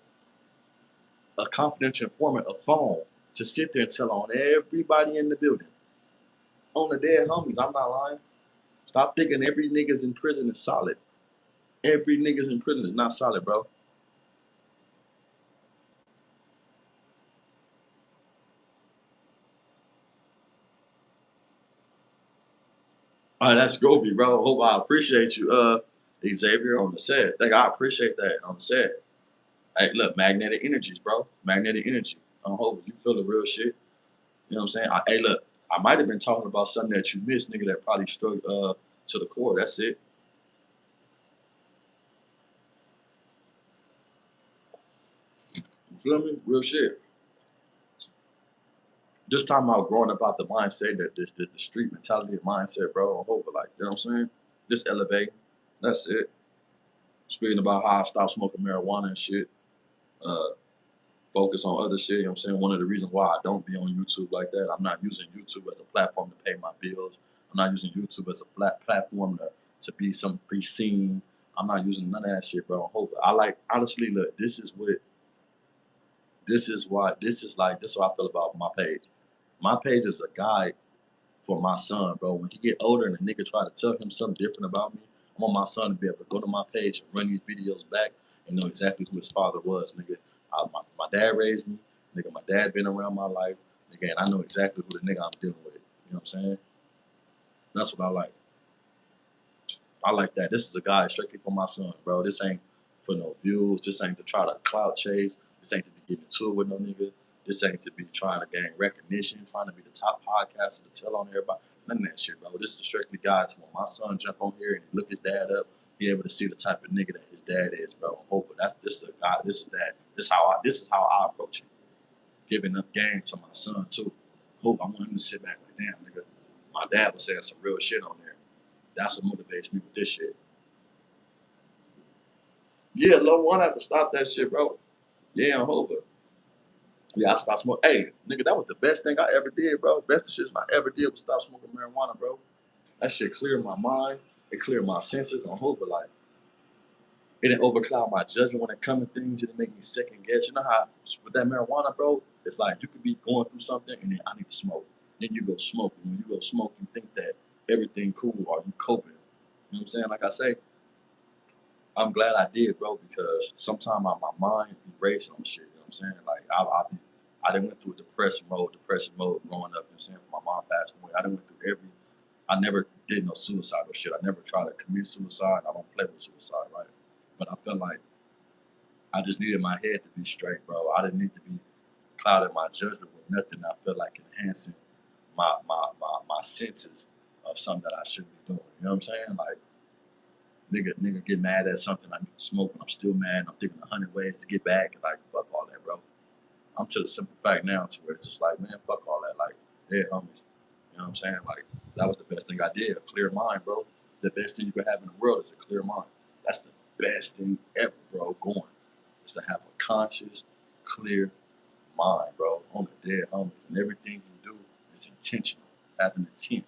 a confidential informant a phone to sit there and tell on everybody in the building. On the dead homies, I'm not lying. Stop thinking every niggas in prison is solid. Every niggas in prison is not solid, bro. All right, that's Gobi, bro. Hope I appreciate you, Xavier, on the set. Like, I appreciate that on the set. Hey, look, magnetic energies, bro. Magnetic energy. I hope you feel the real shit. You know what I'm saying? Hey, look, I might have been talking about something that you missed, nigga, that probably struck to the core. That's it. You feel me? Real shit. Just talking about growing up out the mindset that the street mentality mindset, bro, on over, like, you know what I'm saying? Just elevate. That's it. Speaking about how I stopped smoking marijuana and shit. Uh, Focus on other shit. You know what I'm saying? One of the reasons why I don't be on YouTube like that, I'm not using YouTube as a platform to pay my bills. I'm not using YouTube as a platform to be seen. I'm not using none of that shit, bro. I like, honestly, look, this is what I feel about my page. My page is a guide for my son, bro. When he get older and a nigga try to tell him something different about me, I want my son to be able to go to my page and run these videos back and know exactly who his father was, nigga. My dad raised me, nigga. My dad been around my life, nigga, and I know exactly who the nigga I'm dealing with. You know what I'm saying? That's what I like. I like that. This is a guy strictly for my son, bro. This ain't for no views. This ain't to try to clout chase. This ain't to be getting into it with no nigga. This ain't to be trying to gain recognition, trying to be the top podcaster to tell on everybody. None of that shit, bro. This is strictly guy to when my son jump on here and look his dad up, be able to see the type of nigga that his dad is, bro. Hopefully this is a guy. This is that. This is how I approach it. Giving up game to my son too. Hope I want him to sit back like, damn, nigga. My dad was saying some real shit on there. That's what motivates me with this shit. Yeah, low one have to stop that shit, bro. Yeah, I'm over. Yeah, I stopped smoking. Hey, nigga, that was the best thing I ever did, bro. Best decision I ever did was stop smoking marijuana, bro. That shit cleared my mind. It cleared my senses on hope, but like it didn't overcloud my judgment when it comes to things. It didn't make me second guess. You know how with that marijuana, bro, it's like you could be going through something and then I need to smoke. Then you go smoke. And when you go smoke, you think that everything cool or you coping. You know what I'm saying? Like I say, I'm glad I did, bro, because sometimes my mind be racing on shit. You know what I'm saying? Like I done went through a depression mode growing up. You know what I'm saying? My mom passed away. I done went through I never did no suicidal shit. I never tried to commit suicide. I don't play with suicide, right? But I felt like I just needed my head to be straight, bro. I didn't need to be clouding my judgment with nothing I felt like enhancing my senses of something that I should be doing. You know what I'm saying? Like nigga get mad at something I need to smoke and I'm still mad. I'm thinking 100 ways to get back. And like, fuck all that, bro. I'm to the simple fact now to where it's just like, man, fuck all that. Like, yeah, homies. You know what I'm saying? Like, that was the best thing I did. A clear mind, bro. The best thing you can have in the world is a clear mind. That's the best thing ever, bro, going. Is to have a conscious, clear mind, bro, on the dead homies. And everything you do is intentional. Having intent.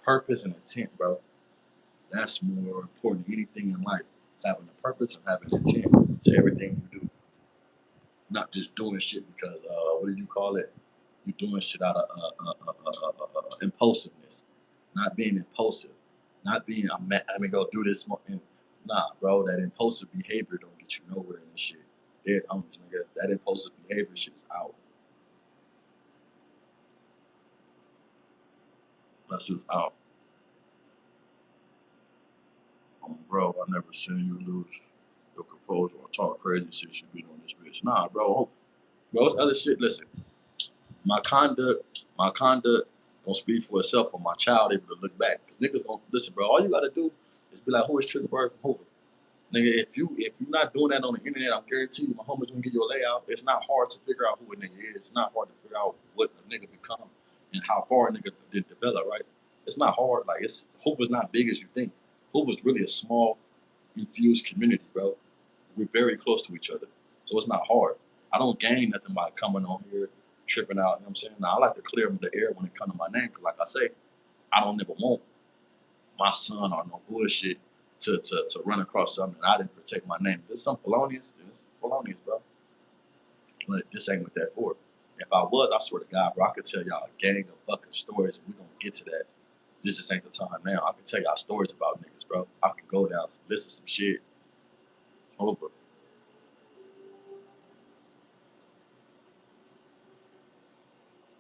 Purpose and intent, bro. That's more important than anything in life. Having a purpose and having intent to everything you do. Not just doing shit because, what do you call it? You're doing shit out of impulsiveness. Not being impulsive. Not being, I'm mean, go do this. Nah, bro, that impulsive behavior don't get you nowhere in this shit. Dead homies, nigga. That impulsive behavior shit is out. That's just out. Bro, I never seen you lose your composure or talk crazy shit you been on this bitch. Nah, bro. Bro, it's other shit. Listen, my conduct gonna speak for itself for my child able to look back. Cause niggas gonna listen, bro. All you gotta do is be like, who is Triggerbird from Hoover? Nigga, if you're not doing that on the internet, I'm guarantee you my homies gonna give you a layout. It's not hard to figure out who a nigga is. It's not hard to figure out what a nigga become and how far a nigga did develop, right? It's not hard. Like it's Hoover's not big as you think. Hoover's really a small, infused community, bro. We're very close to each other. So it's not hard. I don't gain nothing by coming on here tripping out. You know what I'm saying? Now I like to clear the air when it comes to my name, because like I say, I don't ever want my son or no bullshit to run across something and I didn't protect my name. There's some felonious, bro. But this ain't what that for. If I was, I swear to God, bro, I could tell y'all a gang of fucking stories and we're gonna get to that. This just ain't the time now. I can tell y'all stories about niggas, bro. I can go down, listen to some shit. Over.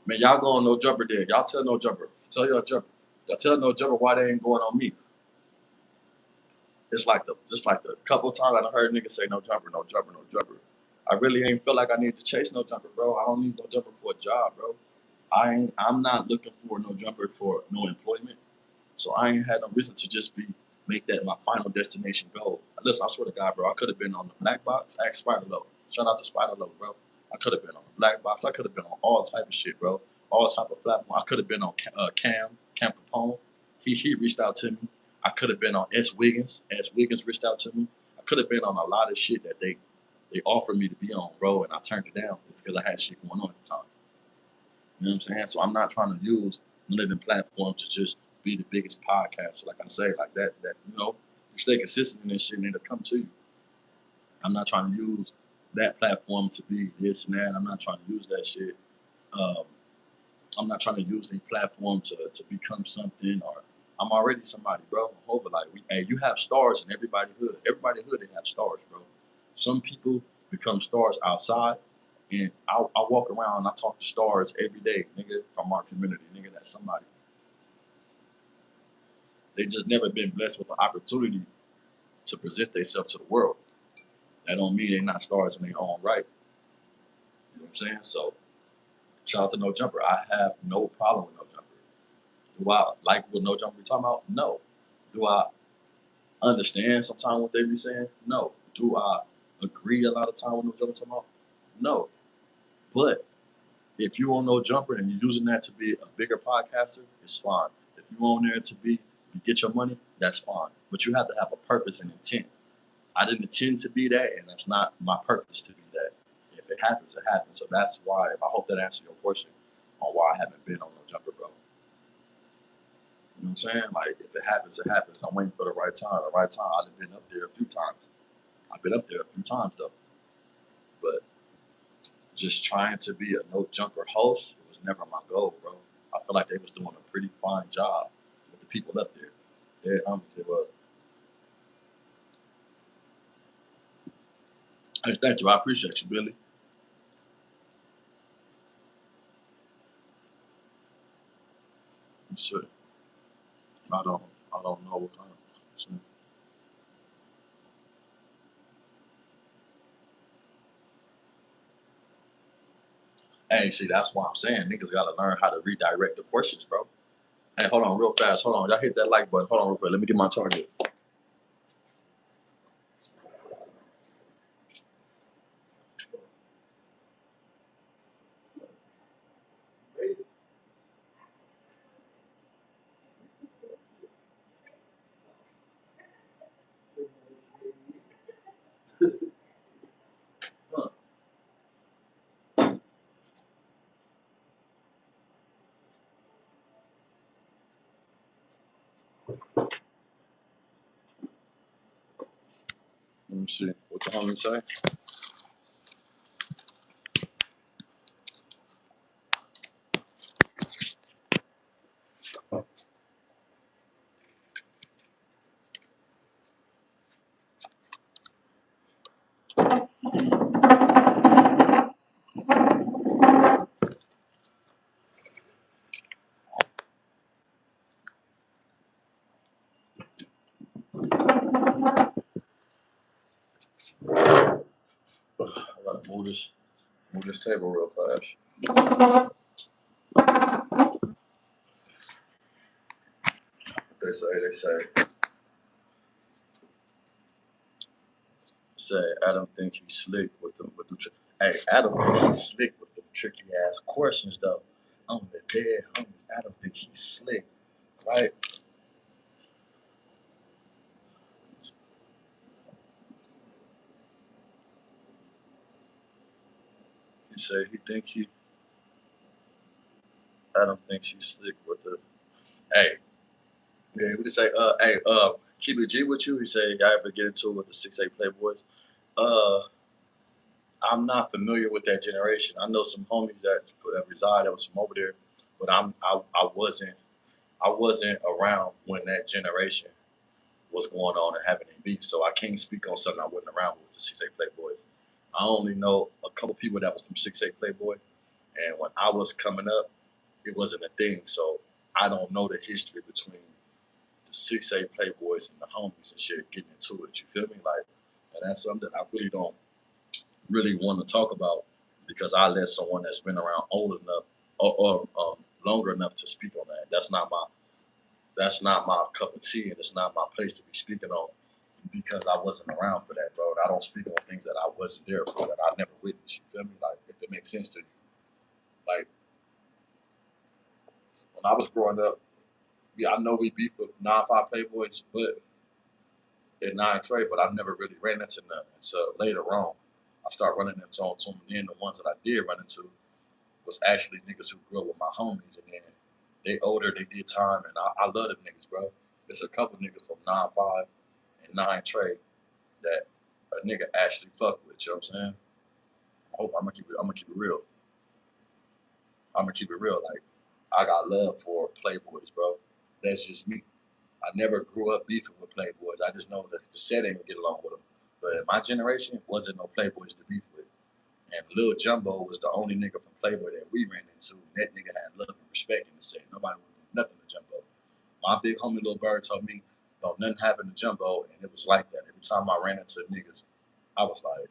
Man, y'all go on no jumper there. Y'all tell no jumper. Tell your jumper. Y'all tell no jumper why they ain't going on me. It's like the couple of times I done heard niggas say no jumper, no jumper, no jumper. I really ain't feel like I need to chase no jumper, bro. I don't need no jumper for a job, bro. I'm not looking for no jumper for no employment. So I ain't had no reason to just make that my final destination goal. Listen, I swear to God, bro, I could have been on the black box. Ask Spider Low. Shout out to Spider Low, bro. I could have been on the black box. I could have been on all type of shit, bro. All type of platform. I could have been on Cam Capone. He reached out to me. I could have been on S Wiggins. S Wiggins reached out to me. I could have been on a lot of shit that they offered me to be on, bro, and I turned it down because I had shit going on at the time. You know what I'm saying? So I'm not trying to use living platform to just be the biggest podcast. Like I say, like that, you stay consistent in this shit and it'll come to you. I'm not trying to use that platform to be this and that. I'm not trying to use that shit. Um, I'm not trying to use the platform to become something or I'm already somebody, bro. Hope like hey, you have stars in everybody hood. Everybody hood they have stars, bro. Some people become stars outside, and I walk around and I talk to stars every day, nigga, from our community, nigga. That's somebody. They just never been blessed with the opportunity to present themselves to the world. That don't mean they're not stars in their own right. You know what I'm saying? So shout out to No Jumper. I have no problem with No Jumper. Do I like what No Jumper be talking about? No. Do I understand sometimes what they be saying? No. Do I agree a lot of time with No Jumper talking about? No. But if you on No Jumper and you're using that to be a bigger podcaster, it's fine. If you on there to get your money, that's fine. But you have to have a purpose and intent. I didn't intend to be that, and that's not my purpose to be that. If it happens, it happens. So that's why. I hope that answers your question on why I haven't been on No Jumper, bro. You know what I'm saying? Like, if it happens, it happens. I'm waiting for the right time. The right time. I've been up there a few times. I've been up there a few times though. But just trying to be a No Jumper host was never my goal, bro. I feel like they was doing a pretty fine job with the people up there. They're it was. Hey, thank you. I appreciate you, Billy. You should. I don't. I don't know what kind of. Hey, see, that's why I'm saying niggas gotta learn how to redirect the questions, bro. Hey, hold on, real fast. Hold on, y'all hit that like button. Hold on, real quick. Let me get my target. Huh. Let me see what the homie say. I gotta move this table real fast. They say Adam think he's slick with the hey, Adam think he's slick with the tricky ass questions though. On the dead homie, Adam think he's slick, right? He said he think he Adam thinks he's slick with the hey. Yeah, we just say hey keep it G with you. He said y'all ever get into it with the 6'8" Playboys? Uh I'm not familiar with that generation. I know some homies that reside that was from over there, but I wasn't around when that generation was going on and having a beef. So I can't speak on something I wasn't around with the 6'8" Playboys. I only know a couple people that was from 6'8" Playboy, and when I was coming up, it wasn't a thing. So I don't know the history between the 6'8" Playboys and the homies and shit getting into it. You feel me? Like, and that's something I really don't really want to talk about because I let someone that's been around old enough or longer enough to speak on that. That's not my cup of tea, and it's not my place to be speaking on because I wasn't around for that, bro. And I don't speak on things that I wasn't there for, that I never witnessed. You feel me? Like, if it makes sense to you. Like, when I was growing up, yeah, I know we beef with 9-5 Playboys, but at 9 Trey, but I've never really ran into none. So later on, I started running into them. And then the ones that I did run into was actually niggas who grew up with my homies, and then they older, they did time, and I love them niggas, bro. There's a couple niggas from 9-5 and 9 Trey that a nigga actually fuck with. You know what I'm saying? I'm gonna keep it real. I'm gonna keep it real. Like, I got love for Playboys, bro. That's just me. I never grew up beefing with Playboys. I just know that the setting would get along with them. But in my generation, wasn't no Playboys to beef with. And Lil Jumbo was the only nigga from Playboy that we ran into. And that nigga had love and respect in the set. Nobody would do nothing to Jumbo. My big homie Lil Bird told me, don't nothing happen to Jumbo. And it was like that. Every time I ran into niggas, I was like,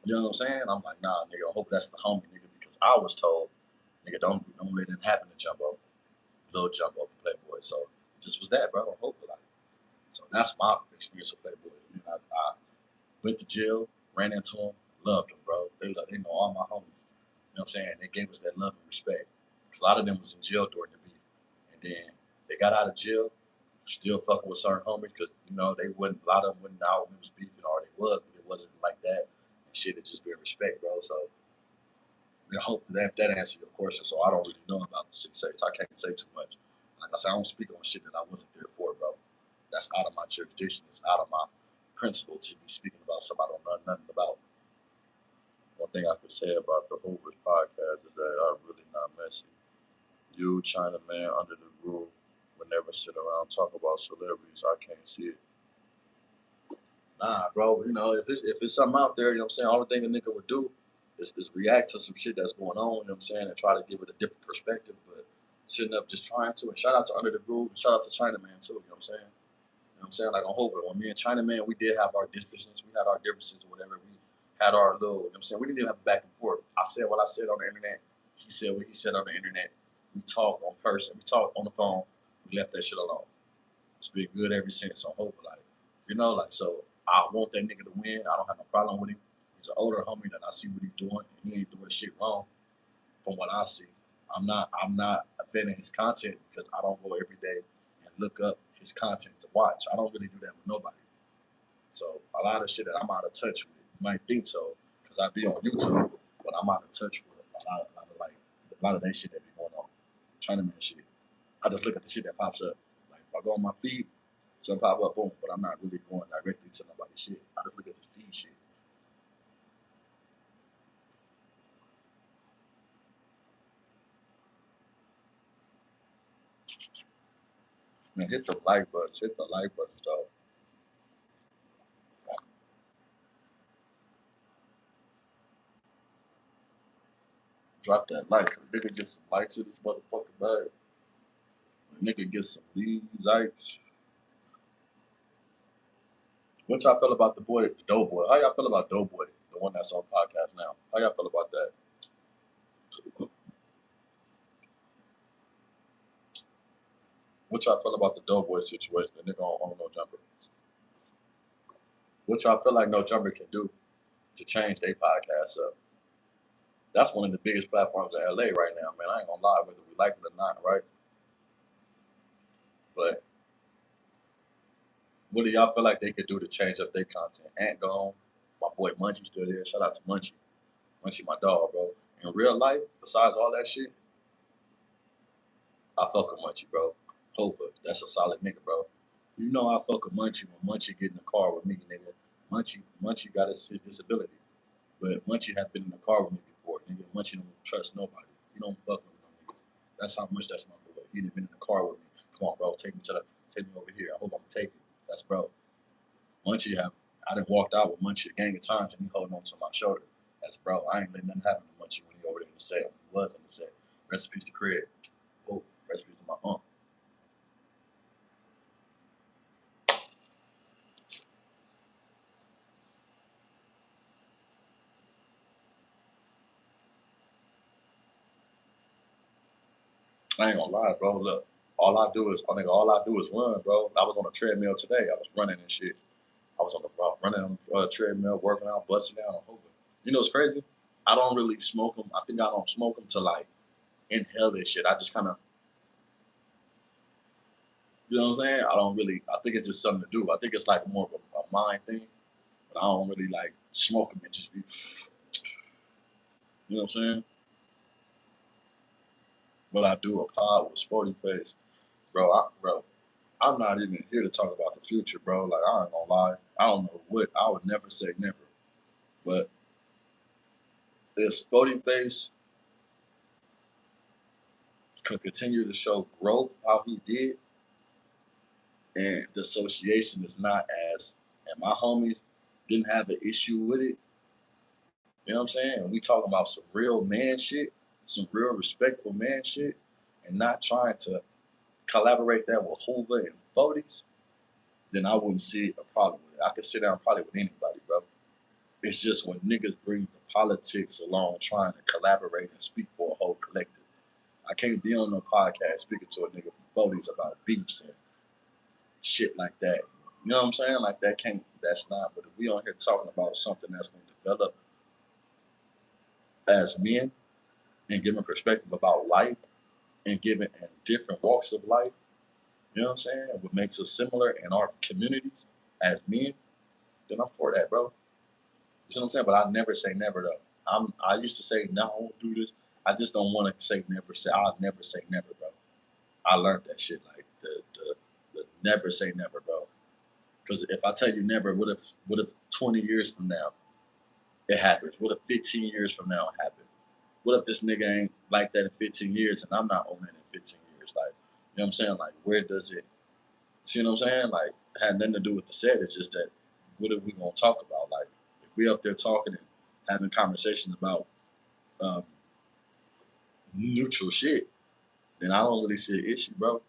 you know what I'm saying? I'm like, nah, nigga, I hope that's the homie, nigga, because I was told, nigga, don't let it happen to Jumbo. Lil Jumbo from Playboy. So it just was that, bro. Hopefully. So that's my experience with Playboy. I went to jail, ran into them, loved them, bro. They know all my homies. You know what I'm saying? They gave us that love and respect. Because a lot of them was in jail during the beef. And then they got out of jail, still fucking with certain homies because, they wouldn't, a lot of them wouldn't know when it was beefing or they was, but it wasn't like that. And shit, it just be respect, bro. So I hope that answered your question. So I don't really know about the 6 8s. I can't say too much. Like I said, I don't speak on shit that I wasn't there for, bro. That's out of my jurisdiction. It's out of my principle to be speaking about something I don't know nothing about. One thing I could say about the Hoover's podcast is that I'm really not messy. You, China man, under the rule, would never sit around talk about celebrities. I can't see it. Nah, bro. If it's something out there, you know what I'm saying. All the thing a nigga would do is react to some shit that's going on. You know what I'm saying, and try to give it a different perspective. But sitting up just trying to. And shout out to Under the Groove. And shout out to China man too. You know what I'm saying. You know what I'm saying? Like on Hoover, when me and China man, we did have our differences. We had our differences or whatever. We had our little. You know what I'm saying. We didn't even have a back and forth. I said what I said on the internet. He said what he said on the internet. We talked on person. We talked on the phone. We left that shit alone. It's been good ever since on Hoover. Like, so I want that nigga to win. I don't have no problem with him. He's an older homie that I see what he's doing, and he ain't doing shit wrong from what I see. I'm not offending his content because I don't go every day and look up his content to watch. I don't really do that with nobody. So a lot of shit that I'm out of touch with, you might think so because I be on YouTube, but I'm out of touch with a lot of that shit that be going on. China man shit. I just look at the shit that pops up. Like if I go on my feed, some pop up, boom, but I'm not really going directly to nobody's shit. I just look at the feed shit. Man, hit the like buttons. Hit the like buttons, dog. Drop that like. Nigga get some likes to this motherfucking bag. Nigga get some leads, likes. What y'all feel about the Doughboy? How y'all feel about Doughboy, the one that's on podcast now? How y'all feel about that? What y'all feel about the Doughboy situation? The nigga on No Jumper. What y'all feel like No Jumper can do to change their podcast up? That's one of the biggest platforms in LA right now, man. I ain't gonna lie, whether we like it or not, right? But what do y'all feel like they could do to change up their content? Ant gone. My boy Munchie still here. Shout out to Munchie. Munchie, my dog, bro. In real life, besides all that shit, I fuck with Munchie, bro. Hova, that's a solid nigga, bro. You know I fuck with Munchie when Munchie get in the car with me, nigga. Munchie got his disability. But Munchie has been in the car with me before, nigga. Munchie don't trust nobody. He don't fuck with no niggas. That's how much that's my boy. He done been in the car with me. Come on, bro. Take me over here. I hope I'm gonna take it. That's bro. I done walked out with Munchie a gang of times and he holding on to my shoulder. That's bro. I ain't letting nothing happen to Munchie when he over there in the set. When he was in the set. Recipes to Craig. Oh, recipes to my aunt. I ain't gonna lie, bro. Look, all I do is run, bro. I was on a treadmill today. I was running and shit. I was on the running on the treadmill, working out, busting down, and hooping. You know what's crazy? I don't really smoke them. I think I don't smoke them to like inhale this shit. I just kind of, you know what I'm saying? I don't really. I think it's just something to do. I think it's like more of a mind thing. But I don't really like smoke them and just be, you know what I'm saying? But I do a pod with Sporty Face, bro. I'm not even here to talk about the future, bro. Like I ain't gonna lie. I don't know what I would never say never. But this Sporty Face could continue to show growth how he did, and the association is not as, and my homies didn't have an issue with it. You know what I'm saying? And we talking about some real man shit, some real respectful man shit, and not trying to collaborate that with Hoover and 40s, then I wouldn't see a problem with it. I could sit down probably with anybody, bro. It's just when niggas bring the politics along trying to collaborate and speak for a whole collective. I can't be on no podcast speaking to a nigga from 40s about beefs and shit like that. You know what I'm saying? Like that's not, but if we on here talking about something that's gonna develop as men and giving perspective about life and giving in different walks of life, you know what I'm saying? What makes us similar in our communities as men, then I'm for that, bro. You see what I'm saying? But I never say never though. I used to say no, I won't do this. I just don't want to say never. I'll never say never, bro. I learned that shit, like the never say never, bro. Because if I tell you never, what if 20 years from now it happens? What if 15 years from now it happens? What if this nigga ain't like that in 15 years and I'm not owning it in 15 years? Like, you know what I'm saying? Like, where does it? See what I'm saying? Like, had nothing to do with the set. It's just that what are we gonna talk about? Like, if we up there talking and having conversations about um, neutral shit, then I don't really see an issue, bro.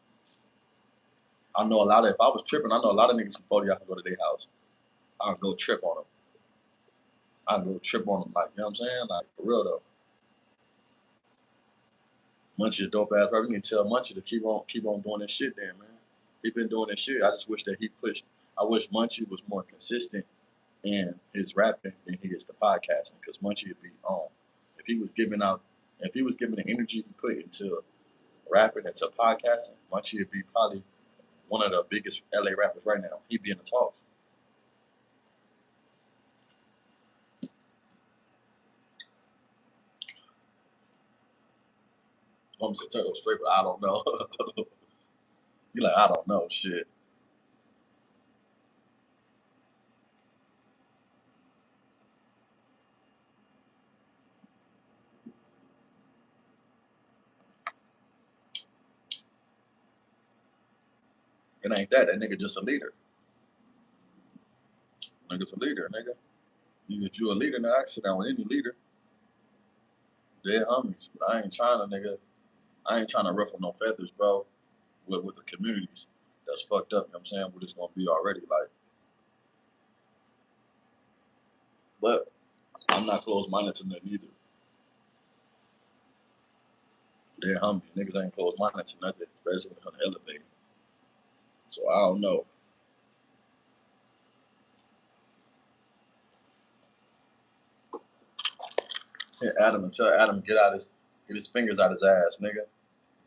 I know a lot of, if I was tripping, I know a lot of niggas from 40, I can go to their house. I'll go trip on them. I'll go trip on them, like, you know what I'm saying? Like, for real though. Munchie is dope ass, bro. We need to tell Munchie to keep on doing this shit then, man. He been doing this shit. I just wish that he pushed. I wish Munchie was more consistent in his rapping than he is the podcasting, because Munchie would be on. If he was giving out, if he was giving the energy he put into rapping and to podcasting, Munchie would be probably one of the biggest LA rappers right now. He'd be in the talks. I'm just tell straight, but I don't know. You like, I don't know, shit. It ain't that. That nigga just a leader. Nigga's a leader, nigga. If you a leader, now I sit down with any leader. They're homies. But I ain't trying to, nigga. I ain't trying to ruffle no feathers, bro, with the communities. That's fucked up, you know what I'm saying? What it's gonna be already, like. But I'm not closed minded to nothing either. They're homies. Niggas ain't closed minded to nothing, especially when they're elevating. So I don't know. Hit Adam and tell Adam get his fingers out his ass, nigga.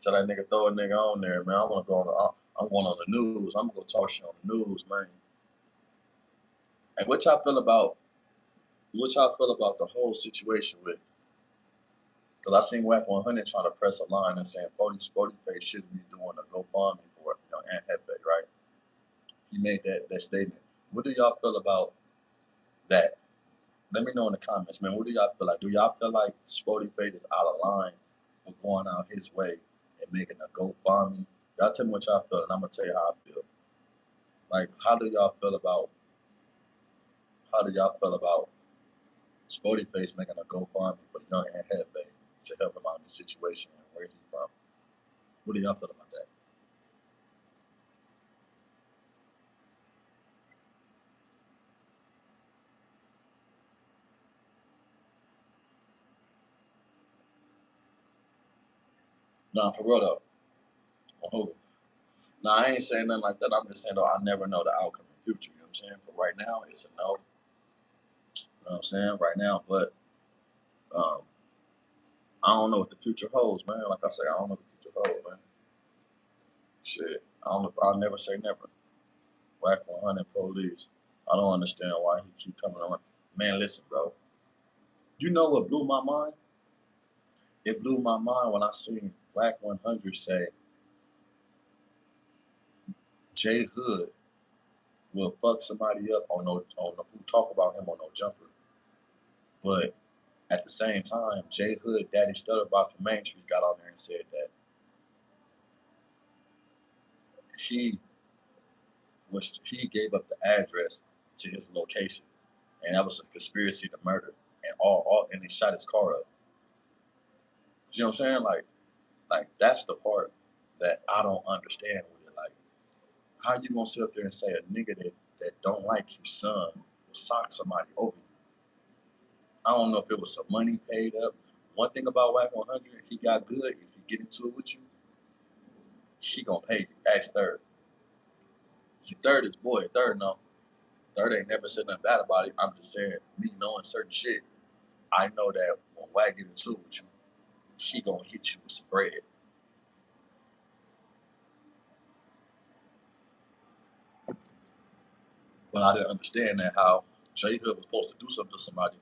Tell that nigga throw a nigga on there, man. I wanna go on I'm going on the news. I'm gonna talk shit on the news, man. And what y'all feel about the whole situation with, because I seen Whack 100 trying to press a line and saying 40 Face shouldn't be doing a GoFundMe for it, Aunt Hefe, right? He made that statement. What do y'all feel about that? Let me know in the comments, man. What do y'all feel like? Do y'all feel like Sporty Face is out of line for going out his way and making a GoFundMe? Y'all tell me what y'all feel, and I'm gonna tell you how I feel. Like, how do y'all feel about Sporty Face making a GoFundMe for the young Aunt Hefe to help him out in the situation and where he's from? What do y'all feel about that? Nah, for real though. Oh, no, I ain't saying nothing like that. I'm just saying though, I never know the outcome in the future. You know what I'm saying? But right now, it's a no. You know what I'm saying? Right now, but um, I don't know what the future holds, man. Like I say, I don't know what the future holds, man. Shit, I don't know. I'll never say never. Whack 100 police. I don't understand why he keep coming on. Man, listen, bro. You know what blew my mind? It blew my mind when I seen Whack 100 say Jay Hood will fuck somebody up on no who talk about him on no jumper. But at the same time, Jay Hood, Daddy Stutterbox from Main Street got on there and said that he he gave up the address to his location, and that was a conspiracy to murder, and all and he shot his car up. You know what I'm saying? Like that's the part that I don't understand with it. Like, how you gonna sit up there and say a nigga that don't like your son will sock somebody over you? I don't know if it was some money paid up. One thing about Whack 100, he got good. If he get into it with you, he gonna pay you. Ask Third. See, Third is boy. Third no. Third ain't never said nothing bad about it. I'm just saying, me knowing certain shit, I know that when Whack get into it with you, he gonna hit you with some bread. But I didn't understand that how J Hood was supposed to do something to somebody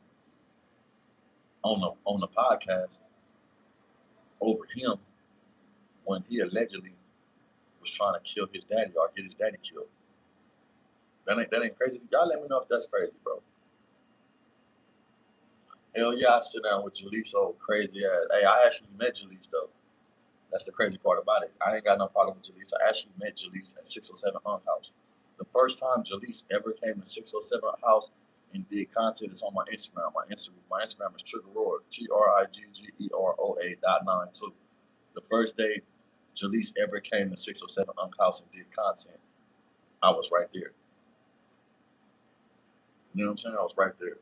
on the podcast over him when he allegedly was trying to kill his daddy or get his daddy killed. That ain't crazy. Y'all let me know if that's crazy, bro. Hell yeah, I sit down with Jalise, old crazy ass. Hey, I actually met Jalise though. That's the crazy part about it. I ain't got no problem with Jalise. I actually met Jalise at 607 Hunt House. The first time Jalise ever came to 607 House and did content is on my Instagram. My Instagram is Triggerbird, TRIGGEROA.92. The first day Jalise ever came to 607 Hunt House and did content, I was right there. You know what I'm saying? I was right there.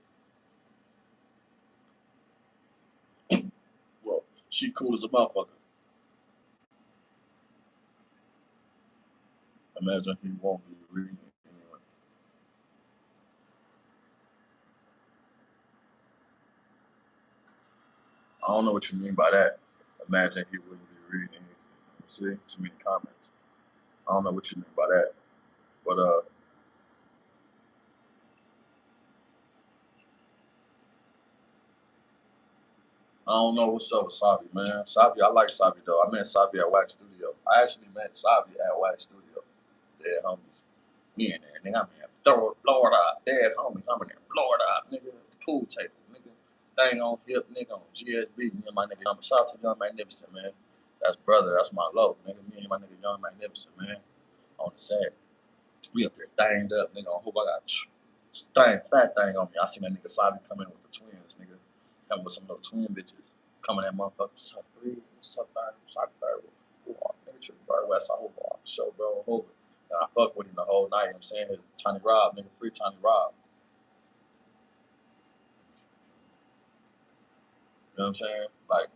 Well, she cool as a motherfucker. Imagine he won't be reading anyway. I don't know what you mean by that. Imagine he wouldn't be reading anything. See, too many comments. I don't know what you mean by that. But I don't know what's up with Sabi, man. Sabi, I like Sabi though. I met Sabi at Wax Studio. I actually met Sabi at Wax Studio. Dead homies. Me in there, nigga. I'm in Florida. Dead homies. I'm in there, Florida, nigga. The pool table, nigga. Thing on hip, nigga, on GSB. Me and my nigga, I'm a shout to Young Magnificent, man. That's brother. That's my low, nigga. Me and my nigga, Young Magnificent, man. On the set. We up there thinged up, nigga. I hope I got fat thing on me. I seen that nigga Sabi come in with the twins, nigga. Coming with some little twin bitches. Coming at motherfucker, sub three, sub third, sub third. Nigga, Triple Bird West, I hope on show, bro. Over. And I fuck with him the whole night. You know what I'm saying? Tiny Rob, nigga, free Tiny Rob. You know what I'm saying? Like,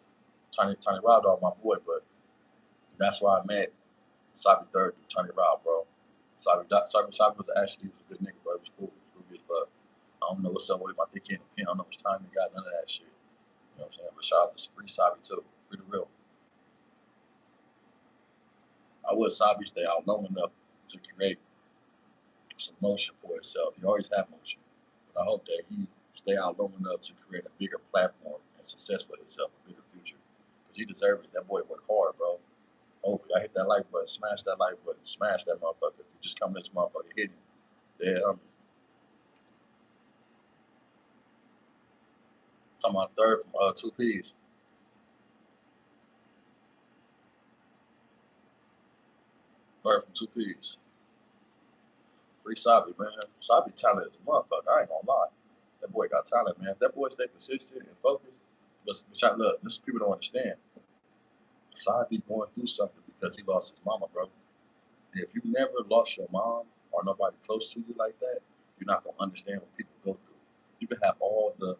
Tiny Rob, dog, my boy, but that's why I met Sabi third through Tiny Rob, bro. Sabi was actually was a good nigga, bro. It was cool. It was cool as fuck. I don't know what's up with him. I think he in the pen. I don't know which time he got none of that shit. You know what I'm saying? But shout out to Free Sabi too. Pretty real. I would Sabi stay out long enough to create some motion for itself. He always had motion. But I hope that he stay out long enough to create a bigger platform and success for himself, a bigger future. Because he deserves it. That boy worked hard, bro. Hopefully, I hit that like button, smash that like button, smash that motherfucker. If you just come to this motherfucker, hit him. Yeah, I'm talking about third from two P's. Third from two P's. Free Sabi, man. Sabi talent is a motherfucker. I ain't gonna lie. That boy got talent, man. If that boy stay consistent and focused, but look, this is people don't understand. Sabi going through something because he lost his mama, bro. And if you never lost your mom or nobody close to you like that, you're not gonna understand what people go through. You can have all the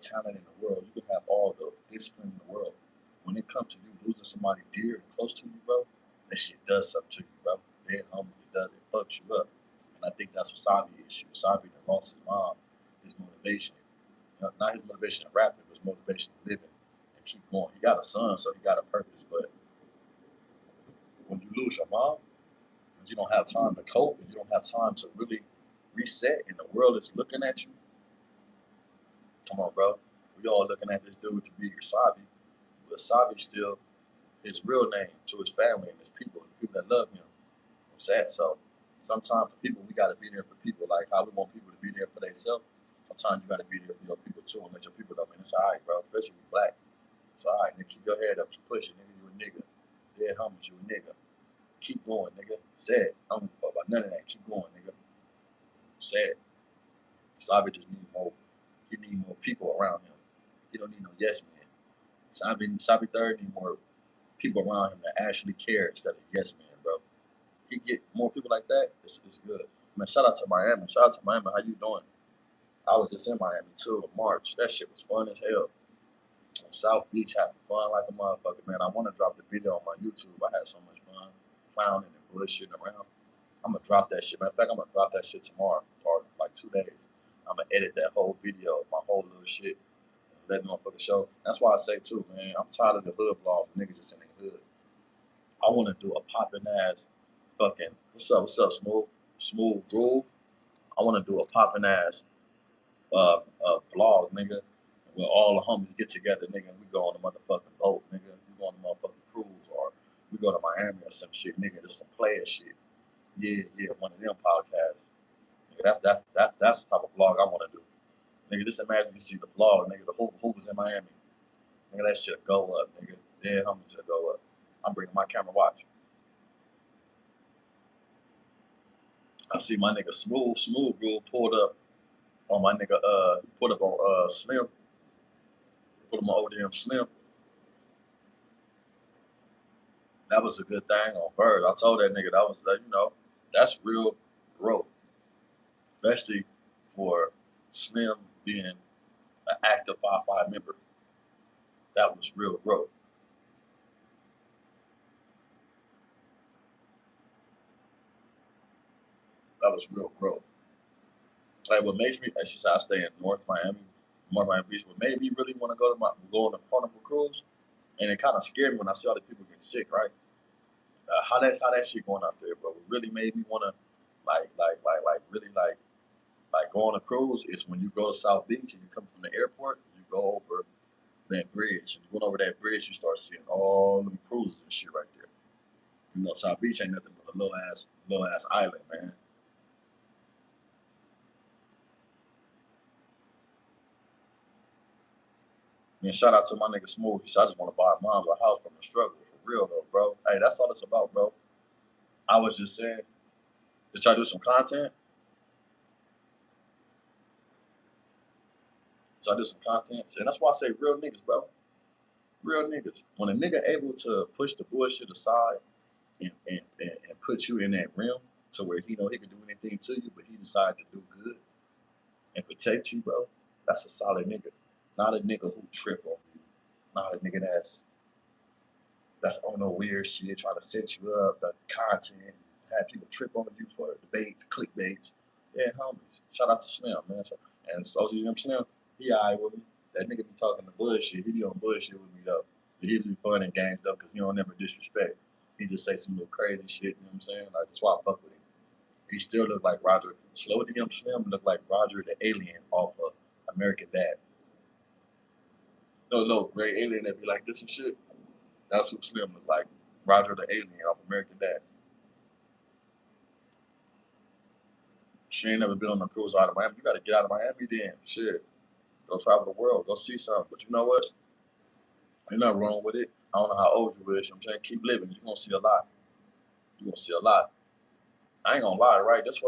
talent in the world. You can have all the discipline in the world. When it comes to you losing somebody dear and close to you, bro, that shit does something to you, bro. Dead homies, it fucks you up. And I think that's what Savi issue. Savi that lost his mom, his motivation. Not his motivation to rap, it was motivation to live and keep going. He got a son, so he got a purpose. But when you lose your mom, when you don't have time to cope, and you don't have time to really reset, and the world is looking at you, come on, bro. We all looking at this dude to be your Savi, but Savi still his real name to his family and his people, the people that love him. I'm sad. So sometimes for people, we got to be there for people. Like how we want people to be there for themselves. Sometimes you got to be there for your people too, and let your people know, man, it's all right, bro. Especially if you black. It's all right, nigga. Keep your head up. Keep pushing, nigga. You a nigga. Dead homies, you a nigga. Keep going, nigga. Sad. I don't give a fuck about none of that. Keep going, nigga. Sad. Savi just need more. He need more people around him. He don't need no yes man. Savi third need more people around him that actually care instead of yes man, bro. He get more people like that, it's good. Man, shout out to Miami. Shout out to Miami. How you doing? I was just in Miami too in March. That shit was fun as hell. On South Beach having fun like a motherfucker, man. I want to drop the video on my YouTube. I had so much fun clowning and bullshitting around. I'm gonna drop that shit. Matter of fact, I'm gonna drop that shit tomorrow or like 2 days. I'm gonna edit that whole video, my whole little shit. Let motherfucker show. That's why I say too, man. I'm tired of the hood vlogs. Niggas just in the hood. I want to do a poppin' ass fucking what's up, smooth groove. I want to do a poppin' ass vlog, nigga, where all the homies get together, nigga, and we go on a motherfucking boat, nigga. We go on a motherfucking cruise, or we go to Miami or some shit, nigga, just some player shit. Yeah, one of them podcasts. Nigga, that's the type of vlog I want to do. Nigga, just imagine you see the vlog, nigga, the who was in Miami. Nigga, that shit go up, nigga. Yeah, homies will go up. I'm bringing my camera watch. I see my nigga Smooth Groove pulled up on my nigga, put up on Slim. Put him on ODM Slim. That was a good thing on Bird. I told that nigga that was like, that's real growth. Especially for Slim being an active 5-5 member. That was real growth. That was real growth. Like what makes me, as she said, I stay in North Miami Beach. What made me really want to go on a Carnival cruise, and it kind of scared me when I saw the people get sick. Right? How that shit going out there, bro? What really made me want to really go on a cruise is when you go to South Beach and you come from the airport, you go over that bridge. And you go over that bridge, you start seeing all them cruises and shit right there. South Beach ain't nothing but a little ass island, man. And shout out to my nigga Smooth. He said, I just want to buy mom's a house from the struggle. For real though, bro. Hey, that's all it's about, bro. I was just saying, just try to do some content. So I do some content. And that's why I say real niggas, bro. Real niggas. When a nigga able to push the bullshit aside and put you in that realm to where he know he can do anything to you, but he decide to do good and protect you, bro, that's a solid nigga. Not a nigga who trip on you. Not a nigga that's on no weird shit, trying to set you up, the content, have people trip on you for debates, clickbaits. Yeah, homies. Shout out to Slim, man. And Associate Slim, he alright with me. That nigga be talking the bullshit. He be on bullshit with me though. He be fun and games though, because he don't never disrespect. He just say some little crazy shit, you know what I'm saying? Like, that's why I fuck with him. He still look like Roger. Slow DM Slim look like Roger the alien off of American Dad. No, great alien that be like this and shit. That's who Slim look like. Roger the alien off American Dad. She ain't never been on a cruise out of Miami. You gotta get out of Miami then. Shit. Go travel the world. Go see something. But you know what? Ain't nothing wrong with it. I don't know how old you is. I'm saying keep living. You're gonna see a lot. You're gonna see a lot. I ain't gonna lie, right? This is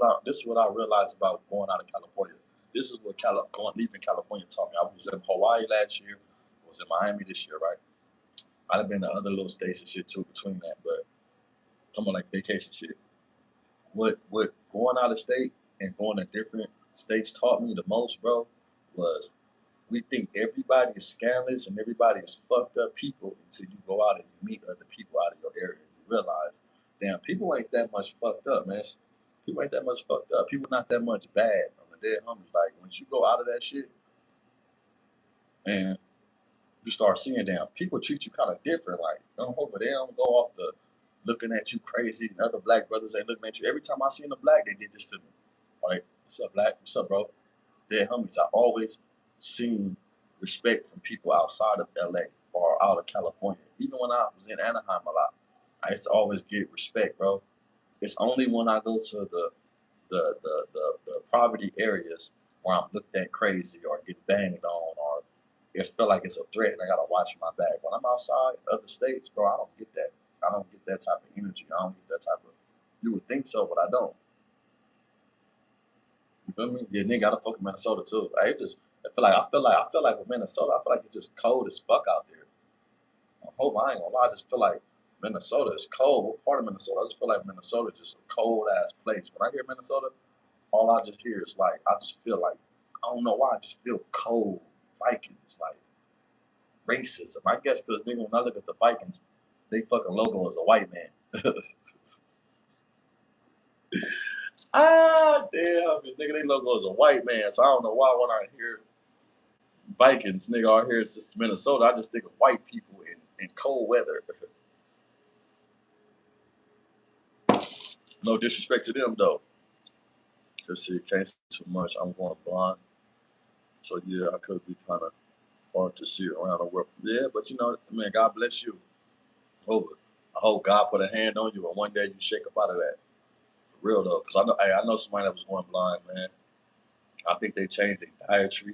what I realized about going out of California. This is what leaving California taught me. I was in Hawaii last year. I was in Miami this year, right? I'd have been to other little states and shit too between that, but come on, like vacation shit. What going out of state and going to different states taught me the most, bro, was we think everybody is scandalous and everybody is fucked up people until you go out and you meet other people out of your area. You realize damn, people ain't that much fucked up, man. People ain't that much fucked up. People not that much bad on the dead homies. Like, once you go out of that shit and you start seeing damn, people treat you kind of different. Like, don't hope they don't go off the looking at you crazy and other black brothers ain't looking at you. Every time I seen a black, they did this to me. Like, what's up, black? What's up, bro? Dead homies. I always seen respect from people outside of LA or out of California. Even when I was in Anaheim a lot, I used to always get respect, bro. It's only when I go to the poverty areas where I'm looked at crazy or get banged on or it feel like it's a threat and I gotta watch my back. When I'm outside other states, bro, I don't get that. I don't get that type of energy. I don't get that type of. You would think so, but I don't. You feel me? Yeah, nigga, gotta fuck with Minnesota too. I feel like with Minnesota, I feel like it's just cold as fuck out there. I ain't gonna lie, I just feel like Minnesota is cold. What part of Minnesota? I just feel like Minnesota is just a cold ass place. When I hear Minnesota, all I just hear is like I just feel like I don't know why I just feel cold. Vikings, like racism. I guess because nigga, when I look at the Vikings, they fucking logo is a white man. Ah, damn, this nigga, they logo is a white man. So I don't know why when I hear Vikings, nigga, out here it's just Minnesota, I just think of white people in cold weather. No disrespect to them though. Cause see, can't see too much. I'm going blind. So yeah, I could be kind of hard to see around the world. Yeah, but you know, man, God bless you. I hope God put a hand on you and one day you shake up out of that. For real though. Cause I know somebody that was going blind, man. I think they changed their dietary.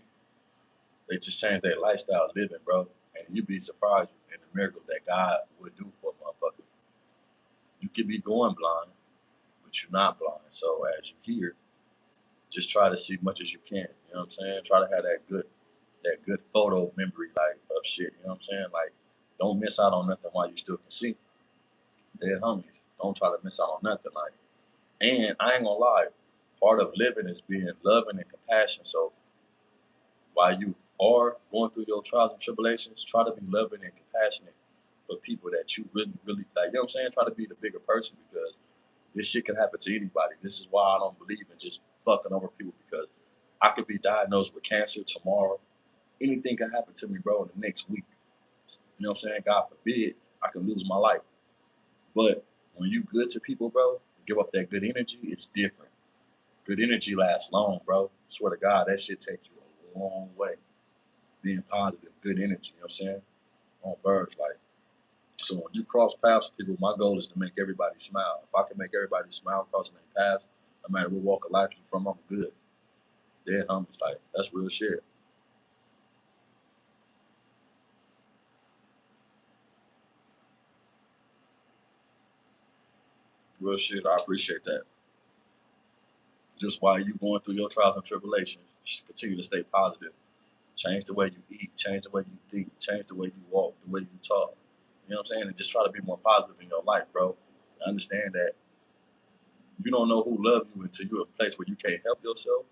They just changed their lifestyle living, bro. And you'd be surprised in the miracles that God would do for a motherfucker. You could be going blind, but you're not blind. So as you hear, just try to see much as you can. You know what I'm saying? Try to have that good photo memory like of shit. You know what I'm saying? Like, don't miss out on nothing while you still can see. Dead homies. Don't try to miss out on nothing. Like, and I ain't gonna lie, part of living is being loving and compassion. So while you are going through your trials and tribulations, try to be loving and compassionate for people that you really, really like. You know what I'm saying? Try to be the bigger person because this shit can happen to anybody. This is why I don't believe in just fucking over people because I could be diagnosed with cancer tomorrow. Anything can happen to me, bro, in the next week. You know what I'm saying? God forbid I can lose my life. But when you good to people, bro, give up that good energy, it's different. Good energy lasts long, bro. Swear to God, that shit take you a long way. Being positive, good energy, you know what I'm saying? On birds, like. So when you cross paths with people, my goal is to make everybody smile. If I can make everybody smile crossing their paths, no matter what walk of life you're from, I'm good. Dead homies, like, that's real shit. Real shit, I appreciate that. Just while you going through your trials and tribulations, just continue to stay positive. Change the way you eat, change the way you think, change the way you walk, the way you talk. You know what I'm saying? And just try to be more positive in your life, bro. Understand that you don't know who loves you until you're in a place where you can't help yourself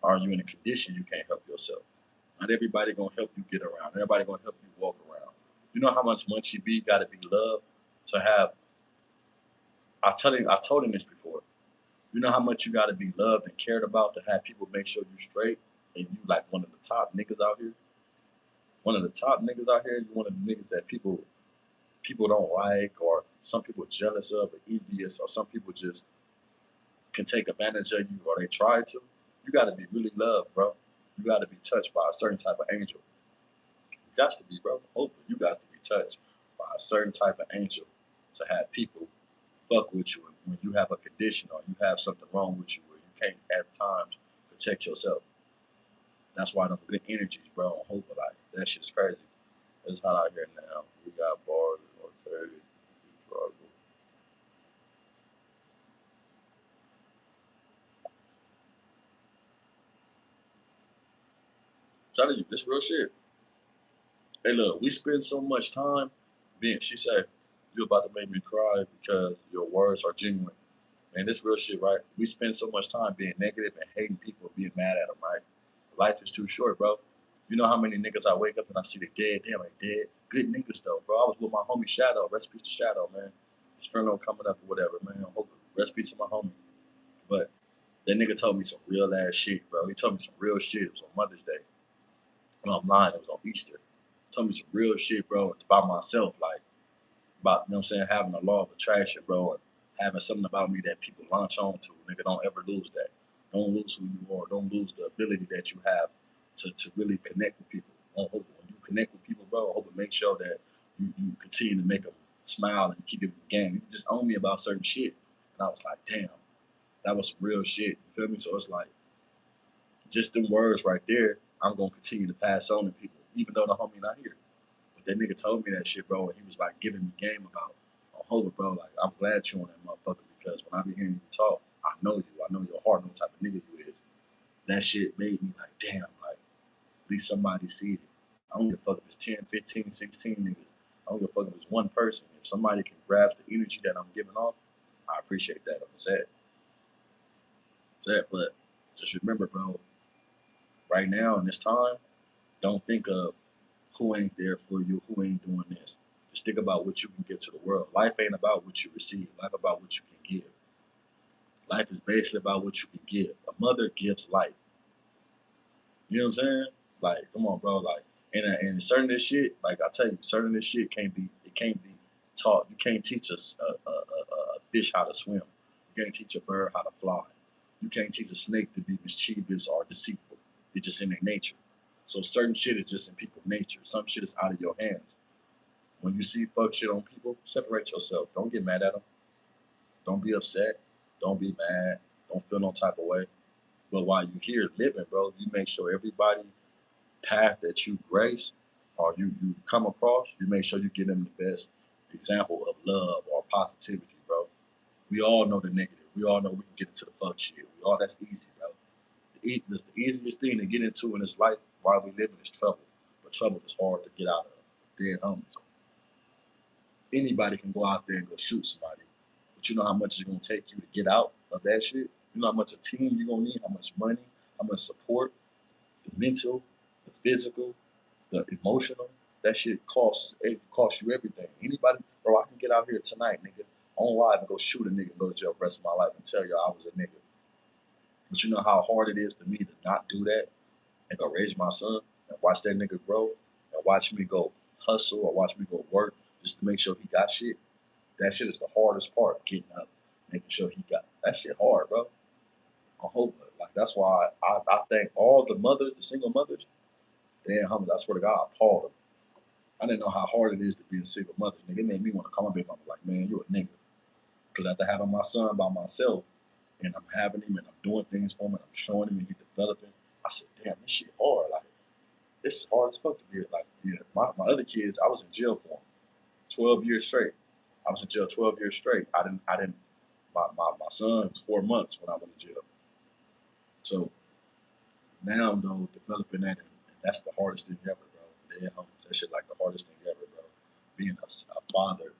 or you're in a condition you can't help yourself. Not everybody gonna help you get around. Everybody gonna help you walk around. You know how much Munchie B gotta be loved to have I told him this before. You know how much you gotta be loved and cared about to have people make sure you straight and you like one of the top niggas out here? One of the top niggas out here, you one of the niggas that people don't like or some people jealous of or envious or some people just can take advantage of you or they try to. You gotta be really loved, bro. You gotta be touched by a certain type of angel. You got to be, bro. Hopefully, you got to be touched by a certain type of angel to have people fuck with you when you have a condition or you have something wrong with you where you can't at times protect yourself. That's why them good energies, bro, on hope like that shit is crazy. It's hot out here now. We got bars, okay, struggle. Telling you, this real shit. Hey, look, we spend so much time being. She said, "You about to make me cry because your words are genuine." Man, this real shit, right? We spend so much time being negative and hating people, and being mad at them, right? Life is too short, bro. You know how many niggas I wake up and I see they dead, damn, they dead. Good niggas though, bro. I was with my homie Shadow. Rest in peace to Shadow, man. his funeral coming up or whatever, man. I hope rest peace to my homie. But that nigga told me some real ass shit, bro. He told me some real shit. It was on Mother's Day. No, I'm lying. It was on Easter. He told me some real shit, bro. It's about myself, like about, you know what I'm saying, having a law of attraction, bro, and having something about me that people launch on to. Nigga, don't ever lose that. Don't lose who you are. Don't lose the ability that you have to really connect with people. I hope when you connect with people, bro, I hope it makes sure that you continue to make them smile and keep giving the game. You just own me about certain shit. And I was like, damn, that was some real shit. You feel me? So it's like, just them words right there, I'm gonna continue to pass on to people, even though the homie not here. But that nigga told me that shit, bro, and he was like giving me game about, oh, hold it, bro, like I'm glad you on that motherfucker because when I be hearing you talk, I know you, I know your heart, know what type of nigga you is. That shit made me like, damn, like at least somebody see it. I don't give a fuck if it's 10, 15, 16 niggas. I don't give a fuck if it's one person. If somebody can grasp the energy that I'm giving off, I appreciate that. I'm sad. Sad, but just remember, bro, right now in this time, don't think of who ain't there for you, who ain't doing this. Just think about what you can give to the world. Life ain't about what you receive. Life about what you can give. Life is basically about what you can give. A mother gives life. You know what I'm saying? Like, come on, bro. Like, and certain this shit, like I tell you, certain this shit can't be taught. You can't teach a fish how to swim. You can't teach a bird how to fly. You can't teach a snake to be mischievous or deceitful. It's just in their nature. So certain shit is just in people's nature. Some shit is out of your hands. When you see fuck shit on people, separate yourself. Don't get mad at them. Don't be upset. Don't be mad. Don't feel no type of way. But while you here living, bro, you make sure everybody path that you grace or you come across, you make sure you give them the best example of love or positivity, bro. We all know the negative. We all know we can get into the fuck shit. We all that's easy, bro. The easiest thing to get into in this life while we living is trouble. But trouble is hard to get out of. Dead homies. Anybody can go out there and go shoot somebody. But you know how much it's gonna take you to get out of that shit? You know how much a team you're gonna need, how much money, how much support, the mental, the physical, the emotional. That shit costs it costs you everything. Anybody, bro, I can get out here tonight, nigga, on live and go shoot a nigga and go to jail the rest of my life and tell y'all I was a nigga. But you know how hard it is for me to not do that and go raise my son and watch that nigga grow and watch me go hustle or watch me go work just to make sure he got shit. That shit is the hardest part, getting up, making sure he got that shit hard, bro. I hope like that's why I thank all the mothers, the single mothers. Damn, homie, I swear to God, I appalled them. I didn't know how hard it is to be a single mother. Nigga, it made me want to call my baby mama like, man, you a nigga. Because after having my son by myself, and I'm having him and I'm doing things for him and I'm showing him and he's developing, I said, damn, this shit hard. Like, this is hard as fuck to be like, yeah. My other kids, I was in jail for them 12 years straight. I was in jail 12 years straight. My son was 4 months when I went to jail. So now, though, developing that, and that's the hardest thing ever, bro. Dead homies, that shit like the hardest thing ever, bro. Being a father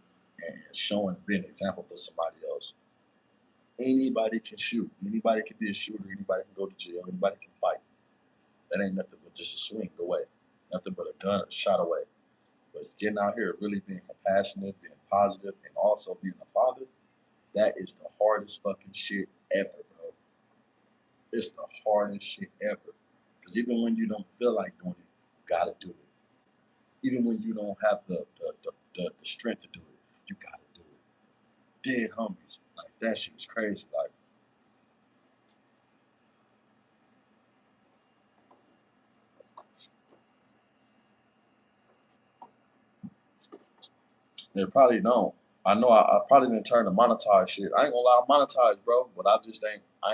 and showing, being an example for somebody else. Anybody can shoot. Anybody can be a shooter. Anybody can go to jail. Anybody can fight. That ain't nothing but just a swing away. Nothing but a gun, a shot away. But it's getting out here, really being compassionate, being positive, and also being a father. That is the hardest fucking shit ever, bro. It's the hardest shit ever. Because even when you don't feel like doing it, you gotta do it. Even when you don't have the strength to do it, you gotta do it. Dead homies. Like, that shit is crazy. Like, they probably don't. I know I probably didn't turn to monetize shit. I ain't gonna lie, I monetize, bro, but I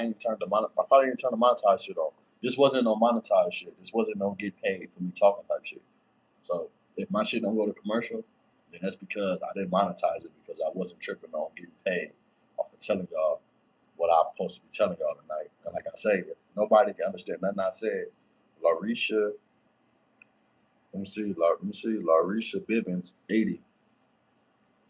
ain't turned to I probably didn't turn to monetize shit on. This wasn't no monetize shit. This wasn't no get paid for me talking type shit. So if my shit don't go to commercial, then that's because I didn't monetize it because I wasn't tripping on getting paid off of telling y'all what I'm supposed to be telling y'all tonight. And like I say, if nobody can understand nothing I said, Larisha, let me see, Larisha Bibbins, 80.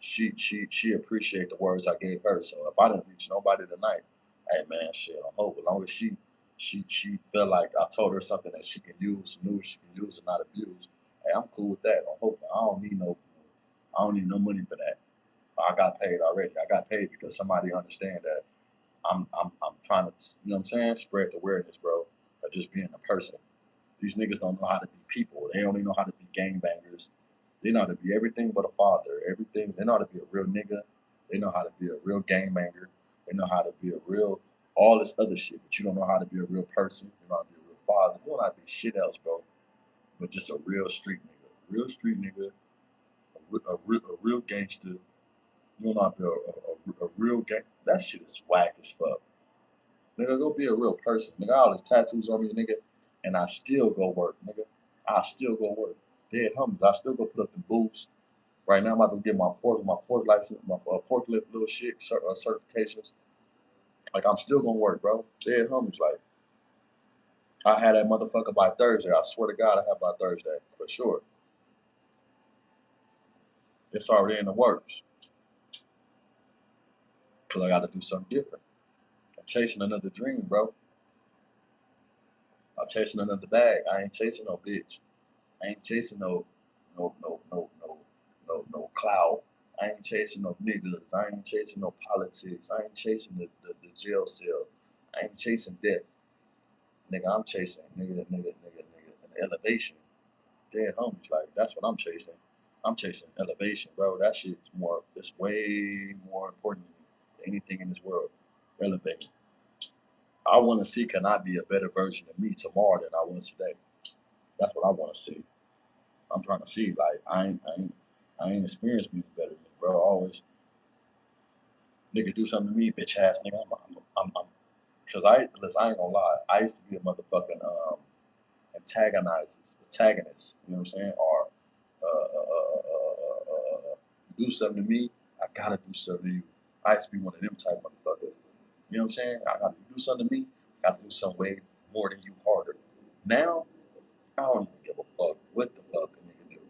She appreciate the words I gave her. So if I didn't reach nobody tonight, hey man, shit, I hope as long as she felt like I told her something that she can use, knew she can use and not abuse. Hey, I'm cool with that. I hope I don't need no money for that. I got paid already. I got paid because somebody understand that I'm trying to, you know what I'm saying, spread the awareness, bro, of just being a person. These niggas don't know how to be people. They only know how to be gangbangers. They know how to be everything but a father. Everything. They know how to be a real nigga. They know how to be a real gangbanger. They know how to be a real all this other shit. But you don't know how to be a real person. You know how to be a real father. You don't know how to be shit else, bro. But just a real street nigga. Real street nigga. A real gangster. You don't know how to be a real gang. That shit is whack as fuck. Nigga, go be a real person. Nigga, all these tattoos on me, nigga, and I still go work, nigga. I still go work. Dead homies. I still go put up the boots. Right now, I'm about to get my fork license, my forklift little shit certifications. Like I'm still gonna work, bro. Dead homies. Like I had that motherfucker by Thursday. I swear to God, I have by Thursday for sure. It's already in the works because I got to do something different. I'm chasing another dream, bro. I'm chasing another bag. I ain't chasing no bitch. I ain't chasing no clout. I ain't chasing no niggas. I ain't chasing no politics. I ain't chasing the jail cell. I ain't chasing death. Nigga, I'm chasing an elevation. Dead homies. Like that's what I'm chasing. I'm chasing elevation, bro. That shit's more it's way more important than anything in this world. Elevating. I wanna see can I be a better version of me tomorrow than I was today. That's what I wanna see. I'm trying to see. Like I ain't experienced being better than me, bro. Always niggas do something to me, bitch ass nigga. Cause listen, I ain't gonna lie. I used to be a motherfucking antagonist. You know what I'm saying? Or do something to me, I gotta do something to you. I used to be one of them type motherfuckers. You know what I'm saying? I gotta do something to me. I gotta do something way more than you harder. Now I don't even give a fuck what the fuck a nigga do.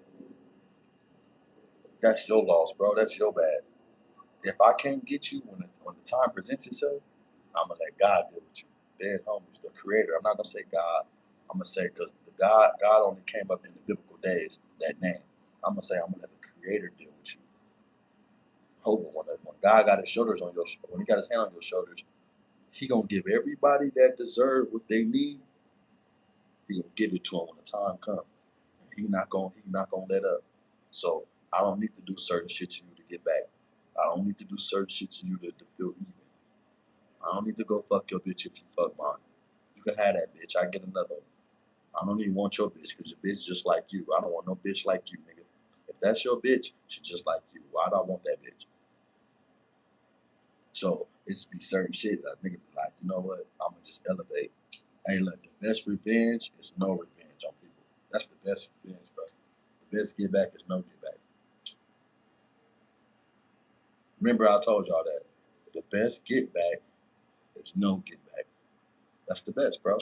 That's your loss, bro. That's your bad. If I can't get you when the time presents itself, I'm gonna let God deal with you. Dead homies, the Creator. I'm not gonna say God. I'm gonna say because the God only came up in the biblical days. That name. I'm gonna say I'm gonna let the Creator deal with you. Hold on, when God got His shoulders on your, when He got His hand on your shoulders, He gonna give everybody that deserve what they need. He gonna give it to them when the time comes. He not gonna let up. So I don't need to do certain shit to you to get back. I don't need to do certain shit to you to feel even. I don't need to go fuck your bitch if you fuck mine. You can have that bitch. I get another one. I don't even want your bitch because your bitch just like you. I don't want no bitch like you, nigga. If that's your bitch, she just like you. Why do I want that bitch? So it's be certain shit that nigga be like, you know what? I'm gonna just elevate. Hey, look, the best revenge is no revenge on people. That's the best revenge, bro. The best get back is no get back. Remember, I told y'all that. The best get back is no get back. That's the best, bro.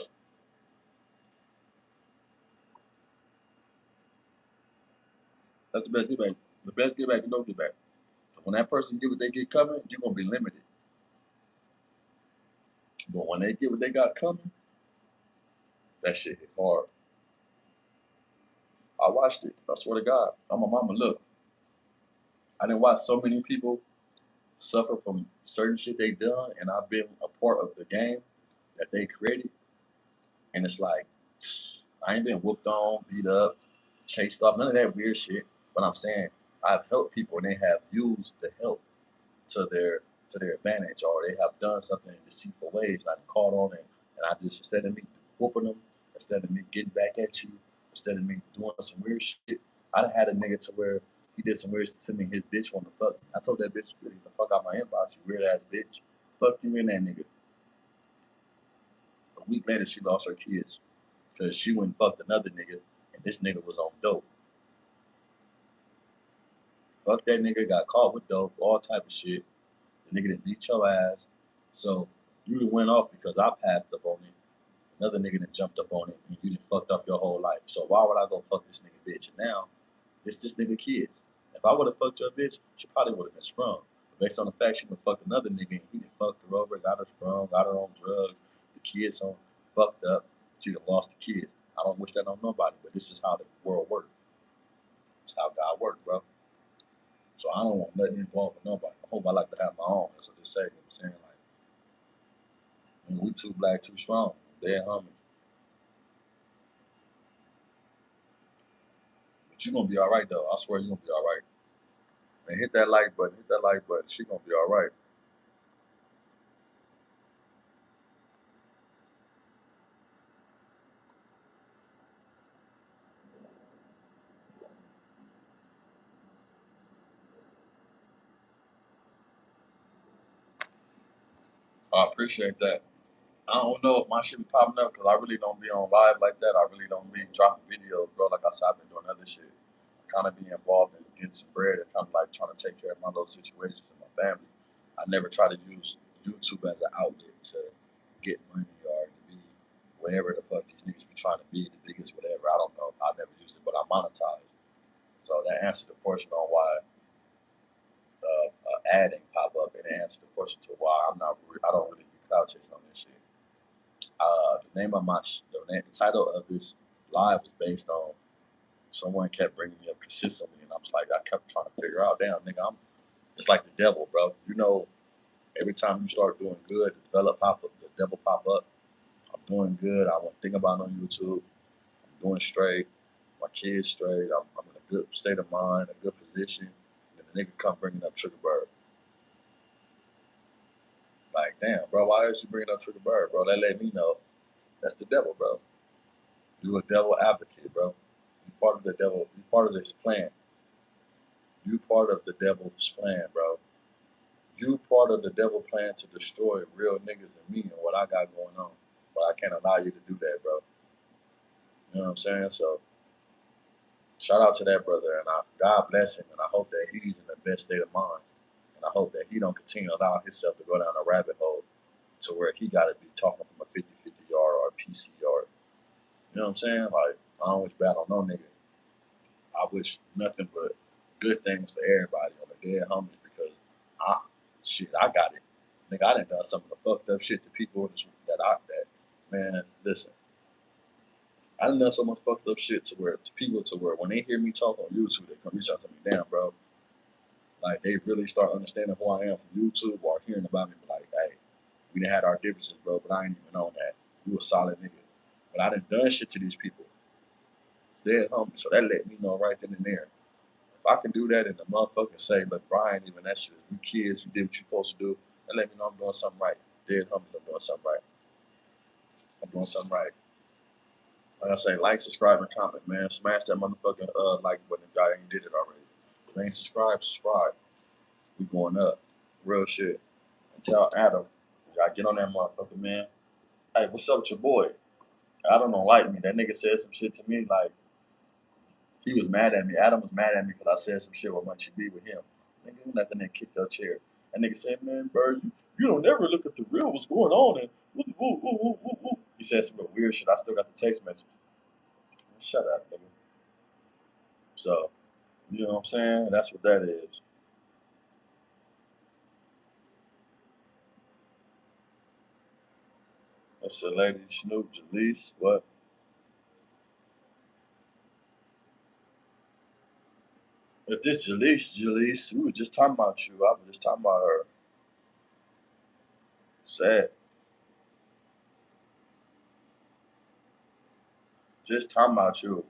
That's the best get back. The best get back is no get back. When that person get what they get coming, you're gonna be limited. But when they get what they got coming, that shit hit hard. I watched it. I swear to God. I'm a mama. Look, I didn't watch so many people suffer from certain shit they done, and I've been a part of the game that they created. And it's like, I ain't been whooped on, beat up, chased off, none of that weird shit. But I'm saying I've helped people and they have used the help to their advantage, or they have done something in deceitful ways. And I caught on it, and I just instead of me whooping them, instead of me getting back at you, instead of me doing some weird shit, I done had a nigga to where he did some weird shit to me. His bitch wanted to fuck me. I told that bitch, get the fuck out my inbox, you weird ass bitch. Fuck you and that nigga. A week later, she lost her kids because she went and fucked another nigga, and this nigga was on dope. Fuck that nigga, got caught with dope, all type of shit. The nigga that beat your ass. So you done went off because I passed up on it. Another nigga that jumped up on it, and you done fucked up your whole life. So why would I go fuck this nigga bitch? And now it's this nigga kids. If I would have fucked your bitch, she probably would have been sprung. But based on the fact she done fucked another nigga and he done fucked her over, got her sprung, got her on drugs, the kids on fucked up, she done lost the kids. I don't wish that on nobody, but this is how the world works. It's how God works, bro. So I don't want nothing involved with nobody. I hope I like to have my own. That's what they say. You know what I'm saying? Like, we too black, too strong. Dead homies. But you gonna be all right though. I swear you gonna be all right. And hit that like button. Hit that like button. She gonna be all right. I appreciate that. I don't know if my shit be popping up because I really don't be on live like that. I really don't be dropping videos, bro. Like I said, I've been doing other shit. Kind of be involved in getting some bread and kind of like trying to take care of my little situations with my family. I never try to use YouTube as an outlet to get money or to be whatever the fuck these niggas be trying to be, the biggest whatever. I don't know. I never used it, but I monetize. So that answers the question on why ad ain't pop up, and it answers the question to why I don't really be cloud chasing on this shit. The name of the title of this live was based on someone kept bringing me up consistently, and I was like, I kept trying to figure out, damn, nigga, it's like the devil, bro. You know, every time you start doing good, the devil pop up. I'm doing good. I won't think about it on YouTube. I'm doing straight. My kids straight. I'm in a good state of mind, a good position. And the nigga come bringing up Triggerbird. Like, damn, bro, why is you bringing up Triggerbird, bro? That let me know that's the devil, bro. You a devil advocate, bro. You part of the devil. You part of this plan. You part of the devil's plan, bro. You part of the devil plan to destroy real niggas and me and what I got going on. But I can't allow you to do that, bro. You know what I'm saying? So shout out to that brother, and God bless him, and I hope that he's in the best state of mind, and I hope that he don't continue to allow himself to go down a rabbit hole to where he got to be talking from a 50-50 yard or a PC yard. You know what I'm saying? Like, I don't wish bad on no nigga. I wish nothing but good things for everybody on the dead homies because I, I got it. Nigga, I done some of the fucked up shit to people that man, listen, I done so much fucked up shit to people to where when they hear me talk on YouTube, they come reach out to me, damn, bro. Like, they really start understanding who I am from YouTube or hearing about me, like, hey, we done had our differences, bro, but I ain't even known that. You a solid nigga. But I done shit to these people. Dead homies. So that let me know right then and there. If I can do that and the motherfucker say, look, Brian, even that shit, you kids, you did what you supposed to do, that let me know I'm doing something right. Dead homies, I'm doing something right. I'm doing something right. Like I say, like, subscribe, and comment, man. Smash that motherfucking like button if y'all ain't did it already. If you ain't subscribed, subscribe. We going up. Real shit. And tell Adam, y'all get on that motherfucker, man. Hey, what's up with your boy? Adam don't like me. That nigga said some shit to me, like, he was mad at me. Adam was mad at me because I said some shit with Munchie B with him. Nigga, nothing that kicked your chair. That nigga said, man, bro, you don't never look at the real what's going on. And he said some real weird shit. I still got the text message. Shut up, nigga. So, you know what I'm saying? That's what that is. That's the lady Snoop Jalise. What? If this Jalise, we was just talking about you. I was just talking about her. Sad. Just talking about you.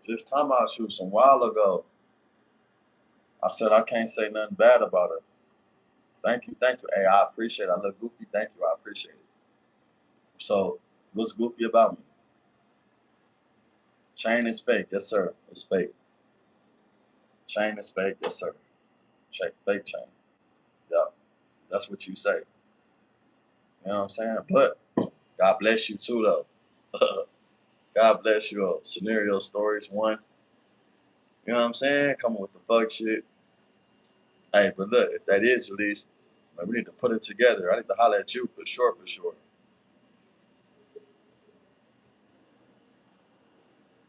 Just talking about you some while ago. I said I can't say nothing bad about her. Thank you, thank you. Hey, I appreciate it. I look goofy. Thank you, I appreciate it. So, what's goofy about me? Chain is fake, yes sir. It's fake. Chain is fake, yes sir. Fake chain. Yeah, that's what you say. You know what I'm saying? But God bless you too, though. God bless you. Scenario stories one. You know what I'm saying? Coming with the fuck shit. Hey, but look, if that is Jalise, man, we need to put it together. I need to holler at you for sure, for sure.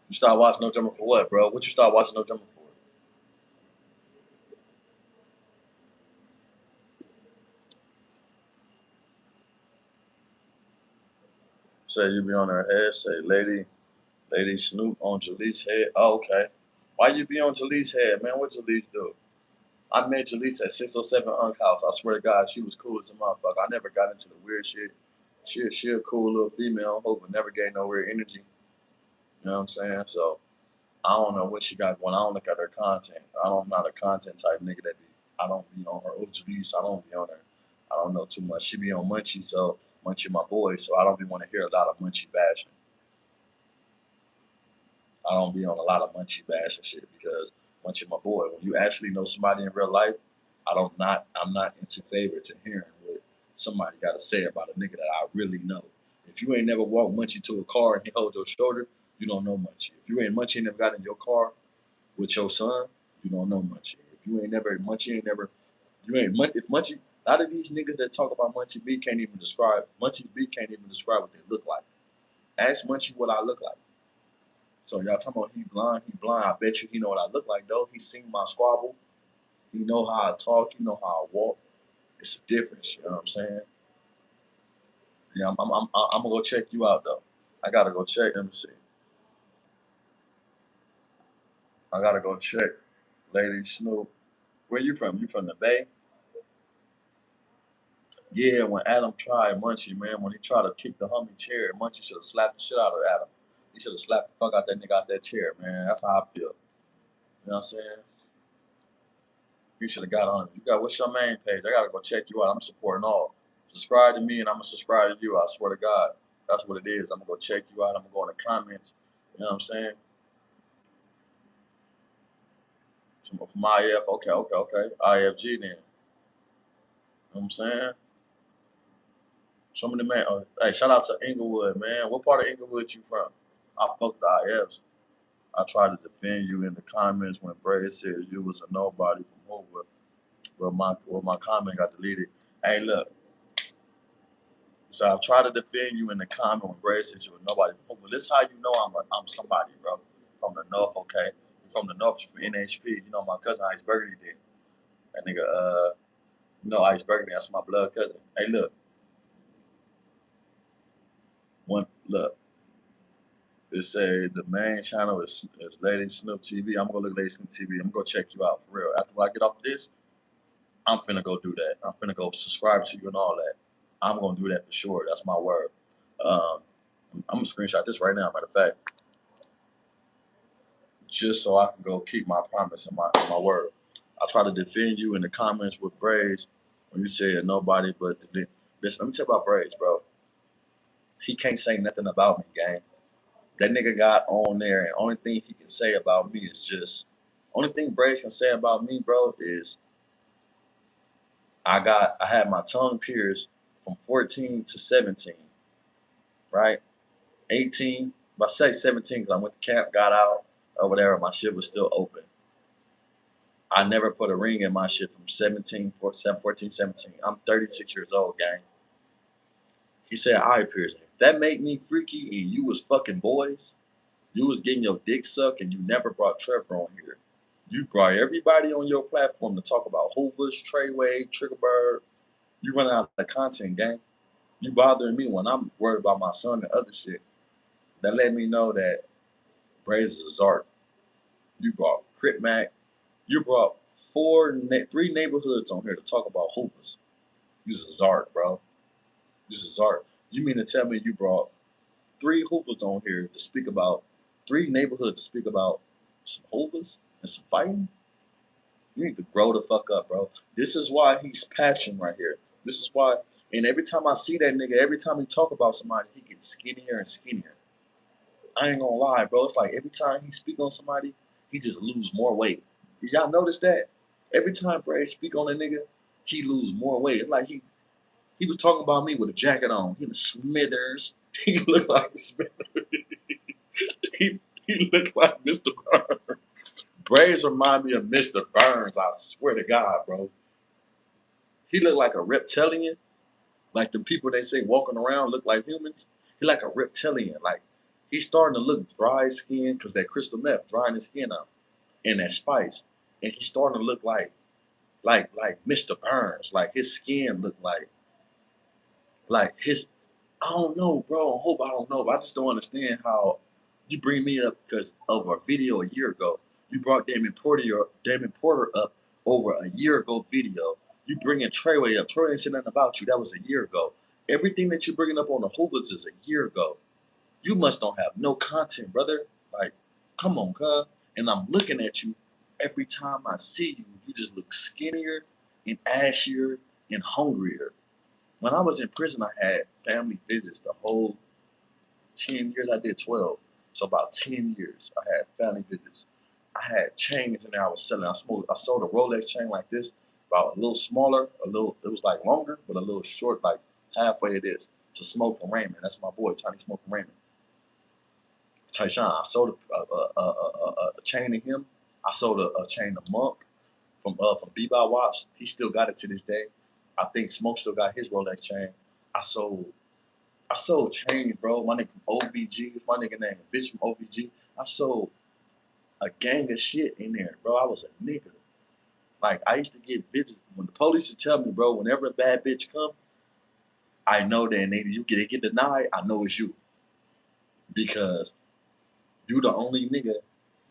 You start watching No Jumper for what, bro? What you start watching No Jumper for? Say you be on her head. Say, Lady Snoop on Jalee's head. Oh, okay. Why you be on Jalee's head, man? What Jalise do? I met Jalise at 607 Unk House. I swear to God, she was cool as a motherfucker. I never got into the weird shit. She a cool little female, hope, but never gave no weird energy. You know what I'm saying? So I don't know what she got going. I don't look at her content. I'm not a content type nigga that be. I don't be on her OGs. I don't be on her. I don't know too much. She be on Munchie, so Munchie my boy. So I don't be want to hear a lot of Munchie bashing. I don't be on a lot of Munchie bashing shit because Munchie my boy. When you actually know somebody in real life, I'm not into favor to hearing what somebody got to say about a nigga that I really know. If you ain't never walked Munchie to a car and he hold your shoulder, you don't know Munchie. If you ain't Munchie never got in your car with your son, you don't know Munchie. If you ain't never Munchie ain't never you ain't Munchie if Munchie a lot of these niggas that talk about Munchie B can't even describe Munchie B can't even describe what they look like. Ask Munchie what I look like. So y'all talking about he blind, he blind. I bet you he know what I look like though. He seen my squabble. He know how I talk, he know how I walk. It's a difference, you know what I'm saying? Yeah, I'm gonna go check you out though. I gotta go check. Let me see. I gotta go check. Lady Snoop. Where you from? You from the Bay? Yeah, when Adam tried Munchie, man, when he tried to kick the homie chair, Munchie should have slapped the shit out of Adam. He should have slapped the fuck out that nigga out that chair, man. That's how I feel. You know what I'm saying? You should have got on it. You got what's your main page? I gotta go check you out. I'm supporting all. Subscribe to me and I'm gonna subscribe to you. I swear to God. That's what it is. I'm gonna go check you out. I'm gonna go in the comments. You know what I'm saying? From IF, okay. IFG then. You know what I'm saying? Some of the man, hey, shout out to Inglewood, man. What part of Inglewood you from? I fuck the IFs. I tried to defend you in the comments when Bray said you was a nobody from Hoover, but my comment got deleted. Hey, look. So I tried to defend you in the comment when Bray said you was nobody from Hoover. This how you know I'm somebody, bro. From the north, okay? You from the north, you from NHP. You know my cousin Ice Burgundy did. That nigga, you know Ice Burgundy. That's my blood cousin. Hey, look. Look. It say the main channel is Lady Snoop TV. I'm gonna look Lady Snoop TV. I'm gonna go check you out for real. After I get off of this, I'm finna go do that. I'm finna go subscribe to you and all that. I'm gonna do that for sure. That's my word. Um, I'm gonna screenshot this right now. Matter of fact, just so I can go keep my promise and my word. I try to defend you in the comments with Braids when you say nobody but listen. Let me tell you about Braids, bro. He can't say nothing about me, gang. That nigga got on there, and only thing he can say about me is just only thing Brace can say about me, bro, is I had my tongue pierced from 14 to 17, right? 18, but I say 17 because I went to camp, got out, or whatever. My shit was still open. I never put a ring in my shit from 14, 17. I'm 36 years old, gang. He said eye piercing. If that made me freaky and you was fucking boys, you was getting your dick sucked and you never brought Trevor on here. You brought everybody on your platform to talk about Hoovers, Treyway, Triggerbird. You run out of content, gang. You bothering me when I'm worried about my son and other shit. That let me know that Braze is a zark. You brought Crip Mac. You brought three neighborhoods on here to talk about Hoovers. You's a zark, bro. You's a zark. You mean to tell me you brought three Hoovers on here to speak about three neighborhoods to speak about some Hoovers and some fighting? You need to grow the fuck up, bro. This is why he's patching right here. This is why, and every time I see that nigga, every time he talk about somebody, he gets skinnier and skinnier. I ain't gonna lie, bro. It's like every time he speak on somebody, he just lose more weight. Y'all notice that? Every time Bray speak on a nigga, he lose more weight. It's like he was talking about me with a jacket on. He was Smithers. He looked like Smithers. he looked like Mr. Burns. Braves remind me of Mr. Burns. I swear to God, bro. He looked like a reptilian, like the people they say walking around look like humans. He like a reptilian. Like he's starting to look dry skin because that crystal meth drying his skin out and that spice, and he's starting to look like Mr. Burns. Like his skin looked like his. I don't know, bro. I don't know. But I just don't understand how you bring me up because of a video a year ago. You brought Damon Porter up over a year ago video. You bringing Treyway up. Treyway ain't said nothing about you. That was a year ago. Everything that you're bringing up on the Hoovers is a year ago. You must don't have no content, brother. Like, come on, cuz. And I'm looking at you. Every time I see you, you just look skinnier and ashier and hungrier. When I was in prison, I had family visits the whole 10 years. I did 12. So about 10 years, I had family visits. I had chains in there I was selling. I sold a Rolex chain like this, about a little smaller, it was like longer, but a little short, like halfway of this, to Smoke from Raymond. That's my boy, Tiny Smoke from Raymond. Tyshawn, I sold a chain to him. I sold a chain to Monk from Bebop Watch. He still got it to this day. I think Smoke still got his Rolex chain. I sold I sold chains, bro. My nigga from OVG, my nigga named Bitch from OVG. I sold a gang of shit in there, bro. I was a nigga. Like, I used to get bitches. When the police would tell me, bro, whenever a bad bitch come, I know that they get denied, I know it's you. Because you the only nigga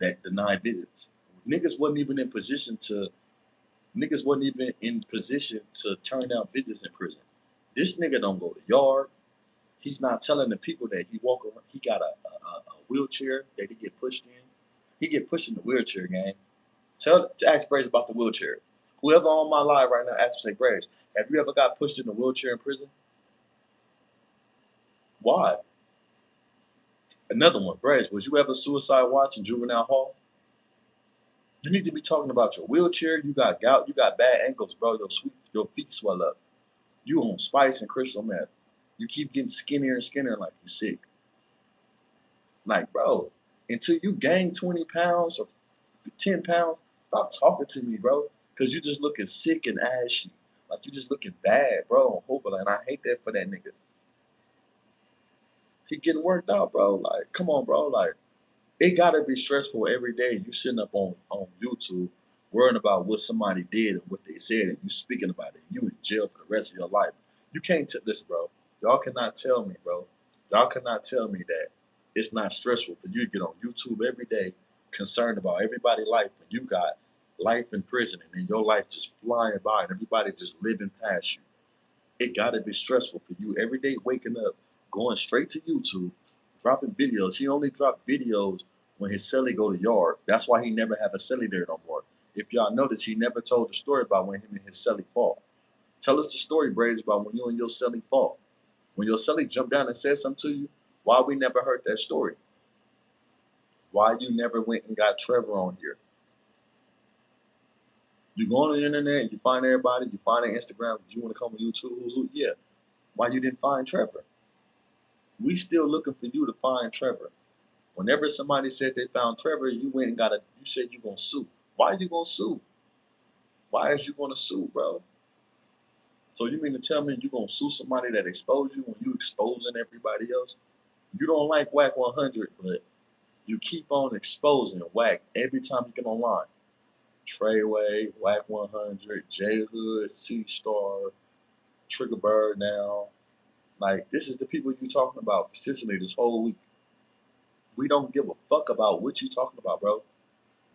that denied visits. Niggas wasn't even in position to turn down visits in prison. This nigga don't go to yard. He's not telling the people that he walk around. He got a wheelchair that he get pushed in. He get pushed in the wheelchair, gang. Ask Grace about the wheelchair. Whoever on my live right now, ask him, say, Grace, have you ever got pushed in a wheelchair in prison? Why? Another one, Grace, was you ever suicide watch in juvenile hall? You need to be talking about your wheelchair. You got gout. You got bad ankles, bro. Your feet swell up. You on spice and crystal meth. You keep getting skinnier and skinnier like you sick. Like, bro, until you gain 20 pounds or 10 pounds, stop talking to me, bro. Because you just looking sick and ashy. Like, you just looking bad, bro, on Hooper. And I hate that for that nigga. He getting worked out, bro. Like, come on, bro. Like, it gotta be stressful every day. You sitting up on YouTube worrying about what somebody did and what they said, and you speaking about it. You in jail for the rest of your life. You can't listen, bro. Y'all cannot tell me, bro. Y'all cannot tell me that it's not stressful for you to get on YouTube every day, concerned about everybody's life, when you got life in prison and then your life just flying by and everybody just living past you. It gotta be stressful for you every day waking up, going straight to YouTube, dropping videos. He only dropped videos when his celly go to yard. That's why he never have a celly there no more. If y'all notice, he never told the story about when him and his celly fought. Tell us the story, Braids, about when you and your celly fought. When your celly jumped down and said something to you, why we never heard that story? Why you never went and got Trevor on here? You go on the internet, you find everybody, you find their Instagram, you want to come on YouTube, yeah. Why you didn't find Trevor? We still looking for you to find Trevor. Whenever somebody said they found Trevor, you went and you said you gonna sue. Why are you gonna sue? Why is you gonna sue, bro? So you mean to tell me you gonna sue somebody that exposed you when you exposing everybody else? You don't like Whack 100, but you keep on exposing Whack every time you get online. Treyway, Whack 100, J Hood, C Star, Triggerbird now. Like, this is the people you talking about consistently this whole week. We don't give a fuck about what you talking about, bro.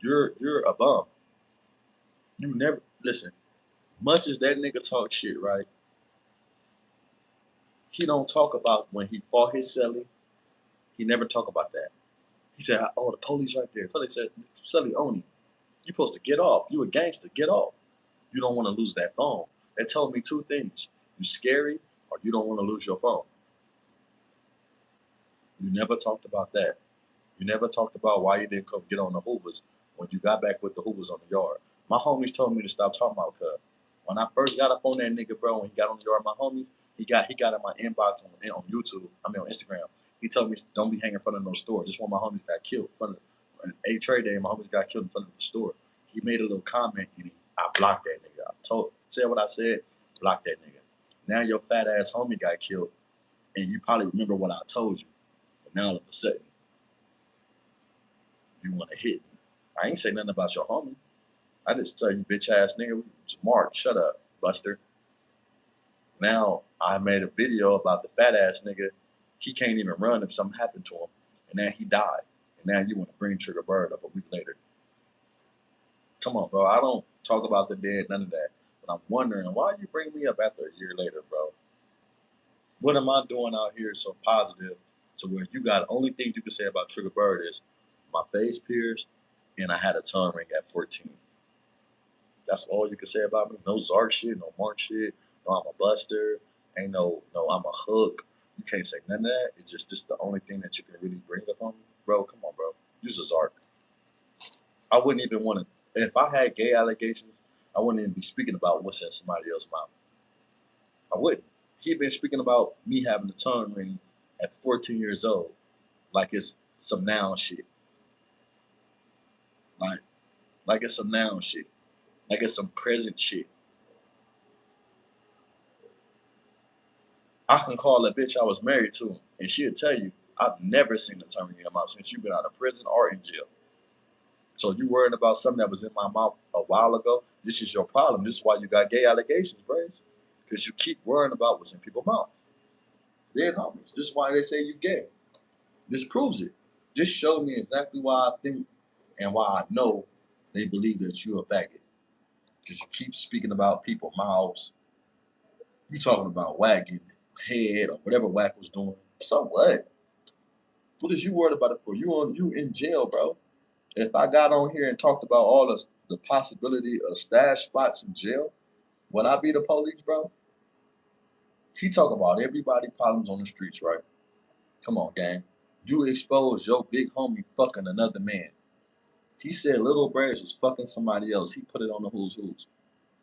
You're a bum. You never listen. Much as that nigga talk shit, right? He don't talk about when he fought his celly. He never talk about that. He said, "Oh, the police right there." Felly said, "Celly Oni, you supposed to get off. You a gangster. Get off. You don't want to lose that phone." That told me two things: you scary, or you don't want to lose your phone. You never talked about that. You never talked about why you didn't come get on the Hoovers when you got back with the Hoovers on the yard. My homies told me to stop talking about Cub. When I first got up on that nigga, bro, when he got on the yard, my homies, he got in my inbox on YouTube. I mean on Instagram. He told me don't be hanging in front of no store. Just when my homies got killed in front of a trade day, my homies got killed in front of the store. He made a little comment and I blocked that nigga. Said what I said, blocked that nigga. Now your fat ass homie got killed, and you probably remember what I told you. But now all of a sudden, you want to hit me. I ain't say nothing about your homie. I just tell you, bitch ass nigga, Mark, shut up, Buster. Now I made a video about the fat ass nigga. He can't even run if something happened to him, and now he died. And now you want to bring Triggerbird up a week later. Come on, bro. I don't talk about the dead, none of that. But I'm wondering why you bring me up after a year later, bro. What am I doing out here so positive to where you got only thing you can say about Triggerbird is my face pierced and I had a tongue ring at 14. That's all you can say about me. No Zark shit, no Mark shit. No, I'm a buster. Ain't no, I'm a hook. You can't say none of that. It's just this the only thing that you can really bring up on me, bro. Come on, bro. Use a Zark. I wouldn't even want to. If I had gay allegations, I wouldn't even be speaking about what's in somebody else's mouth. I wouldn't. He been speaking about me having a tongue ring at 14 years old, like it's some noun shit. Like, like it's some noun shit. Like it's some present shit. I can call a bitch I was married to, and she'll tell you, I've never seen a tongue ring in your mouth since you've been out of prison or in jail. So you worrying about something that was in my mouth a while ago? This is your problem. This is why you got gay allegations, Brace. Because you keep worrying about what's in people's mouth. They're homies. This is why they say you gay. This proves it. This showed me exactly why I think and why I know they believe that you're a faggot. Because you keep speaking about people's mouths. You talking about wagging head or whatever Wack was doing. So what? What is you worried about it for? You in jail, bro. If I got on here and talked about all the possibility of stash spots in jail, would I be the police, bro? He talk about everybody problems on the streets, right? Come on, gang. You expose your big homie fucking another man. He said Little Braids was fucking somebody else. He put it on the Who's Who's.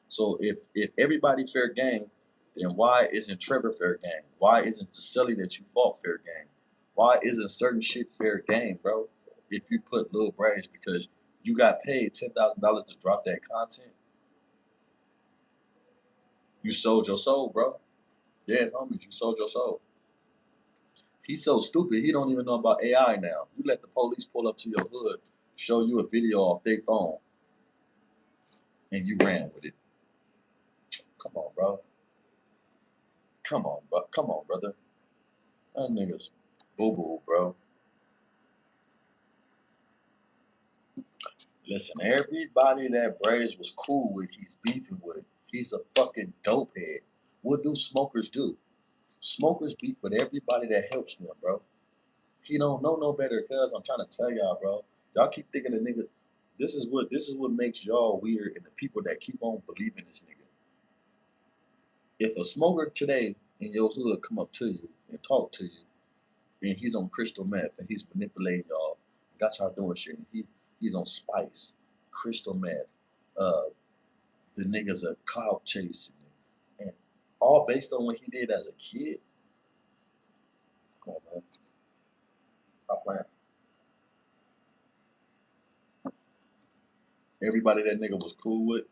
So if everybody fair game, then why isn't Trevor fair game? Why isn't the silly that you fought fair game? Why isn't certain shit fair game, bro? If you put Lil Braids because you got paid $10,000 to drop that content, you sold your soul, bro. Yeah, homies, you sold your soul. He's so stupid, he don't even know about AI now. You let the police pull up to your hood, show you a video off their phone, and you ran with it. Come on, bro. Come on, bro. Come on, brother. That nigga's boo-boo, bro. Listen, everybody that Braves was cool with, he's beefing with. He's a fucking dope head. What do smokers do? Smokers beef with everybody that helps them, bro. He don't know no better, cuz I'm trying to tell y'all, bro. Y'all keep thinking the nigga. This is what makes y'all weird and the people that keep on believing this nigga. If a smoker today in your hood come up to you and talk to you, and he's on crystal meth and he's manipulating y'all, got y'all doing shit. And he's on spice, crystal meth. Uh, the niggas are clout chasing, and all based on what he did as a kid. Come on, man. Stop playing. Everybody that nigga was cool with,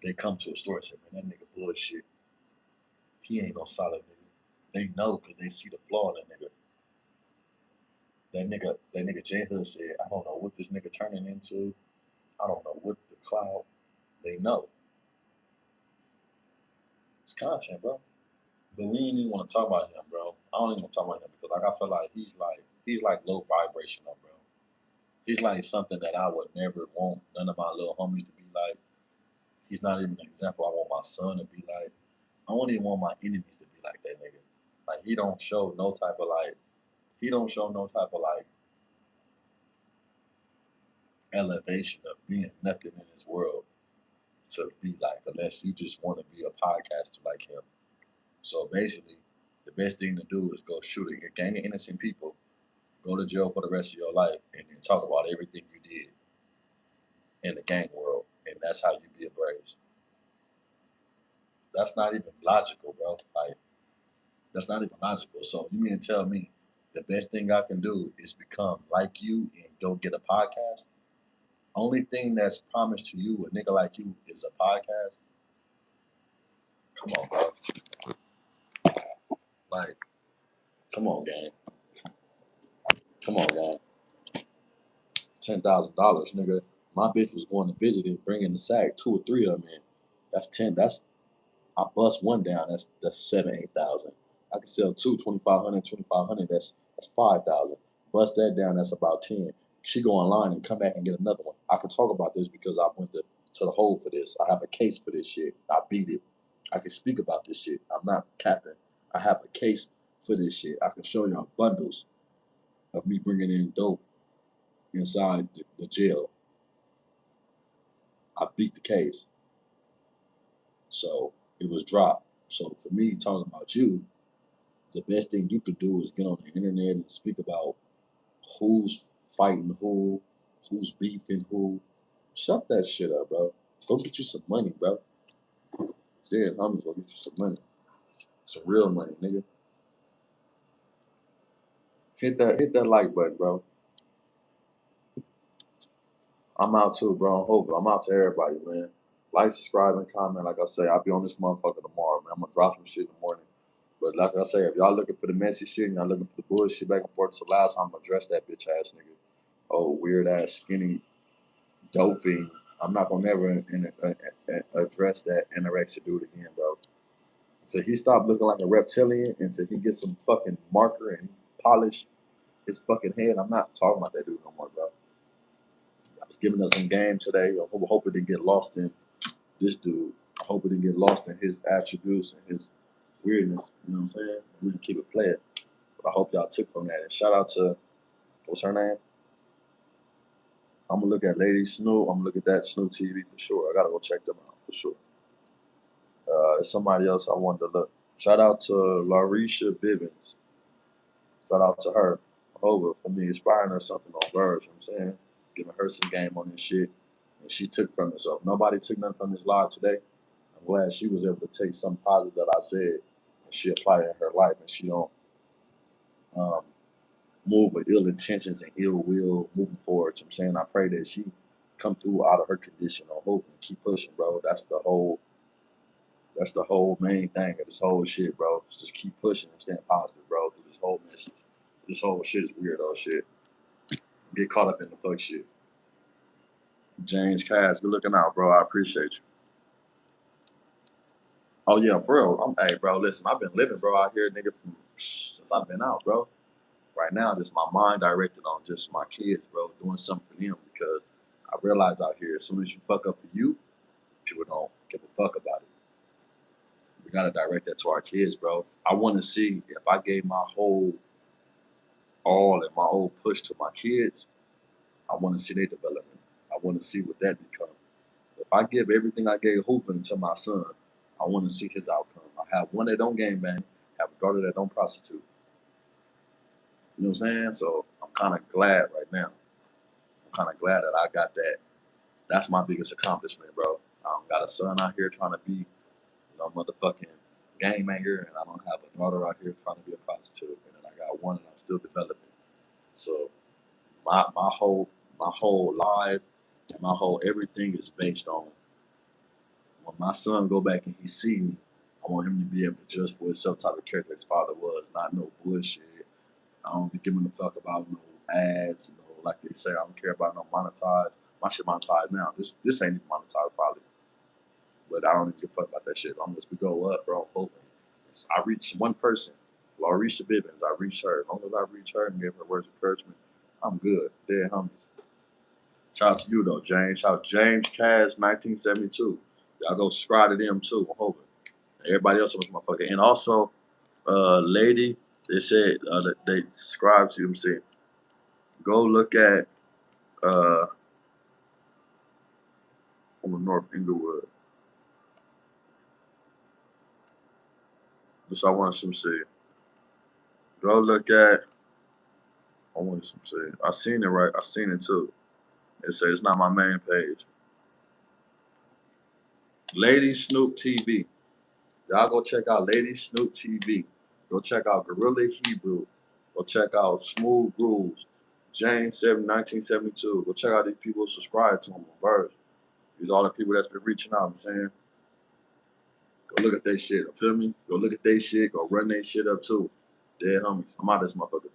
they come to a store and say, man, that nigga bullshit. He ain't no solid nigga. They know because they see the flaw in that nigga. That nigga J Hood said, I don't know what this nigga turning into. I don't know what the cloud. They know. It's content, bro. But we ain't even want to talk about him, bro. I don't even want to talk about him because like I feel like he's like low vibrational, bro. He's like something that I would never want none of my little homies to be like. He's not even an example I want my son to be like. I won't even want my enemies to be like that nigga. Like he don't show no type of like elevation of being nothing in this world to be like unless you just want to be a podcaster like him. So basically, the best thing to do is go shoot a gang of innocent people, go to jail for the rest of your life, and then talk about everything you did in the gang world, and that's how you be a Braves. That's not even logical, bro. Like that's not even logical. So you mean to tell me the best thing I can do is become like you and go get a podcast? Only thing that's promised to you, a nigga like you, is a podcast. Come on, bro. Like, come on, gang. Come on, gang. $10,000, nigga. My bitch was going to visit and bringing the sack, 2 or 3 of them in. That's 10. That's I bust one down. That's 7, 8,000. I can sell two, 2,500, 2,500. That's 5,000. Bust that down. That's about 10. She go online and come back and get another one. I can talk about this because I went to the hole for this. I have a case for this shit. I beat it. I can speak about this shit. I'm not capping. I have a case for this shit. I can show y'all bundles of me bringing in dope inside the jail. I beat the case. So it was dropped. So for me, talking about you, the best thing you could do is get on the internet and speak about who's fighting who, who's beefing who. Shut that shit up, bro. Go get you some money, bro. Yeah, homies, go get you some money. Some real money, nigga. Hit that like button, bro. I'm out too, bro. I'm out to everybody, man. Like, subscribe, and comment. Like I say, I'll be on this motherfucker tomorrow, man. I'm gonna drop some shit in the morning. But like I say, if y'all looking for the messy shit and y'all looking for the bullshit back and forth, so last time I'm gonna address that bitch ass nigga. Oh, weird ass skinny dope fiend. I'm not gonna never address that anorexic dude again, bro. Until he stop looking like a reptilian, until he gets some fucking marker and polish his fucking head. I'm not talking about that dude no more, bro. I was giving us some game today. I hope it didn't get lost in this dude. I hope it didn't get lost in his attributes and his weirdness. You know what I'm saying? We can keep it playing. But I hope y'all took from that. And shout out to, what's her name? I'm gonna look at Lady Snoop. I'm gonna look at that Snoop TV for sure. I gotta go check them out for sure. It's somebody else I wanted to look. Shout out to Larisha Bibbins. Shout out to her. Over for me, inspiring her something on Verge. You know what I'm saying? Giving her some game on this shit. And she took from it. So if nobody took nothing from this live today, I'm glad she was able to take something positive that I said and she applied it in her life, and she don't move with ill intentions and ill will moving forward. You know what I'm saying? I pray that she come through out of her condition on hope and keep pushing, bro. That's the whole main thing of this whole shit, bro. Just keep pushing and staying positive, bro, through this whole message. This whole shit is weirdo shit. Get caught up in the fuck shit. James Cass, good looking out, bro. I appreciate you. Oh yeah, for real. Hey, bro, listen, I've been living, bro, out here, nigga, since I've been out, bro. Right now, just my mind directed on just my kids, bro, doing something for them, because I realize out here, as soon as you fuck up for you, people don't give a fuck about it. We gotta direct that to our kids, bro. I want to see if I gave my whole all and my whole push to my kids, I want to see their development. I want to see what that becomes. If I give everything I gave Hoopin to my son, I want to see his outcome. I have one that don't game bang, have a daughter that don't prostitute. You know what I'm saying? So I'm kind of glad right now. I'm kind of glad that I got that. That's my biggest accomplishment, bro. I don't got a son out here trying to be, motherfucking gang banger, and I don't have a daughter out here trying to be a prostitute. And then I got one, and I'm still developing. So my whole life and my whole everything is based on when my son go back and he see me, I want him to be able to judge for himself type of character his father was, not no bullshit. I don't be giving a fuck about no ads, like they say, I don't care about no monetize. My shit monetized now. This ain't even monetized probably. But I don't even give a fuck about that shit. As long as we go up, bro, I'm hoping. I reach one person, Larisha Bibbins. I reach her. As long as I reach her and give her words of encouragement, I'm good. Dead homies. Shout out to you though, James. Shout out James Cash 1972. Y'all go subscribe to them too. I'm hoping. Everybody else was motherfucker. And also, lady, they said that they subscribe to them. Saying, go look at from the North Inglewood. This I want some say. Go look at. I want some say. I seen it right. I seen it too. It says it's not my main page. Lady Snoop TV. Y'all go check out Lady Snoop TV. Go check out Gorilla Hebrew. Go check out Smooth Grooves. James 7, 1972. Go check out these people who subscribe to him on Verge. These are all the people that's been reaching out, I'm saying. Go look at their shit, feel me? Go look at their shit, go run their shit up too. Dead homies. I'm out of this motherfucker.